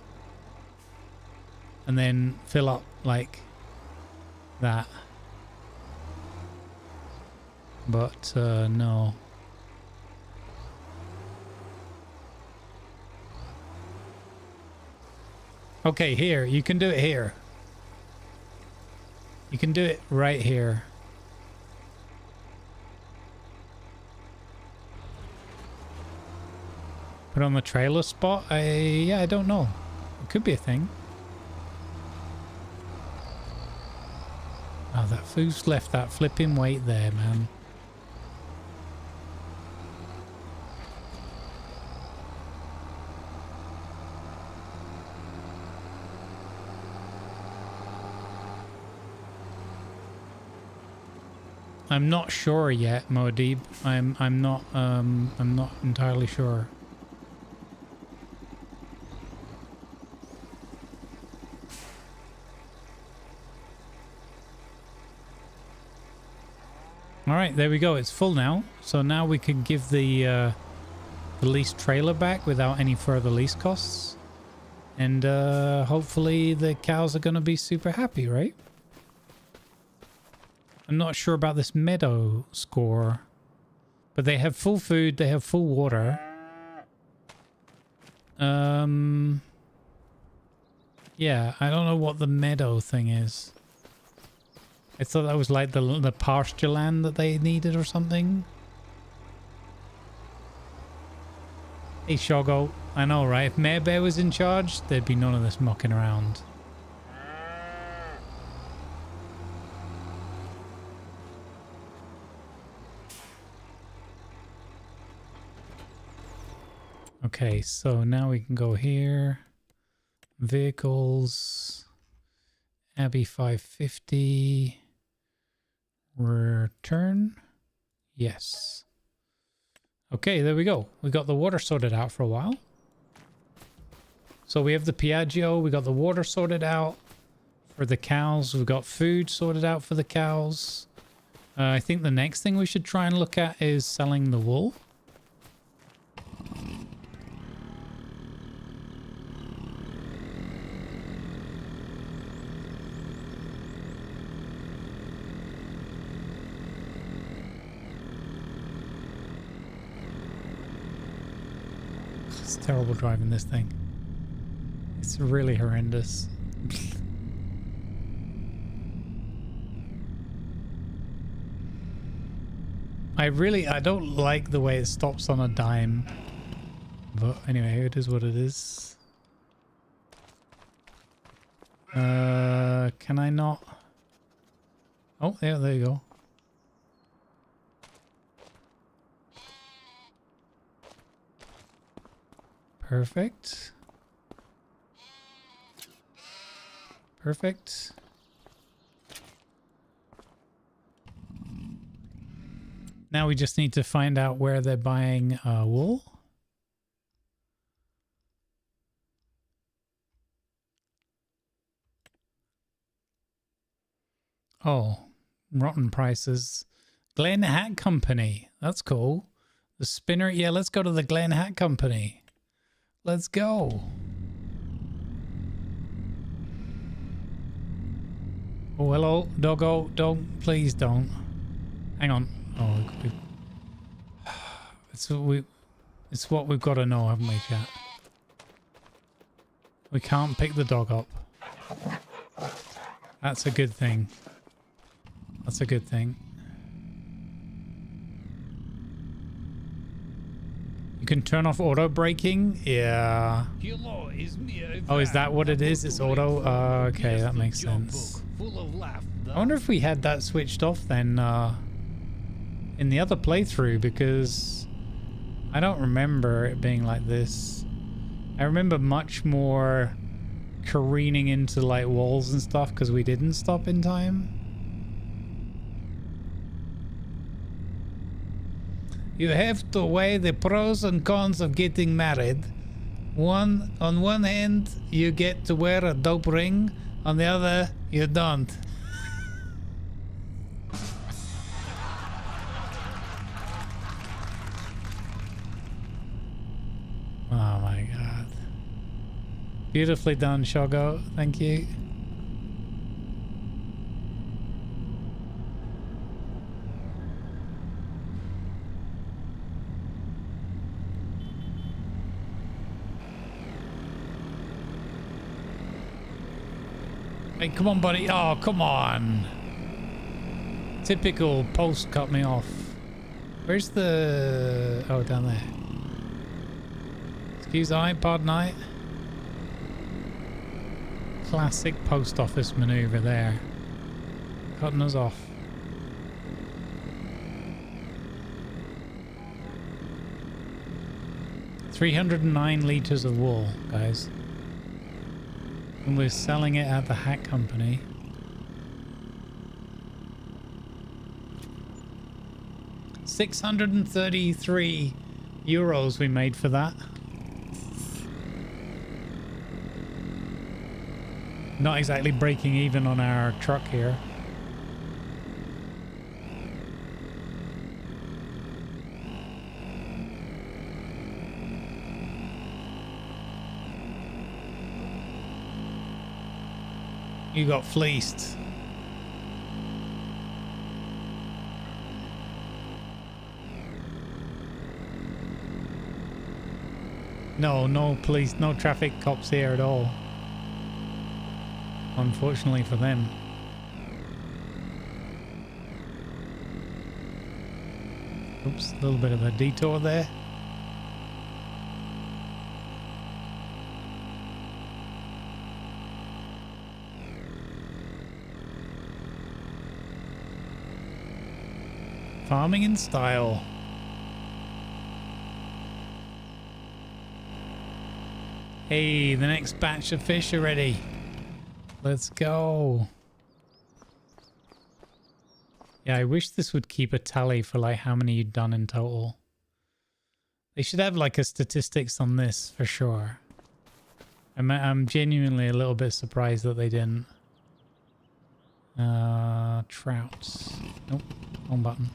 and then fill up like that. But no. Okay, here. You can do it here. You can do it right here. Put on the trailer spot? Yeah, I don't know. It could be a thing. Oh, that food's left that flipping weight there, man. I'm not sure yet, Modib. I'm not entirely sure. All right, there we go. It's full now. So now we can give the lease trailer back without any further lease costs. And hopefully the cows are going to be super happy, right? I'm not sure about this meadow score. But they have full food. They have full water. Yeah, I don't know what the meadow thing is. I thought that was like the pasture land that they needed or something. Hey, Shogo. I know, right? If Mayor Bear was in charge, there'd be none of this mucking around. Okay, so now we can go here. Vehicles. Abbey 550. Return. Yes. Okay, there we go. We got the water sorted out for a while. So we have the Piaggio. We got the water sorted out for the cows. We've got food sorted out for the cows. I think the next thing we should try and look at is selling the wool. It's terrible driving this thing. It's really horrendous. I don't like the way it stops on a dime. But anyway, it is what it is. Can I not? Oh, yeah, there you go. Perfect. Perfect. Now we just need to find out where they're buying wool. Oh, rotten prices. Glen Hat Company. That's cool. The spinner. Yeah, let's go to the Glen Hat Company. Let's go. Oh, hello, doggo. Don't, please don't. Hang on. Oh, it's what we've got to know, haven't we, chat? We can't pick the dog up. That's a good thing. That's a good thing. You can turn off auto braking? Yeah. Oh, is that what it is? It's auto? Okay, that makes sense. I wonder if we had that switched off then in the other playthrough, because I don't remember it being like this. I remember much more careening into like walls and stuff because we didn't stop in time. You have to weigh the pros and cons of getting married. On one hand, you get to wear a dope ring. On the other, you don't. Oh my god. Beautifully done, Shogo. Thank you. Hey, come on, buddy. Oh, come on. Typical post cut me off. Where's the... Oh, down there. Excuse I, pardon I. Classic post office maneuver there. Cutting us off. $309 liters of wool, guys. And we're selling it at the Hat Company. €633 we made for that. Not exactly breaking even on our truck here. You got fleeced. No, no police, no traffic cops here at all. Unfortunately for them. Oops, a little bit of a detour there. Farming in style. Hey, the next batch of fish are ready. Let's go. Yeah, I wish this would keep a tally for like how many you'd done in total. They should have like a statistics on this for sure. I'm genuinely a little bit surprised that they didn't. Trouts. Nope, wrong button.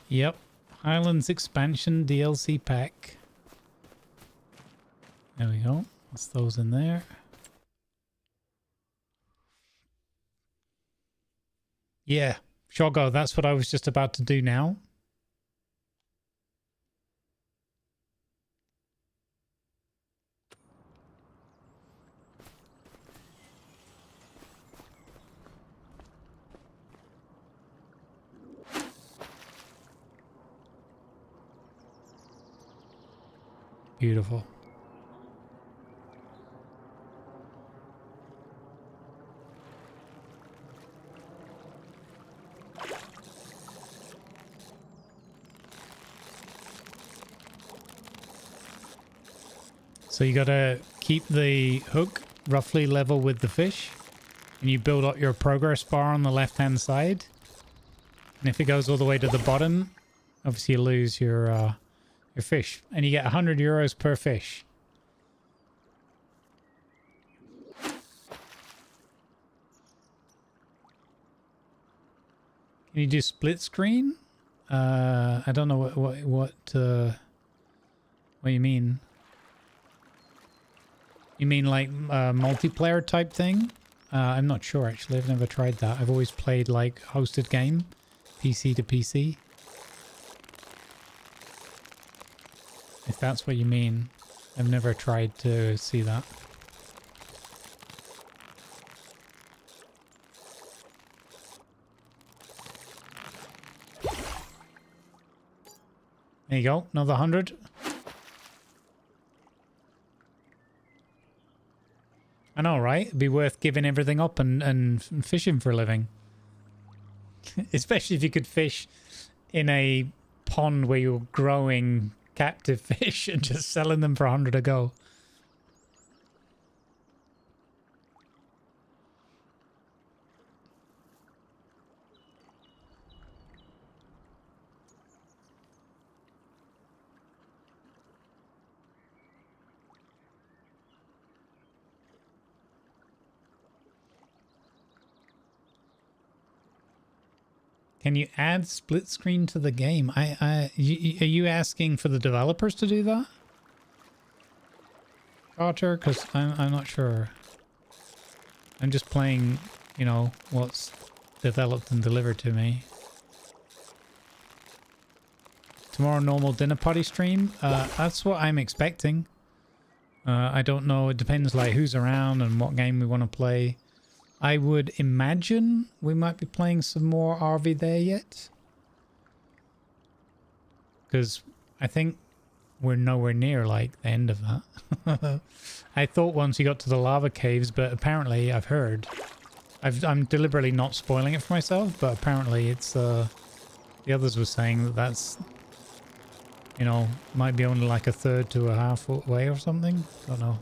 Yep. Highlands expansion DLC pack. There we go. That's those in there. Yeah. Shogo, that's what I was just about to do now. Beautiful. So you gotta keep the hook roughly level with the fish, and you build up your progress bar on the left hand side. And if it goes all the way to the bottom, obviously you lose your fish, and you get 100 euros per fish. Can you do split screen? I don't know what you mean. You mean like multiplayer type thing? I'm not sure actually. I've never tried that. I've always played like hosted game, PC to PC. If that's what you mean, I've never tried to see that. There you go, another 100. I know, right? It'd be worth giving everything up and fishing for a living. Especially if you could fish in a pond where you're growing captive fish and just selling them for 100 a go. Can you add split screen to the game? Are you asking for the developers to do that, Carter? Because I'm not sure. I'm just playing, you know, what's developed and delivered to me. Tomorrow, normal dinner party stream. That's what I'm expecting. I don't know. It depends, like who's around and what game we want to play. I would imagine we might be playing some more RV there yet. Because I think we're nowhere near like the end of that. I thought once you got to the lava caves, but apparently I've heard. I'm deliberately not spoiling it for myself, but apparently it's the others were saying that that's, you know, might be only like a third to a half way or something. Don't know.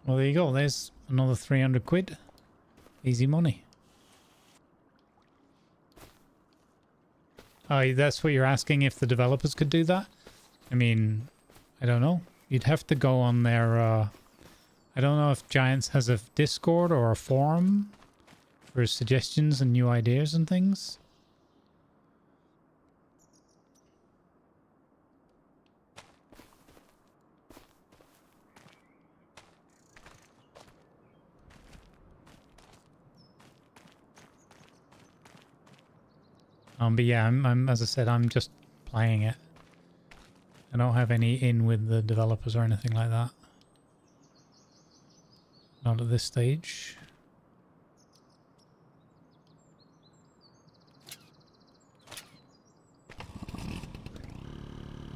Well, there you go. There's another 300 quid. Easy money. Oh, that's what you're asking, if the developers could do that? I mean, I don't know. You'd have to go on their... I don't know if Giants has a Discord or a forum for suggestions and new ideas and things. But yeah, I'm as I said, I'm just playing it. I don't have any in with the developers or anything like that. Not at this stage.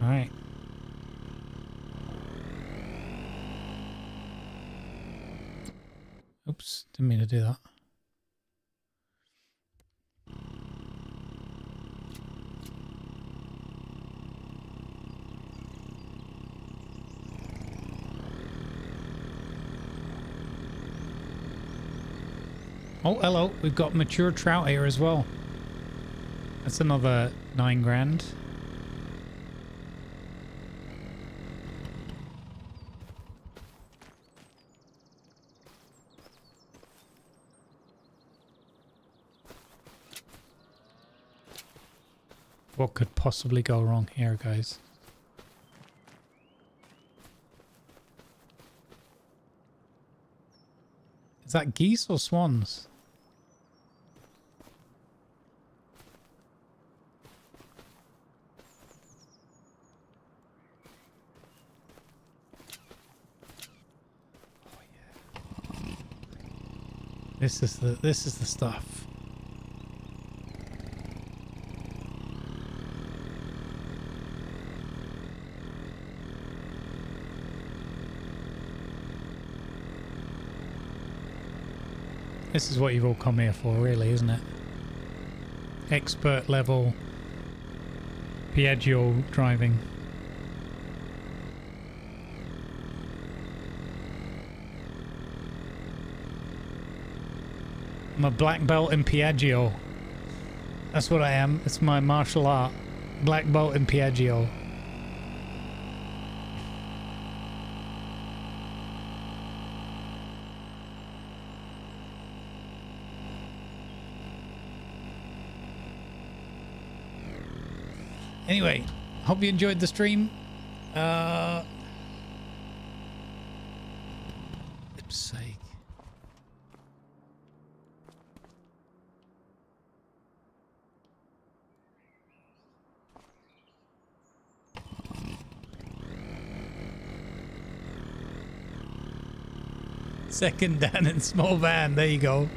All right. Oops, didn't mean to do that. Oh, hello. We've got mature trout here as well. That's another 9 grand. What could possibly go wrong here, guys? Is that geese or swans? This is the stuff. This is what you've all come here for, really, isn't it? Expert level Piaggio driving. I'm a black belt in Piaggio. That's what I am. It's my martial art. Black belt in Piaggio. Anyway, hope you enjoyed the stream. Lip's sake. Second down in small van. There you go.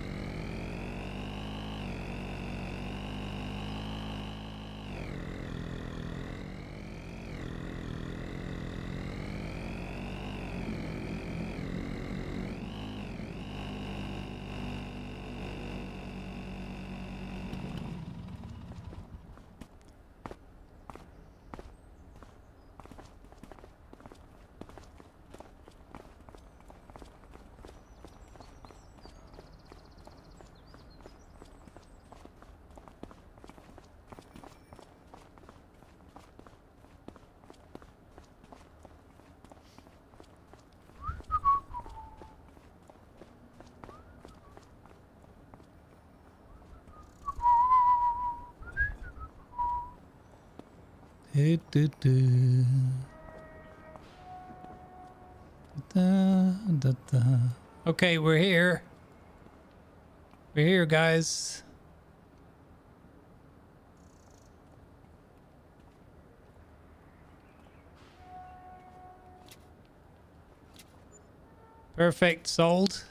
Okay, we're here. We're here, guys. Perfect, sold.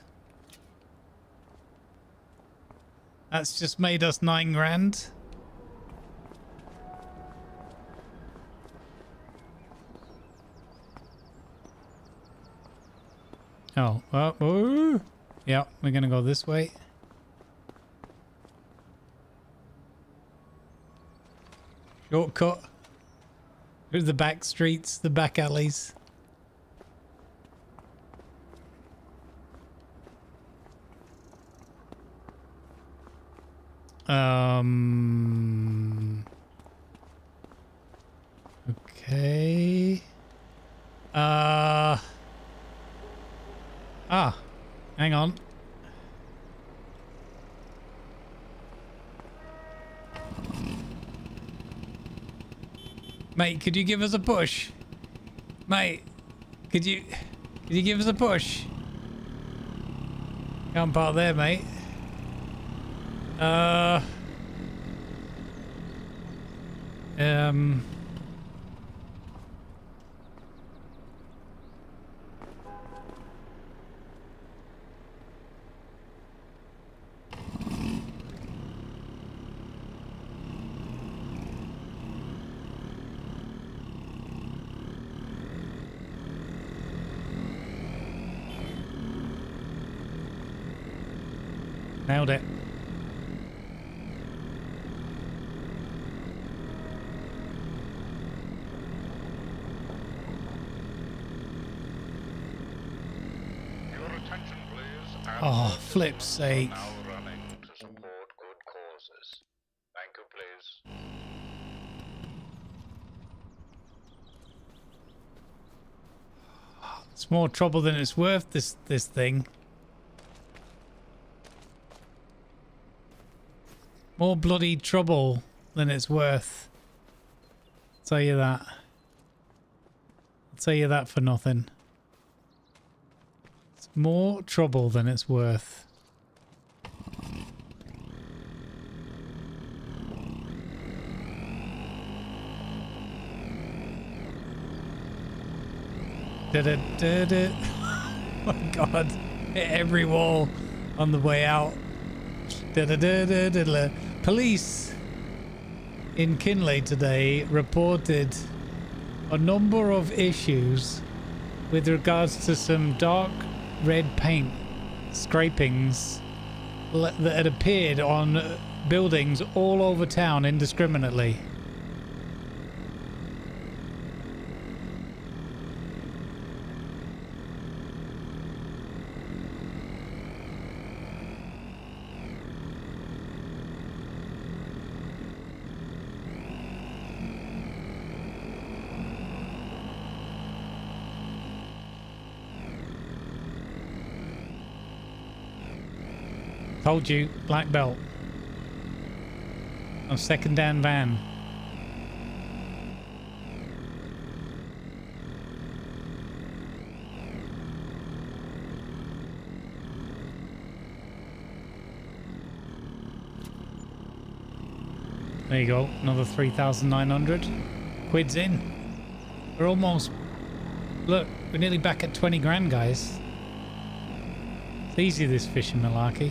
That's just made us 9 grand. Oh, oh, yeah, we're gonna go this way. Shortcut through the back streets, the back alleys. Okay. Hang on. Mate, could you give us a push? Mate, could you give us a push? Can't park there, mate. Nailed it. Your attention, please. Oh, flip's sake. Now running to support good causes. Thank you, please. It's more trouble than it's worth, this thing. More bloody trouble than it's worth. I'll tell you that. I'll tell you that for nothing. It's more trouble than it's worth. Did it. Oh my god. Hit every wall on the way out. Police in Kinley today reported a number of issues with regards to some dark red paint scrapings that had appeared on buildings all over town indiscriminately. Told you, black belt. On second dan van. There you go, another 3,900 quid's in. We're almost, look, we're nearly back at 20 grand, guys. It's easy, this fishing malarkey.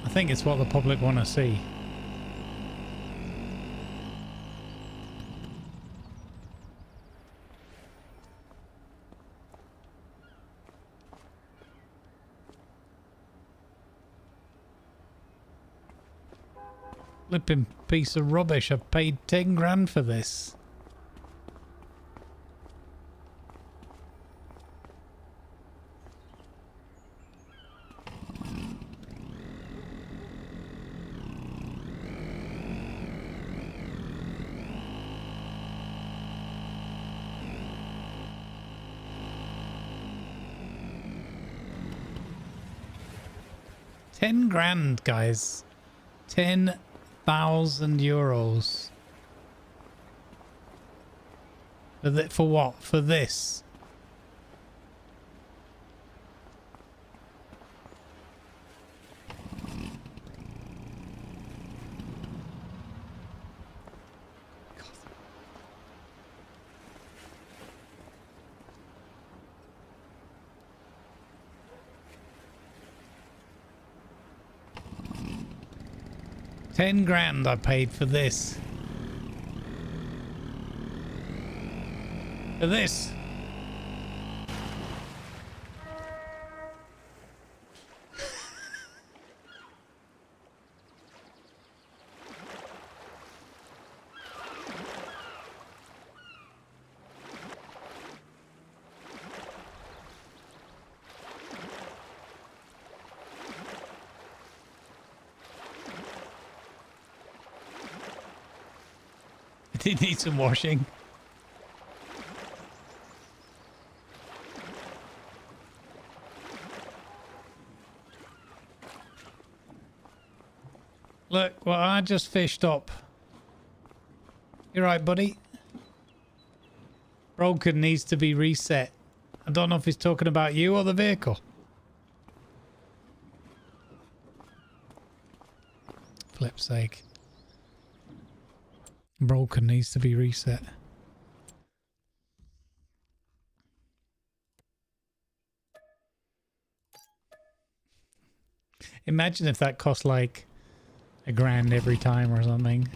I think it's what the public want to see. Flipping piece of rubbish. I paid 10 grand for this. £10,000, guys. 10,000 euros. For what? For this? £10,000 I paid for this. For this. It needs some washing. Look, well, I just fished up. You're right, buddy. Broken needs to be reset. I don't know if he's talking about you or the vehicle. Flip's sake. Broken needs to be reset. Imagine if that cost like $1,000 every time or something.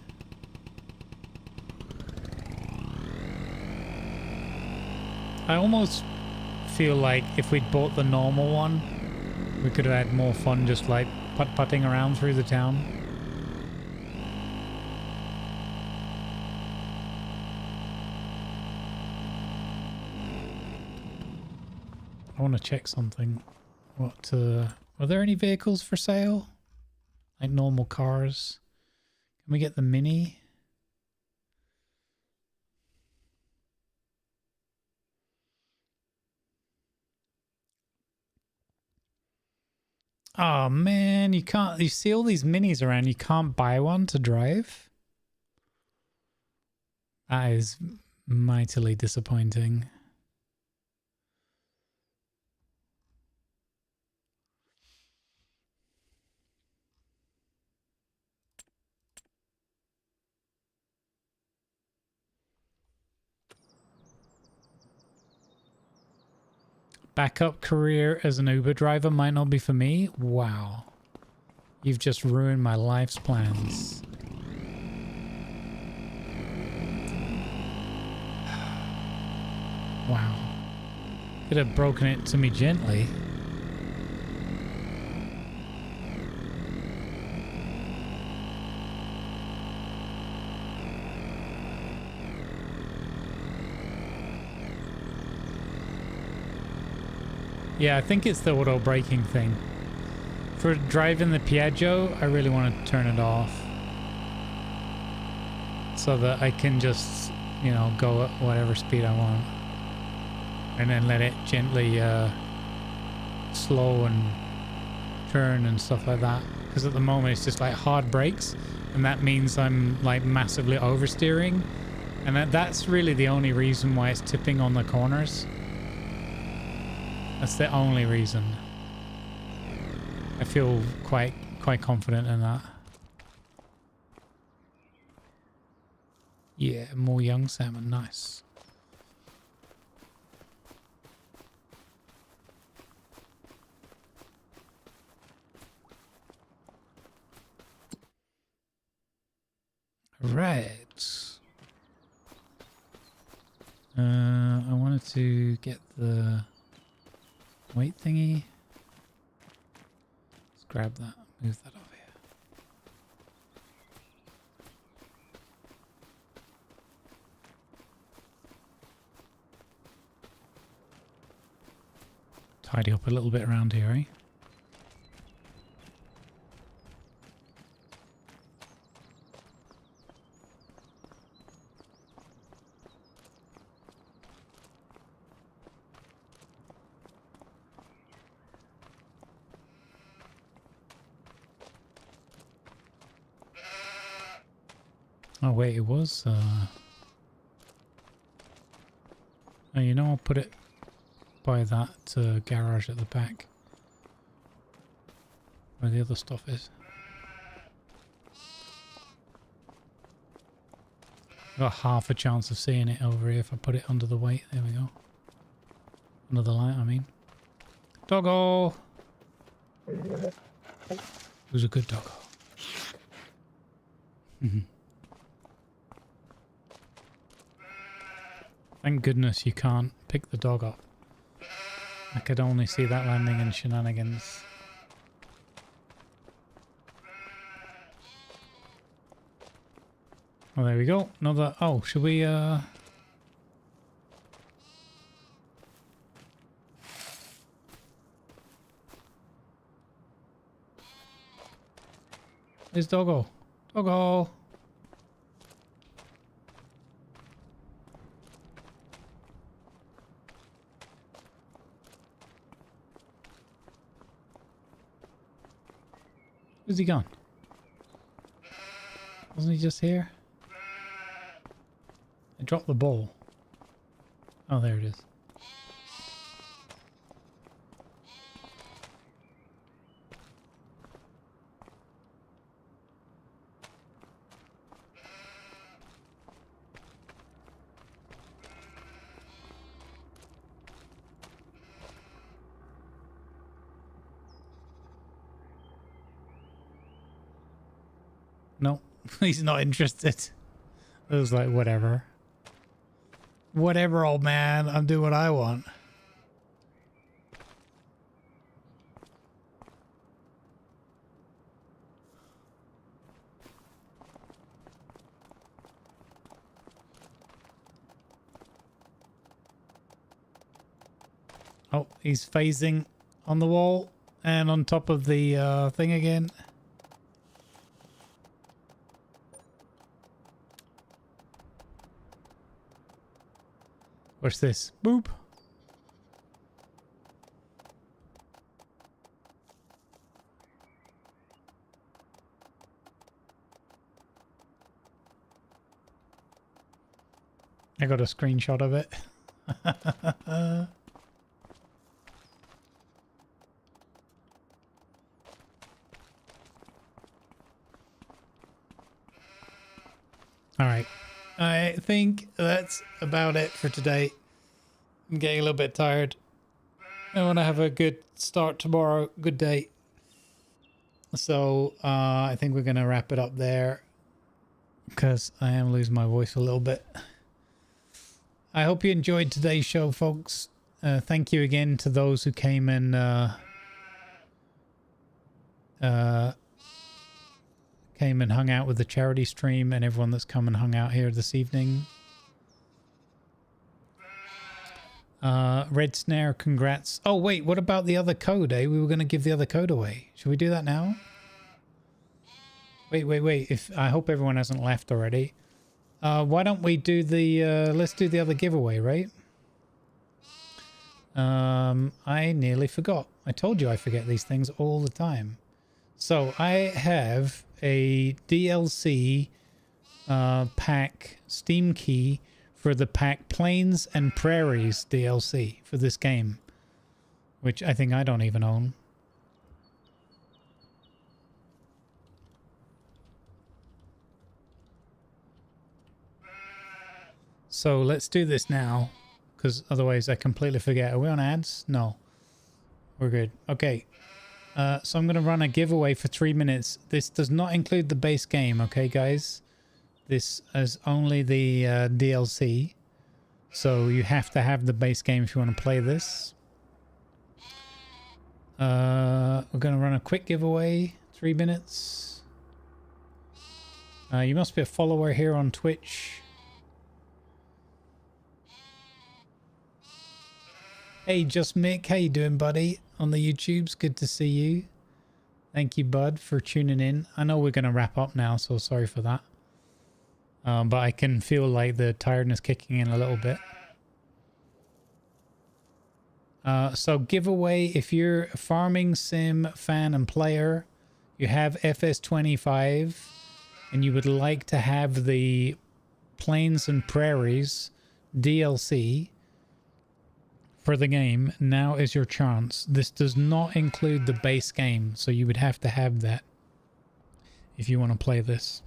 I almost feel like if we'd bought the normal one, we could have had more fun just like putt-putting around through the town. I want to check something. What, are there any vehicles for sale? Like normal cars? Can we get the Mini? Oh man, you can't, you see all these Minis around, you can't buy one to drive? That is mightily disappointing. Backup career as an Uber driver might not be for me. Wow. You've just ruined my life's plans. Wow. Could have broken it to me gently. Yeah, I think it's the auto braking thing. For driving the Piaggio, I really want to turn it off. So that I can just, you know, go at whatever speed I want. And then let it gently slow and turn and stuff like that. Because at the moment it's just like hard brakes. And that means I'm like massively oversteering. And that's really the only reason why it's tipping on the corners. That's the only reason. I feel quite confident in that. Yeah, more young salmon, nice. Right. I wanted to get the weight thingy. Let's grab that, move that over here. Tidy up a little bit around here, eh? Oh wait, it was oh, you know, I'll put it by that garage at the back where the other stuff is. Got half a chance of seeing it over here if I put it under the weight. There we go. Under the light, I mean. Doggo! Who's a good doggo? Thank goodness you can't pick the dog up. I could only see that landing in shenanigans. Oh, there we go. Another... Oh, should we, Where's Doggo? Doggo! Where's he gone? Wasn't he just here? I dropped the ball. Oh, there it is. No, he's not interested. I was like, whatever. Whatever, old man. I'm doing what I want. Oh, he's phasing on the wall and on top of the thing again. What's this? Boop. I got a screenshot of it. All right. I think that's about it for today. I'm getting a little bit tired. I want to have a good start tomorrow. Good day. So I think we're going to wrap it up there because I am losing my voice a little bit. I hope you enjoyed today's show, folks. Thank you again to those who came and hung out with the charity stream and everyone that's come and hung out here this evening. Red Snare, congrats. Oh, wait, what about the other code, eh? We were going to give the other code away. Should we do that now? Wait. I hope everyone hasn't left already. Why don't we do the, let's do the other giveaway, right? I nearly forgot. I told you I forget these things all the time. So I have a DLC pack Steam key for the pack Plains and Prairies DLC for this game, which I think I don't even own. So let's do this now, because otherwise I completely forget. Are we on ads? No. We're good. Okay. So I'm going to run a giveaway for 3 minutes. This does not include the base game, okay, guys? This is only the DLC. So you have to have the base game if you want to play this. We're going to run a quick giveaway. 3 minutes. You must be a follower here on Twitch. Hey, Just Mick. How you doing, buddy? On the YouTubes, good to see you. Thank you, bud, for tuning in. I know we're going to wrap up now, so sorry for that. But I can feel like the tiredness kicking in a little bit. So giveaway, if you're a farming sim fan and player, you have FS25 and you would like to have the Plains and Prairies DLC for the game, now is your chance. This does not include the base game, so you would have to have that if you want to play this.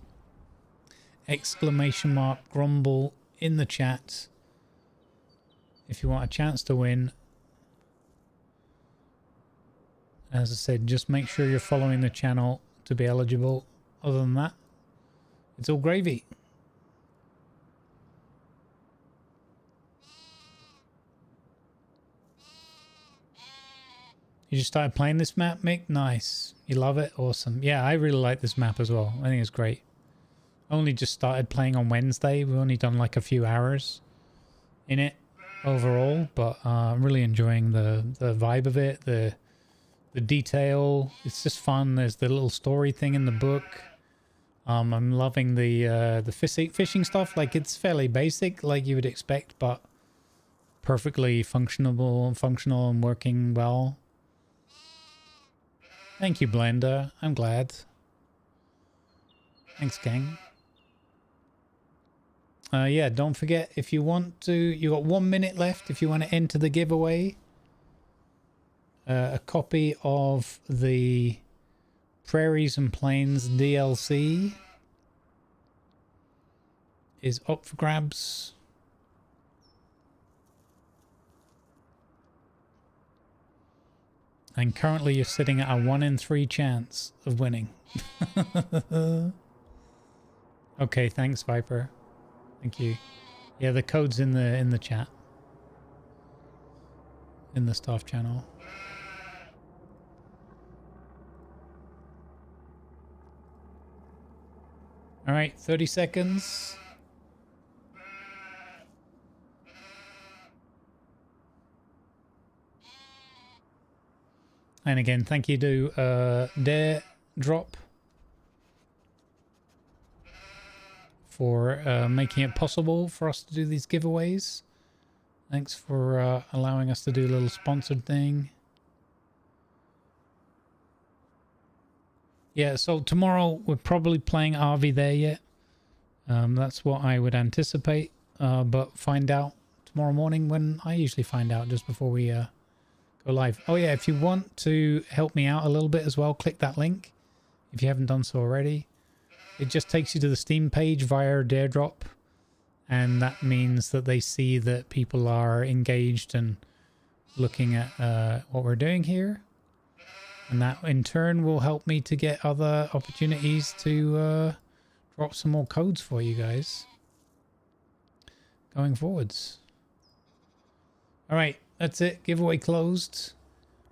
Exclamation mark Grumble in the chat if you want a chance to win. As I said, just make sure you're following the channel to be eligible. Other than that, it's all gravy. You just started playing this map, Mick? Nice. You love it? Awesome. Yeah, I really like this map as well. I think it's great. Only just started playing on Wednesday. We've only done like a few hours in it overall, but I'm really enjoying the vibe of it, the detail. It's just fun. There's the little story thing in the book. I'm loving the fishing stuff. Like, it's fairly basic, like you would expect, but perfectly functional and working well. Thank you, Blender. I'm glad. Thanks, gang. Yeah, don't forget, if you want to, you got 1 minute left if you want to enter the giveaway. A copy of the Prairies and Plains DLC is up for grabs. And currently you're sitting at a 1 in 3 chance of winning. Okay, thanks, Viper. Thank you. Yeah, the code's in the chat. In the staff channel. All right, 30 seconds. And again, thank you to Dare Drop for making it possible for us to do these giveaways. Thanks for allowing us to do a little sponsored thing. Yeah, so tomorrow we're probably playing RV there yet. That's what I would anticipate. But find out tomorrow morning when I usually find out, just before we go live. Oh yeah, if you want to help me out a little bit as well, click that link if you haven't done so already. It just takes you to the Steam page via Daredrop, and that means that they see that people are engaged and looking at what we're doing here, and that in turn will help me to get other opportunities to drop some more codes for you guys going forwards. All right, that's it. Giveaway closed.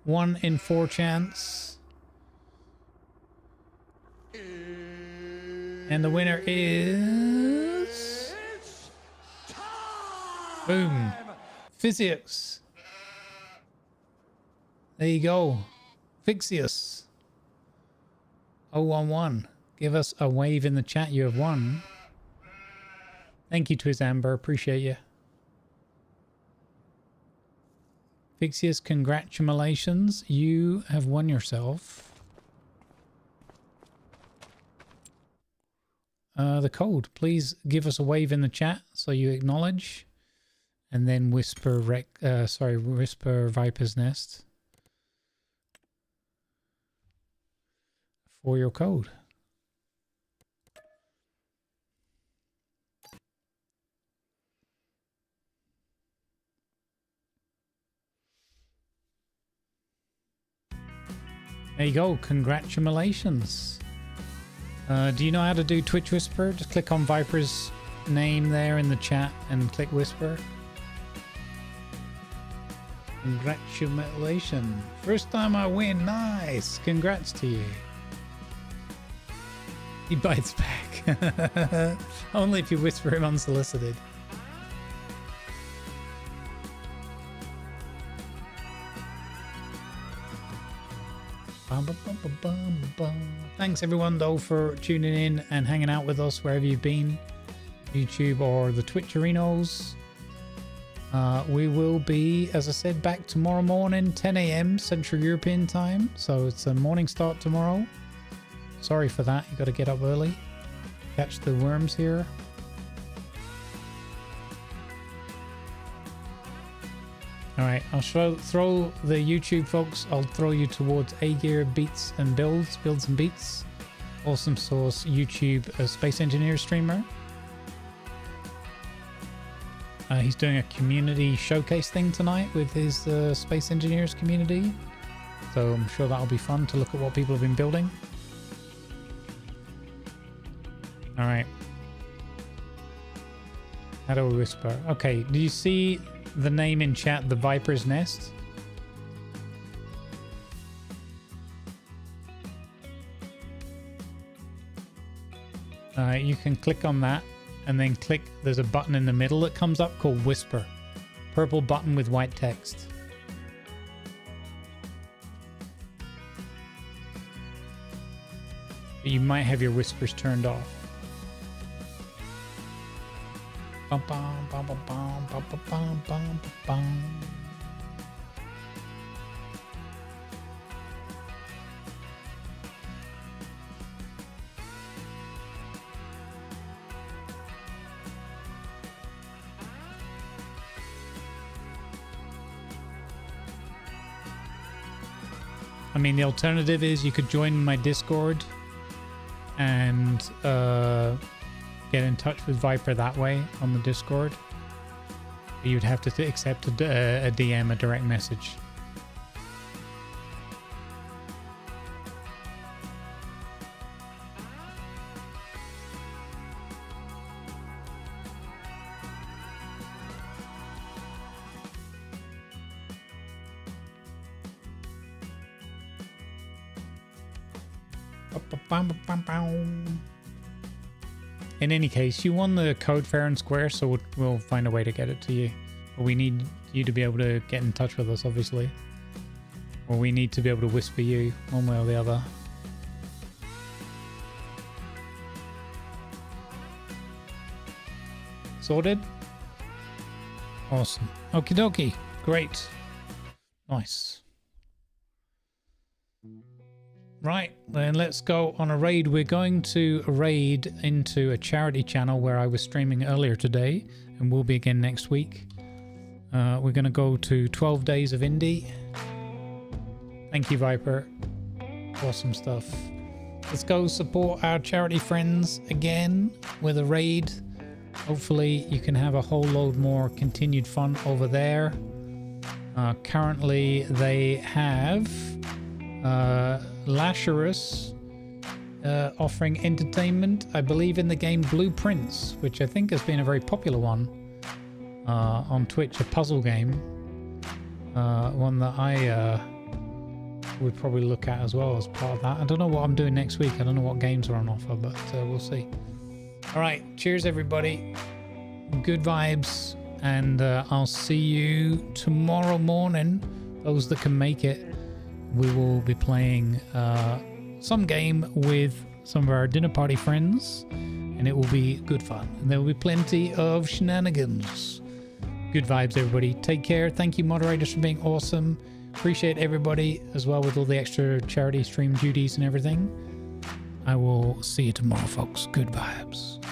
1 in 4 chance. And the winner is... Boom. Physics. There you go. Fixius. 011. Give us a wave in the chat. You have won. Thank you, Twiz Amber. Appreciate you. Fixius, congratulations. You have won yourself the code. Please give us a wave in the chat so you acknowledge, and then whisper whisper Viper's Nest for your code. There you go. Congratulations. Do you know how to do Twitch Whisper? Just click on Viper's name there in the chat and click Whisper. Congratulations. First time I win. Nice. Congrats to you. He bites back. Only if you whisper him unsolicited. Thanks everyone though for tuning in and hanging out with us wherever you've been, YouTube or the Twitch arenas. We will be, as I said, back tomorrow morning, 10 AM Central European time, so it's a morning start tomorrow. Sorry for that, you got to get up early, catch the worms here. Alright, I'll throw the YouTube folks, I'll throw you towards A-Gear Beats and Builds and Beats. Awesome source YouTube Space Engineer streamer. He's doing a community showcase thing tonight with his Space Engineers community. So I'm sure that'll be fun to look at what people have been building. Alright. How do we whisper? Okay, do you see the name in chat, the Viper's Nest? You can click on that and then click, there's a button in the middle that comes up called Whisper. Purple button with white text. But you might have your whispers turned off. Bum, bum, bum, bum, bum, bum, bum, bum, bum. I mean, the alternative is you could join my Discord and get in touch with Viper that way on the Discord. You'd have to accept a DM, a direct message. In any case, you won the code fair and square, so we'll find a way to get it to you. But we need you to be able to get in touch with us, obviously. Or we need to be able to whisper you one way or the other. Sorted? Awesome. Okie dokie. Great. Nice. Right, then let's go on a raid. We're going to raid into a charity channel where I was streaming earlier today and will be again next week. We're going to go to 12 Days of Indie. Thank you, Viper. Awesome stuff. Let's go support our charity friends again with a raid. Hopefully you can have a whole load more continued fun over there. Currently they have Lazarus offering entertainment, I believe, in the game Blueprints, which I think has been a very popular one on Twitch, a puzzle game. One that I would probably look at as well as part of that. I don't know what I'm doing next week. I don't know what games are on offer, but we'll see. All right, cheers everybody. Good vibes, and I'll see you tomorrow morning. Those that can make it. We will be playing some game with some of our dinner party friends, and it will be good fun. And there will be plenty of shenanigans. Good vibes, everybody. Take care. Thank you, moderators, for being awesome. Appreciate everybody as well with all the extra charity stream duties and everything. I will see you tomorrow, folks. Good vibes.